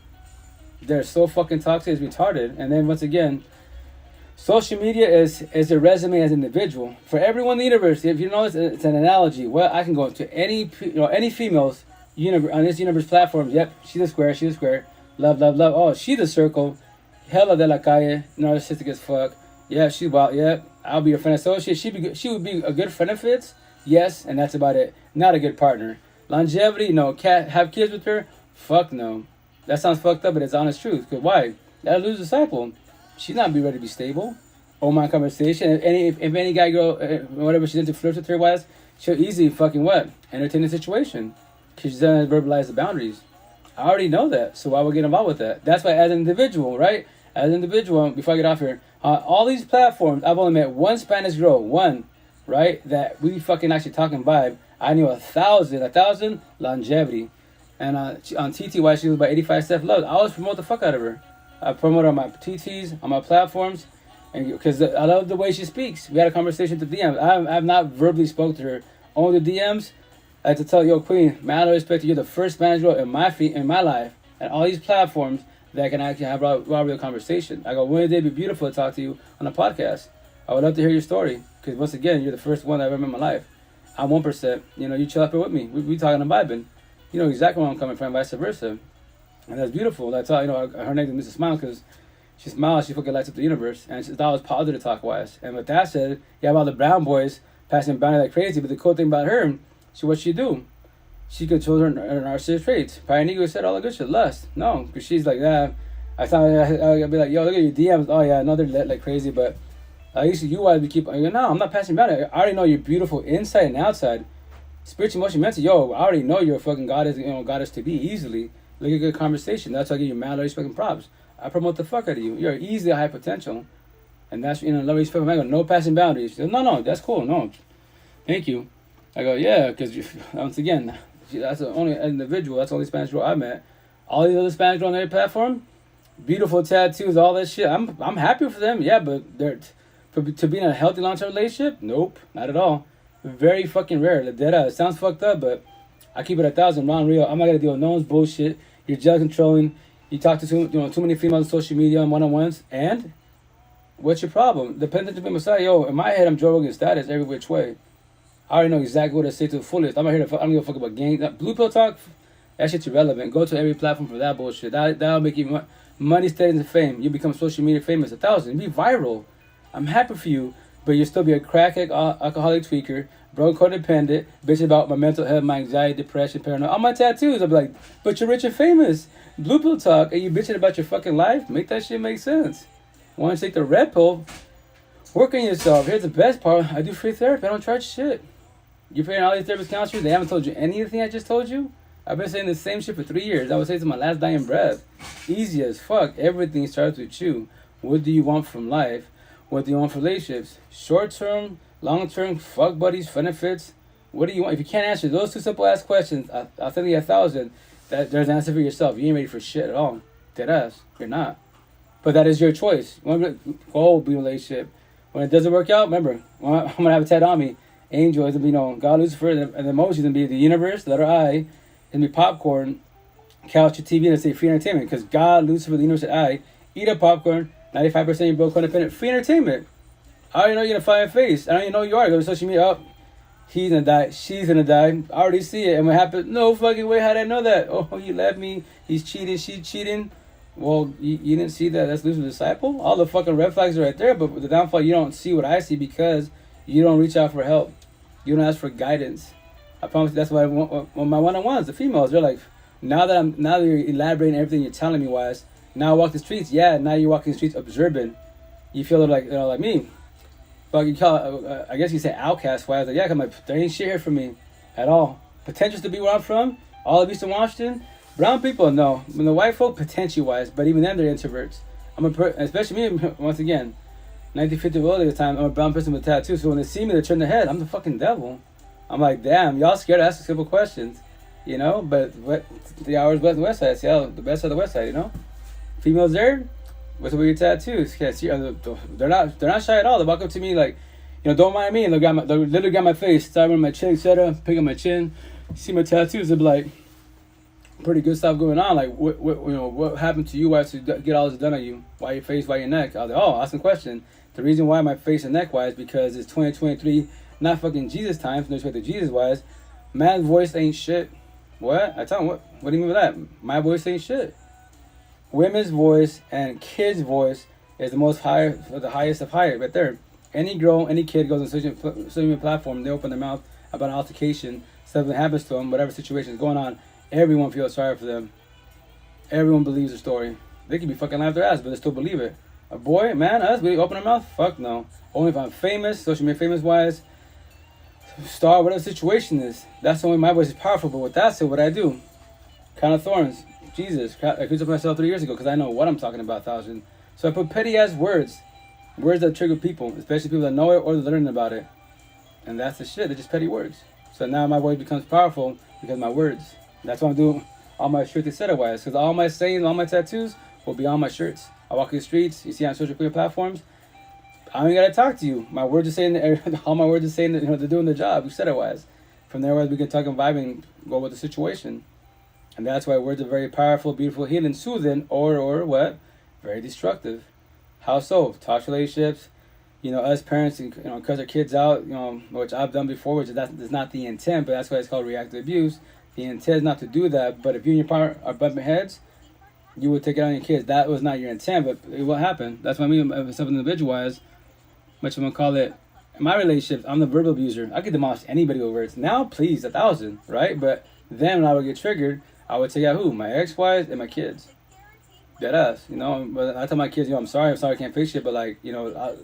They're so fucking toxic, it's retarded. And then once again, social media is a resume as an individual. For everyone in the universe, if you know it's an analogy. Well, I can go to any females on this universe platform. Yep, she's a square. Love, love, love. Oh, she the circle. Hella de la calle. Narcissistic as fuck. Yeah, she wild. Yeah, I'll be your friend associate. She would be a good friend of Fitz. Yes, and that's about it. Not a good partner. Longevity, no. Have kids with her? Fuck no. That sounds fucked up, but it's honest truth. Cause why? That'll lose disciple. She's not be ready to be stable. Oh my conversation. If any guy girl whatever she's into flirts with her wise, she'll easily fucking what? Entertain the situation. Cause she doesn't verbalize the boundaries. I already know that, so why would I get involved with that? That's why, as an individual, right? As an individual, before I get off here, on all these platforms, I've only met one Spanish girl, one, right? That we fucking actually talking vibe. I knew 1,000 longevity. And on TTY, she was about 85 self-love. I always promote the fuck out of her. I promote her on my TTs, on my platforms, and because I love the way she speaks. We had a conversation with the DMs. I have not verbally spoke to her. Only the DMs. I had to tell yo, Queen, man, I respect you. You're the first Spanish girl in my life, and all these platforms that can actually have a real conversation. I go, wouldn't it be beautiful to talk to you on a podcast? I would love to hear your story, because once again, you're the first one I've ever met in my life. I'm 1%. You know, you chill up here with me. We talking and vibing. You know exactly where I'm coming from, vice versa. And that's beautiful. That's all, you know, her name is Mrs. Smile, because she smiles, she fucking lights up the universe. And that was positive talk-wise. And with that said, you have all the brown boys passing boundaries like crazy, but the cool thing about her, what she do? She controls her narcissistic traits. Pioneer said all the good shit. Lust. No, because she's like that. I thought I'd be like, yo, look at your DMs. Oh yeah, I know they're like crazy, but at least you guys be keep. I go, no, I'm not passing boundaries. I already know you're beautiful inside and outside. Spiritual, emotional, mental. Yo, I already know you're a fucking goddess. You know, goddess to be easily. Look at good conversation. That's why I give you mad respect and props. I promote the fuck out of you. You're easily a high potential, and that's love respect. I go, no passing boundaries. No, that's cool. No, thank you. I go, yeah, because once again, that's the only individual, that's the only Spanish girl I met. All these other Spanish girls on their platform, beautiful tattoos, all that shit. I'm happy for them, yeah, but to be in a healthy long-term relationship, nope, not at all. Very fucking rare. The dead ass. It sounds fucked up, but I keep it 1,000. Ron real. I'm not gonna deal with no one's bullshit. You're jealous controlling. You talk to too many females on social media on one-on-ones, and what's your problem? Dependent to be Messiah. Yo, in my head, I'm Joe Rogan status every which way. I already know exactly what to say to the fullest. I'm not here to. I'm gonna fuck about gang. Blue pill talk. That shit's irrelevant. Go to every platform for that bullshit. That'll make you money, status, and fame. You become social media famous. 1,000. Be viral. I'm happy for you, but you'll still be a crackhead, alcoholic tweaker, broke, codependent, bitch about my mental health, my anxiety, depression, paranoia. All my tattoos. I'll be like, but you're rich and famous. Blue pill talk, and you bitching about your fucking life. Make that shit make sense. Want to take the red pill? Work on yourself. Here's the best part. I do free therapy. I don't charge shit. You're paying all these therapist counselors. They haven't told you anything I just told you. I've been saying the same shit for 3 years. I would say to my last dying breath. Easy as fuck. Everything starts with you. What do you want from life? What do you want from relationships? Short term, long term, fuck buddies, benefits. What do you want? If you can't answer those two simple ass questions, I'll tell you 1,000. That there's an answer for yourself. You ain't ready for shit at all. Dead ass. You're not. But that is your choice. You want to go be in a relationship. When it doesn't work out, remember, I'm gonna have a tat on me. Angel is gonna be God, Lucifer, and the emojis is gonna be the universe, letter I, and be popcorn, couch, your TV, and say free entertainment. Because God, Lucifer, the universe, and I eat up popcorn. 95% you broke codependent. Free entertainment. I already know you're gonna fly in face. I already know you are. Go to social media. Oh, he's gonna die. She's gonna die. I already see it. And what happened? No fucking way. How did I know that? Oh, you left me. He's cheating. She's cheating. Well, you didn't see that. That's Lucifer's disciple. All the fucking red flags are right there. But with the downfall, you don't see what I see because you don't reach out for help. You don't ask for guidance. I promise you, that's why when my one-on-ones, the females, they're like, now that you're elaborating everything you're telling me wise, now I walk the streets. Yeah, now you're walking the streets observant. You feel like like me. But you call I guess you say outcast wise. Like, yeah, cause there ain't shit here for me at all. Potentials to be where I'm from. All of Eastern Washington. Brown people, no. When the white folk, potential wise, but even then they're introverts. Especially me, once again, 1950 early the time, I'm a brown person with tattoos. So when they see me, they turn their head. I'm the fucking devil. I'm like, damn, y'all scared to ask simple questions, But 3 hours west side, Seattle, the best of the west side, Females there, what's up with your tattoos? Can't see, they're not shy at all. They walk up to me like, don't mind me, and they'll literally got my face, start with my chin, etc. Pick up my chin, see my tattoos. They'll be like, pretty good stuff going on. Like, what happened to you? Why to get all this done on you? Why your face? Why your neck? I was like, ask a question. The reason why my face and neck wise because it's 2023, not fucking Jesus times. No respect to Jesus wise. Man's voice ain't shit. What? I tell him what do you mean by that? My voice ain't shit. women's voice and kids' voice is the highest of high right there. Any girl, any kid goes on social media platform, they open their mouth about an altercation, something happens to them, whatever situation is going on, everyone feels sorry for them. Everyone believes the story. They can be fucking laugh their ass, but they still believe it. A boy, man, us, we open our mouth? Fuck no. Only if I'm famous, social media famous wise, star, whatever the situation is. That's the only my voice is powerful. But with that said, what I do, crown of thorns, Jesus, I accused of myself 3 years ago because I know what I'm talking about, thousand. So I put petty ass words that trigger people, especially people that know it or they're learning about it. And that's the shit. They're just petty words. So now my voice becomes powerful because of my words. And that's why I'm doing all my shirts etc. Because all my sayings, all my tattoos will be on my shirts. I walk in the streets, you see on social media platforms, I don't even gotta talk to you. My words are saying, all my words are saying that, they're doing their job, etc. From there, we can talk and vibe and go with the situation. And that's why words are very powerful, beautiful, healing, soothing, or what? Very destructive. How so? Toxic relationships, us parents, cut our kids out, which I've done before, which is not the intent, but that's why it's called reactive abuse. The intent is not to do that, but if you and your partner are bumping heads, you would take it on your kids. That was not your intent, but it will happen. That's why me, myself individual-wise, much of them call it, in my relationships, I'm the verbal abuser. I could demolish anybody with words. Now, please, 1,000, right? But then when I would get triggered, I would take out who? My ex-wives and my kids. Dead ass, But I tell my kids, I'm sorry, I can't fix it, but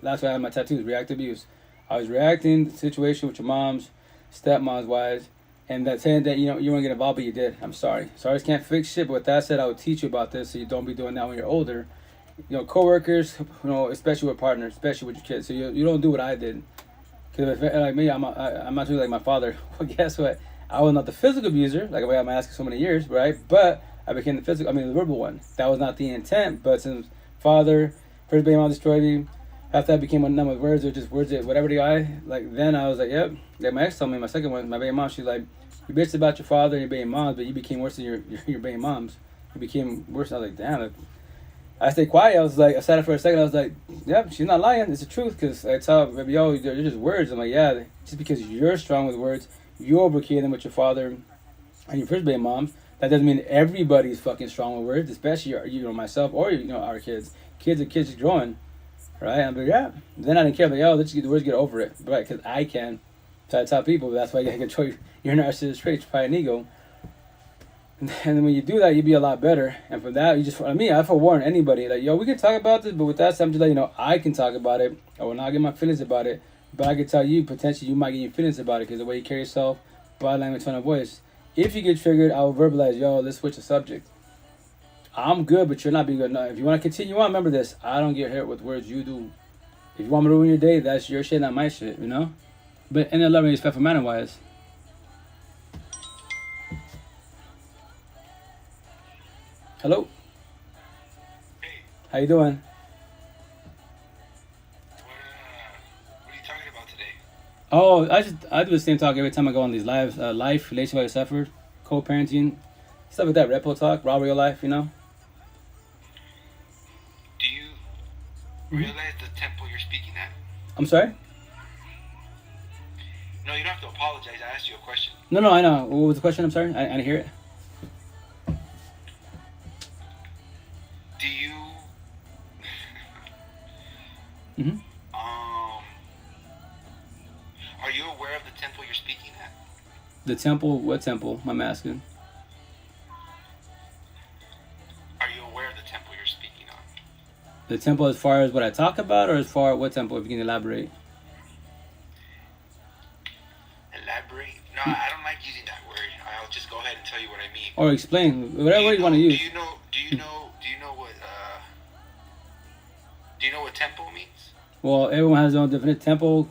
that's why I have my tattoos, reactive abuse. I was reacting to the situation with your moms, stepmoms wise, and that saying that, you want to get involved, but you did. I'm sorry. Sorry, I can't fix shit, but with that said, I would teach you about this so you don't be doing that when you're older. Coworkers, especially with partners, especially with your kids. So you don't do what I did. Because like me, I'm not doing like my father. Well, guess what? I was not the physical abuser, like I'm asking so many years, right? But I became the the verbal one. That was not the intent, but since father, first baby mom destroyed me, after I became a number of words, or just words that whatever they are, then I was like, yep. Like my ex told me, my second one, my baby mom, she's like, you bitched about your father and your baby moms, but you became worse than your baby moms. You became worse. I was like, damn. I stayed quiet. I sat there for a second. I was like, yep, she's not lying. It's the truth. Because I tell baby, yo, they're just words. I'm like, yeah, just because you're strong with words, you overcame them with your father and your first baby mom. That doesn't mean everybody's fucking strong with words, especially myself or our kids. Kids are kids growing, right? I'm like, yeah. Then I didn't care. I'm like, yo, let's get the words, get over it, right? Because I can. So I tell people that's why you gotta control your narcissistic traits, pride and ego. And then when you do that, you be a lot better. And from that, I forewarn anybody, like, yo, we can talk about this, but with that, I'm just like, I can talk about it. I will not get my feelings about it, but I can tell you, potentially, you might get your feelings about it because the way you carry yourself, body language, tone of voice. If you get triggered, I will verbalize, yo, let's switch the subject. I'm good, but you're not being good. No, if you want to continue on, remember this. I don't get hurt with words, you do. If you want me to ruin your day, that's your shit, not my shit, But in a loving, respectful manner-wise. Hello? Hey. How you doing? What are you talking about today? Oh, I do the same talk every time I go on these lives. Life, relationship I suffered, co-parenting, stuff like that. Repo talk, raw real life, Do you realize the temple you're speaking at? I'm sorry? No, you don't have to apologize. I asked you a question. No, I know. What was the question? I'm sorry. I didn't hear it. Do you... Mm-hmm. Are you aware of the temple you're speaking at? The temple? What temple? I'm asking. Are you aware of the temple you're speaking on? The temple as far as what I talk about, or as far as what temple, if you can elaborate? Elaborate? No, I don't like using that word. I'll just go ahead and tell you what I mean. Or explain, whatever word you want to use. Do you know what temple means? Well, everyone has their own definition. Temple,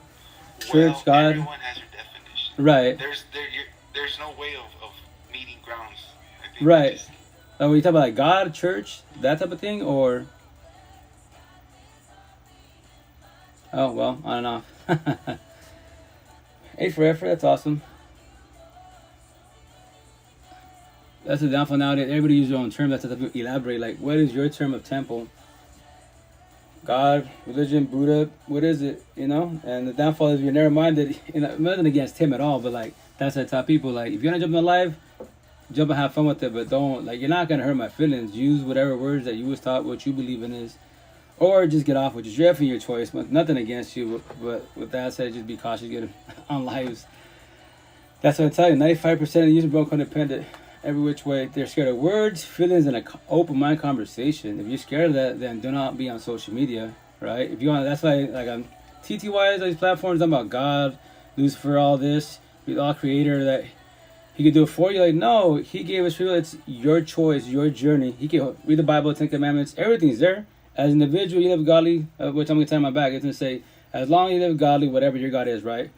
church, God. Everyone has their definition. Right. There's no way of meeting grounds. I think right. Are you talking about like God, church, that type of thing, or? Oh well, on and off. A for effort. That's awesome. That's the downfall nowadays. Everybody uses their own term. That's to elaborate. Like, what is your term of temple? God, religion, Buddha, what is it? And the downfall is you're narrow-minded. Nothing against him at all, but like that's what I tell people. Like, if you're gonna jump in the life, jump and have fun with it, but don't, like, you're not gonna hurt my feelings. Use whatever words that you was taught, what you believe in is, or just get off with it. You're your choice, but nothing against you. But with that said, just be cautious, get on lives. That's what I tell you. 95% of the users are codependent. Every which way, they're scared of words, feelings, and an open mind conversation. If you're scared of that, then do not be on social media, right? If you want, that's why, like, on TTYs, these platforms, I'm about God, Lucifer, all this, with all creator, that he could do it for you. Like, no, he gave us free will. It's your choice, your journey. He can read the Bible, 10 Commandments, everything's there. As an individual, you live godly, which I'm going to turn my back. It's going to say, as long as you live godly, whatever your God is, right?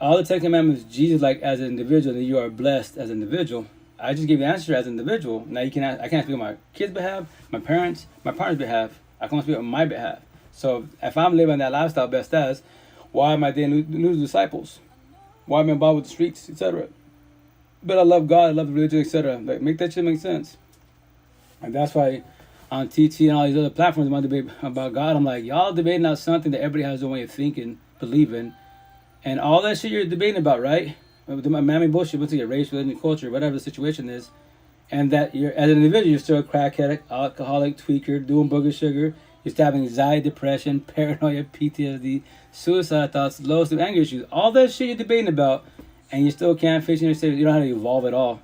All the 10 Commandments, Jesus, like, as an individual, that you are blessed as an individual. I just give you the answer as an individual. Now, I can't speak on my kids' behalf, my parents, my partner's behalf. I can only speak on my behalf. So if I'm living that lifestyle best as, why am I dating new disciples? Why am I involved with the streets, etc.? But I love God, I love the religion, etc. Like, make that shit make sense. And that's why on TT and all these other platforms, when I debate about God, I'm like, y'all debating out something that everybody has their way of thinking, believing, and all that shit you're debating about, right? My mammy bullshit, what's your race, religion, culture, whatever the situation is, and that you're, as an individual, you're still a crackhead, alcoholic, tweaker, doing booger sugar, you're still having anxiety, depression, paranoia, PTSD, suicide thoughts, low self anger issues, all that shit you're debating about, and you still can't fix yourself. You don't know how to evolve at all.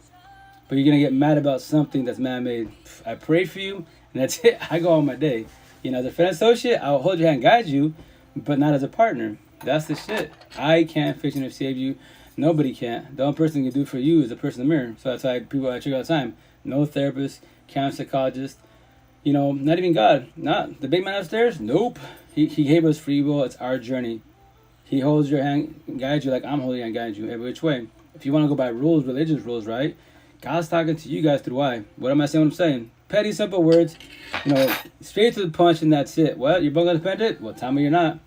But you're gonna get mad about something that's man-made. I pray for you, and that's it. I go on my day. You know, as a friend associate, I'll hold your hand, and guide you, but not as a partner. That's the shit. I can't fix you or save you. Nobody can. The only person who can do for you is the person in the mirror. So that's why people I trigger all the time. No therapist, counselor, psychologist. You know, not even God. Not the big man upstairs. Nope. He gave us free will. It's our journey. He holds your hand, guides you like I'm holding your hand, guides you every which way. If you want to go by rules, religious rules, right? God's talking to you guys through why. What am I saying? What I'm saying? Petty, simple words. You know, straight to the punch, and that's it. What? You're both codependent? Well, tell me you're not.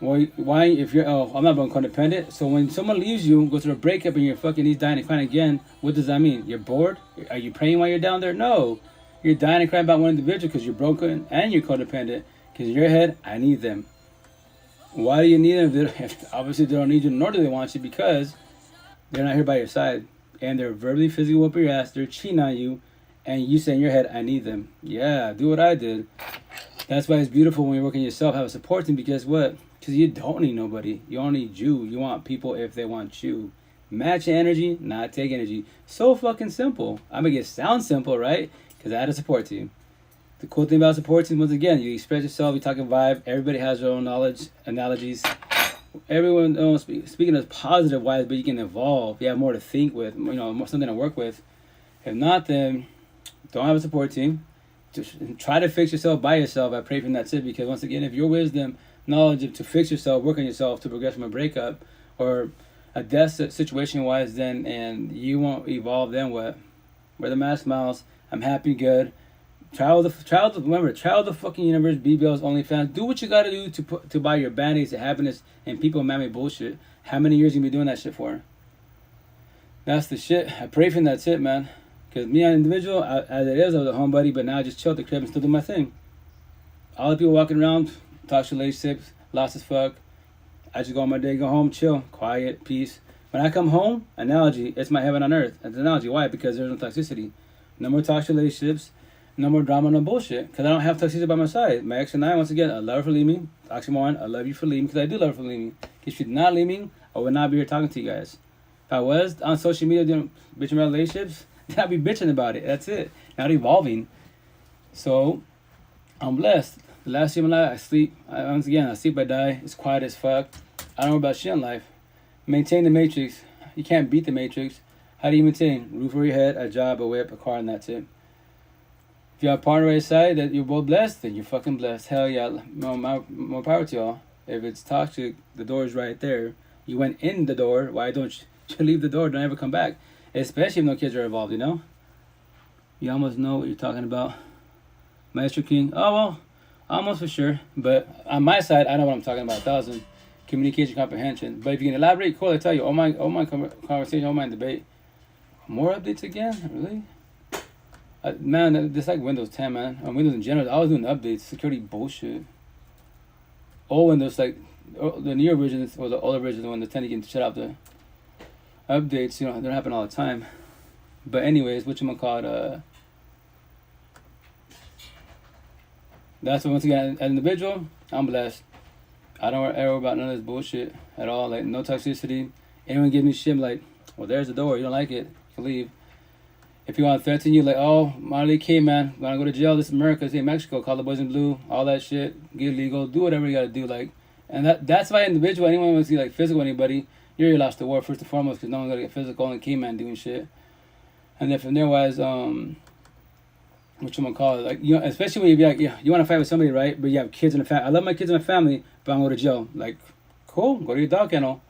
Well, why? If you're, I'm not both codependent. So when someone leaves you, goes through a breakup, and you're fucking, he's dying and crying again, what does that mean? You're bored? Are you praying while you're down there? No. You're dying and crying about one individual because you're broken and you're codependent. Because in your head, I need them. Why do you need them? If obviously they don't need you, nor do they want you, because they're not here by your side. And they're verbally, physically whooping your ass. They're cheating on you. And you say in your head, I need them. Yeah, do what I did. That's why it's beautiful when you're working yourself, have a support team, because what? Because you don't need nobody. You only need you. You want people if they want you. Match energy, not take energy. So fucking simple. I make it sound simple, right? Because I had a support team. The cool thing about support teams, once again, you express yourself, you talking vibe. Everybody has their own knowledge, analogies. Everyone speaking as positive wise, but you can evolve. You have more to think with, you know, something to work with. If not, then don't have a support team. Just try to fix yourself by yourself. I pray for that's it. Because once again, if your wisdom, knowledge to fix yourself, work on yourself to progress from a breakup or a death situation wise, then and you won't evolve, then what? Wear the mask, smiles. I'm happy, good. Travel the fucking universe, BBLs, OnlyFans. Do what you gotta do to buy your band-aids to happiness and people man-made bullshit. How many years you gonna be doing that shit for? That's the shit. I pray for that's it, man. Because me as an individual, as it is, I was a homebody, but now I just chill at the crib and still do my thing. All the people walking around, talk relationships, lost as fuck. I just go on my day, go home, chill, quiet, peace. When I come home, analogy, it's my heaven on earth. It's an analogy. Why? Because there's no toxicity. No more toxic relationships. No more drama, no bullshit. Because I don't have toxicity by my side. My ex and I, once again, I love her for leaving me. Oxymoron, I love you for leaving because I do love her for leaving me. If she did not leave me, I would not be here talking to you guys. If I was on social media doing bitching about relationships, then I'd be bitching about it. That's it. Not evolving. So, I'm blessed. The last year of my life, I sleep. Once again, I sleep, I die. It's quiet as fuck. I don't know about shit in life. Maintain the matrix. You can't beat the matrix. How do you maintain? Roof over your head, a job, a whip, a car, and that's it. If you have a partner on your side that you're both blessed, then you're fucking blessed. Hell yeah. More power to y'all. If it's toxic, the door is right there. You went in the door. Why don't you leave the door? Don't ever come back. Especially if no kids are involved, you know? You almost know what you're talking about. Maestro King. Oh, well, almost for sure. But on my side, I know what I'm talking about. 1,000. Communication, comprehension. But if you can elaborate, cool, I tell you. Oh my conversation, oh my debate. More updates again? Really? Man, it's like Windows 10, man. On Windows in general, I was doing updates, security bullshit. Old Windows, like the new version or the older version, when they tend to get shut out the updates, you know, they don't happen all the time. But anyways, whatchamacallit, that's what, once again, as an individual, I'm blessed. I don't ever about none of this bullshit at all. Like, no toxicity. Anyone give me shit, I'm like, well, there's the door. You don't like it, you can leave. If you want to threaten you, like, oh, Marley K, man, when I go to jail, this is America, this ain't Mexico, call the boys in blue, all that shit, get legal, do whatever you gotta do, like, and that's why individual, anyone wants to get, like, physical anybody, you're lost the war, first and foremost, because no one's gonna get physical, only K, man, doing shit. And then from there wise, whatchamacallit, like, you know, especially when you be like, yeah, you want to fight with somebody, right, but you have kids in the family, I love my kids and my family, but I'm going to jail, like, cool, go to your dog kennel.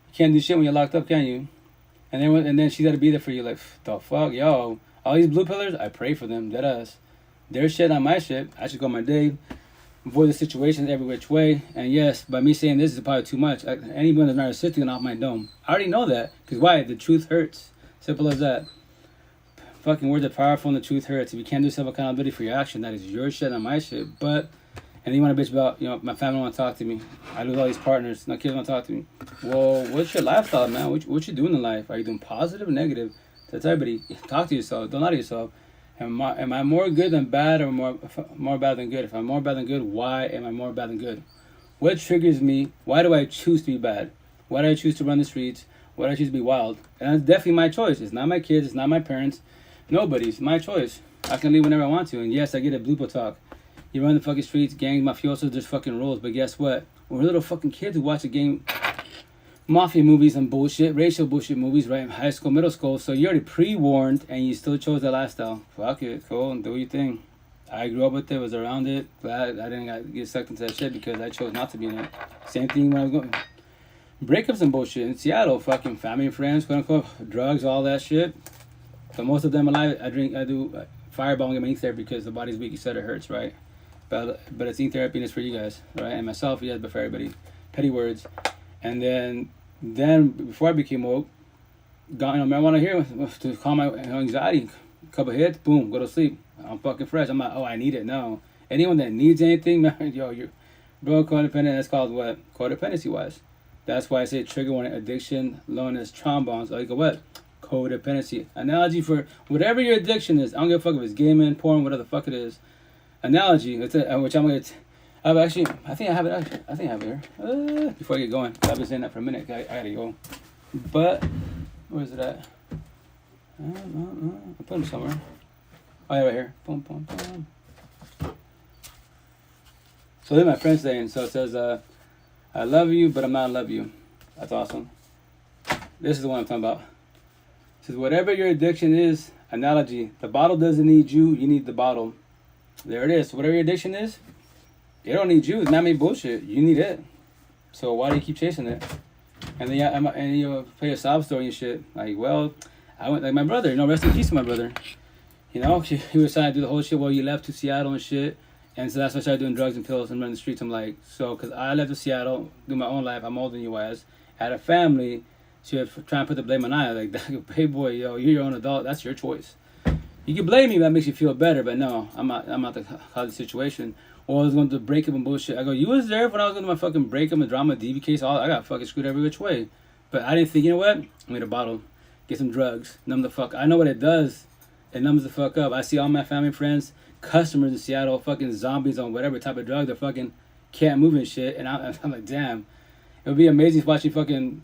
You can't do shit when you're locked up, can you? And then she's got to be there for you, like, the fuck, yo. All these blue pillars, I pray for them, deadass. Their shit on my shit. I should go my day, avoid the situations every which way. And yes, by me saying this is probably too much. Anyone that's narcissistic off my dome. I already know that. Because why? The truth hurts. Simple as that. Fucking words are powerful and the truth hurts. If you can't do self-accountability for your action, that is your shit, not my shit. But... And you want to bitch about, you know, my family want to talk to me. I lose all these partners. My kids want to talk to me. Well, what's your lifestyle, man? What you doing in life? Are you doing positive or negative? That's everybody. Talk to yourself. Don't lie to yourself. Am I more good than bad or more bad than good? If I'm more bad than good, why am I more bad than good? What triggers me? Why do I choose to be bad? Why do I choose to run the streets? Why do I choose to be wild? And that's definitely my choice. It's not my kids. It's not my parents. Nobody's. My choice. I can leave whenever I want to. And yes, I get a blooper talk. You run the fucking streets, gangs, mafiosos, there's fucking rules. But guess what? We're little fucking kids who watch the gang, mafia movies and bullshit, racial bullshit movies, right? In high school, middle school. So you're already pre-warned and you still chose that lifestyle. Fuck it, cool, and do your thing. I grew up with it, was around it. Glad I didn't get sucked into that shit because I chose not to be in it. Same thing when I was going. Breakups and bullshit in Seattle, fucking family and friends, quote unquote, drugs, all that shit. So most of them alive, I do Fireball and get my ink therapy because the body's weak, you said it hurts, right? But it's ink therapy and it's for you guys, right? And myself, yes, but for everybody. Petty words. And then before I became woke, got marijuana here to calm my anxiety. A couple hits, boom, go to sleep. I'm fucking fresh. I'm not, oh, I need it. No. Anyone that needs anything, man, yo, you're bro, codependent. That's called what? Codependency wise. That's why I say trigger warning, addiction, loneliness, trombones. Like what? Codependency. Analogy for whatever your addiction is. I don't give a fuck if it's gaming, porn, whatever the fuck it is. Analogy, which I'm gonna. I think I have it here. Before I get going, I've been saying that for a minute. I gotta go. But where is it at? I put them somewhere. Oh yeah, right here. Boom, boom, boom. So then my friend's saying. So it says, "I love you, but I'm not in love you." That's awesome. This is the one I'm talking about. It says, "Whatever your addiction is, analogy. The bottle doesn't need you. You need the bottle." There it is. So whatever your addiction is, it don't need you. It's not me bullshit. You need it. So why do you keep chasing it? And then you play a sob story and shit. Like, well, I went like my brother. You know, rest in peace to my brother. You know, he was trying to do the whole shit while you left to Seattle and shit. And so that's when I started doing drugs and pills and running the streets. I'm like, so, because I left to Seattle, do my own life. I'm older than you as. I had a family. So you have to try and put the blame on I. Like, hey boy, yo, you're your own adult. That's your choice. You can blame me if that makes you feel better, but no, I'm not the cause of the situation. Or I was going to break up and bullshit. I go, you was there when I was going to my fucking break up and drama, DV case, all I got fucking screwed every which way. But I didn't think, you know what? I'm going to bottle, get some drugs, numb the fuck. I know what it does. It numbs the fuck up. I see all my family, friends, customers in Seattle, fucking zombies on whatever type of drug. They're fucking can't move and shit. And I'm like, damn. It would be amazing watching fucking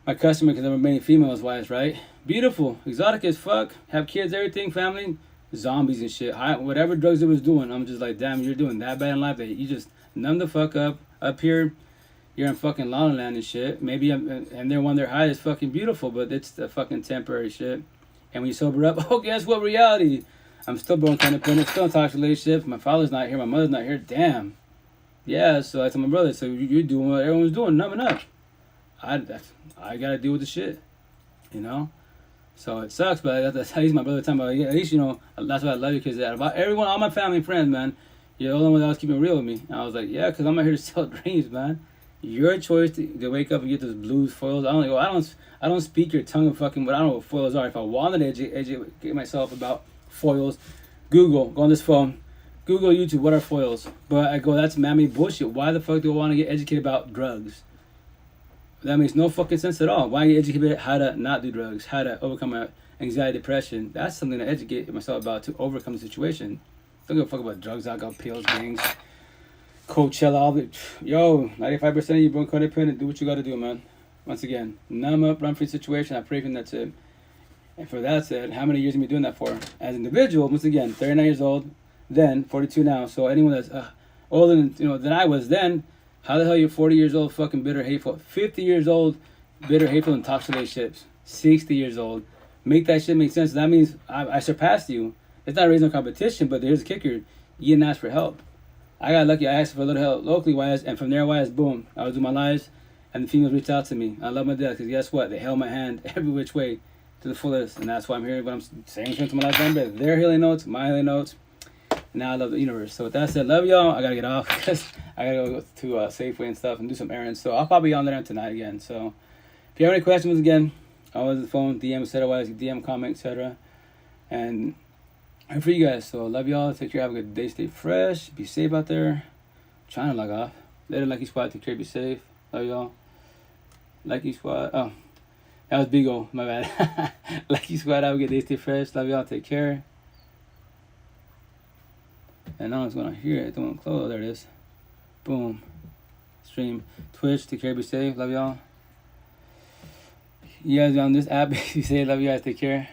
my customer, because there were many females, wives, right? Beautiful, exotic as fuck, have kids, everything, family, zombies and shit. Whatever drugs it was doing, I'm just like, damn, you're doing that bad in life that you just numb the fuck up. Up here, you're in fucking La La Land and shit. Maybe and they're when they're high is fucking beautiful, but it's the fucking temporary shit. And when you sober up, oh, guess what? Reality. I'm still broken, codependent, still in toxic relationships. My father's not here, my mother's not here. Damn. Yeah, so I told my brother, so you're doing what everyone's doing, numbing up. I gotta deal with the shit, you know. So it sucks, but that's how he's my brother talking about. Yeah, at least, you know, that's why I love you, because about everyone, all my family and friends, man, you're the only one that was keeping it real with me. And I was like, yeah, because I'm not here to sell dreams, man. Your choice to wake up and get those blues foils. I don't speak your tongue of fucking, but I don't know what foils are. If I wanted to educate myself about foils, go on this phone, Google YouTube, what are foils? But I go, that's mammy bullshit. Why the fuck do I want to get educated about drugs? That makes no fucking sense at all. Why get educated how to not do drugs, how to overcome anxiety, depression. That's something to educate myself about to overcome the situation. Don't give a fuck about drugs, alcohol, pills, gangs, Coachella, all the 95% of you broke codependent. Do what you got to do, man. Once again, numb up, run free situation. I pray for that's it. And for that said, how many years have you been doing that for? As an individual, once again, 39 years old, then 42 now. So anyone that's older than I was then, how the hell you're 40 years old, fucking bitter, hateful, 50 years old, bitter, hateful, and toxic relationships, 60 years old. Make that shit make sense. That means I surpassed you. It's not a reason of competition, but here's the kicker: you didn't ask for help. I got lucky. I asked for a little help locally wise, and from there wise, boom, I was doing my lives, and the females reached out to me. I love my dad because guess what? They held my hand every which way to the fullest, and that's why I'm here. What I'm saying to my life, but their healing notes, my healing notes. And now I love the universe. So with that said, love y'all. I gotta get off because I gotta go to Safeway and stuff and do some errands. So I'll probably be on there tonight again. So if you have any questions, again, always on the phone, DM, etc. DM, comment, etc. And I'm for you guys. So love y'all. Take care. Have a good day. Stay fresh. Be safe out there. I'm trying to log off. Later, Lucky Squad. Take care. Be safe. Love y'all. Lucky Squad. Oh, that was Big O. My bad. Lucky Squad. Have a good day. Stay fresh. Love y'all. Take care. And now it's going to hear it. Don't want to close. There it is. Boom. Stream. Twitch. Take care. Be safe. Love y'all. You guys on this app. Be safe. Love you guys. Take care.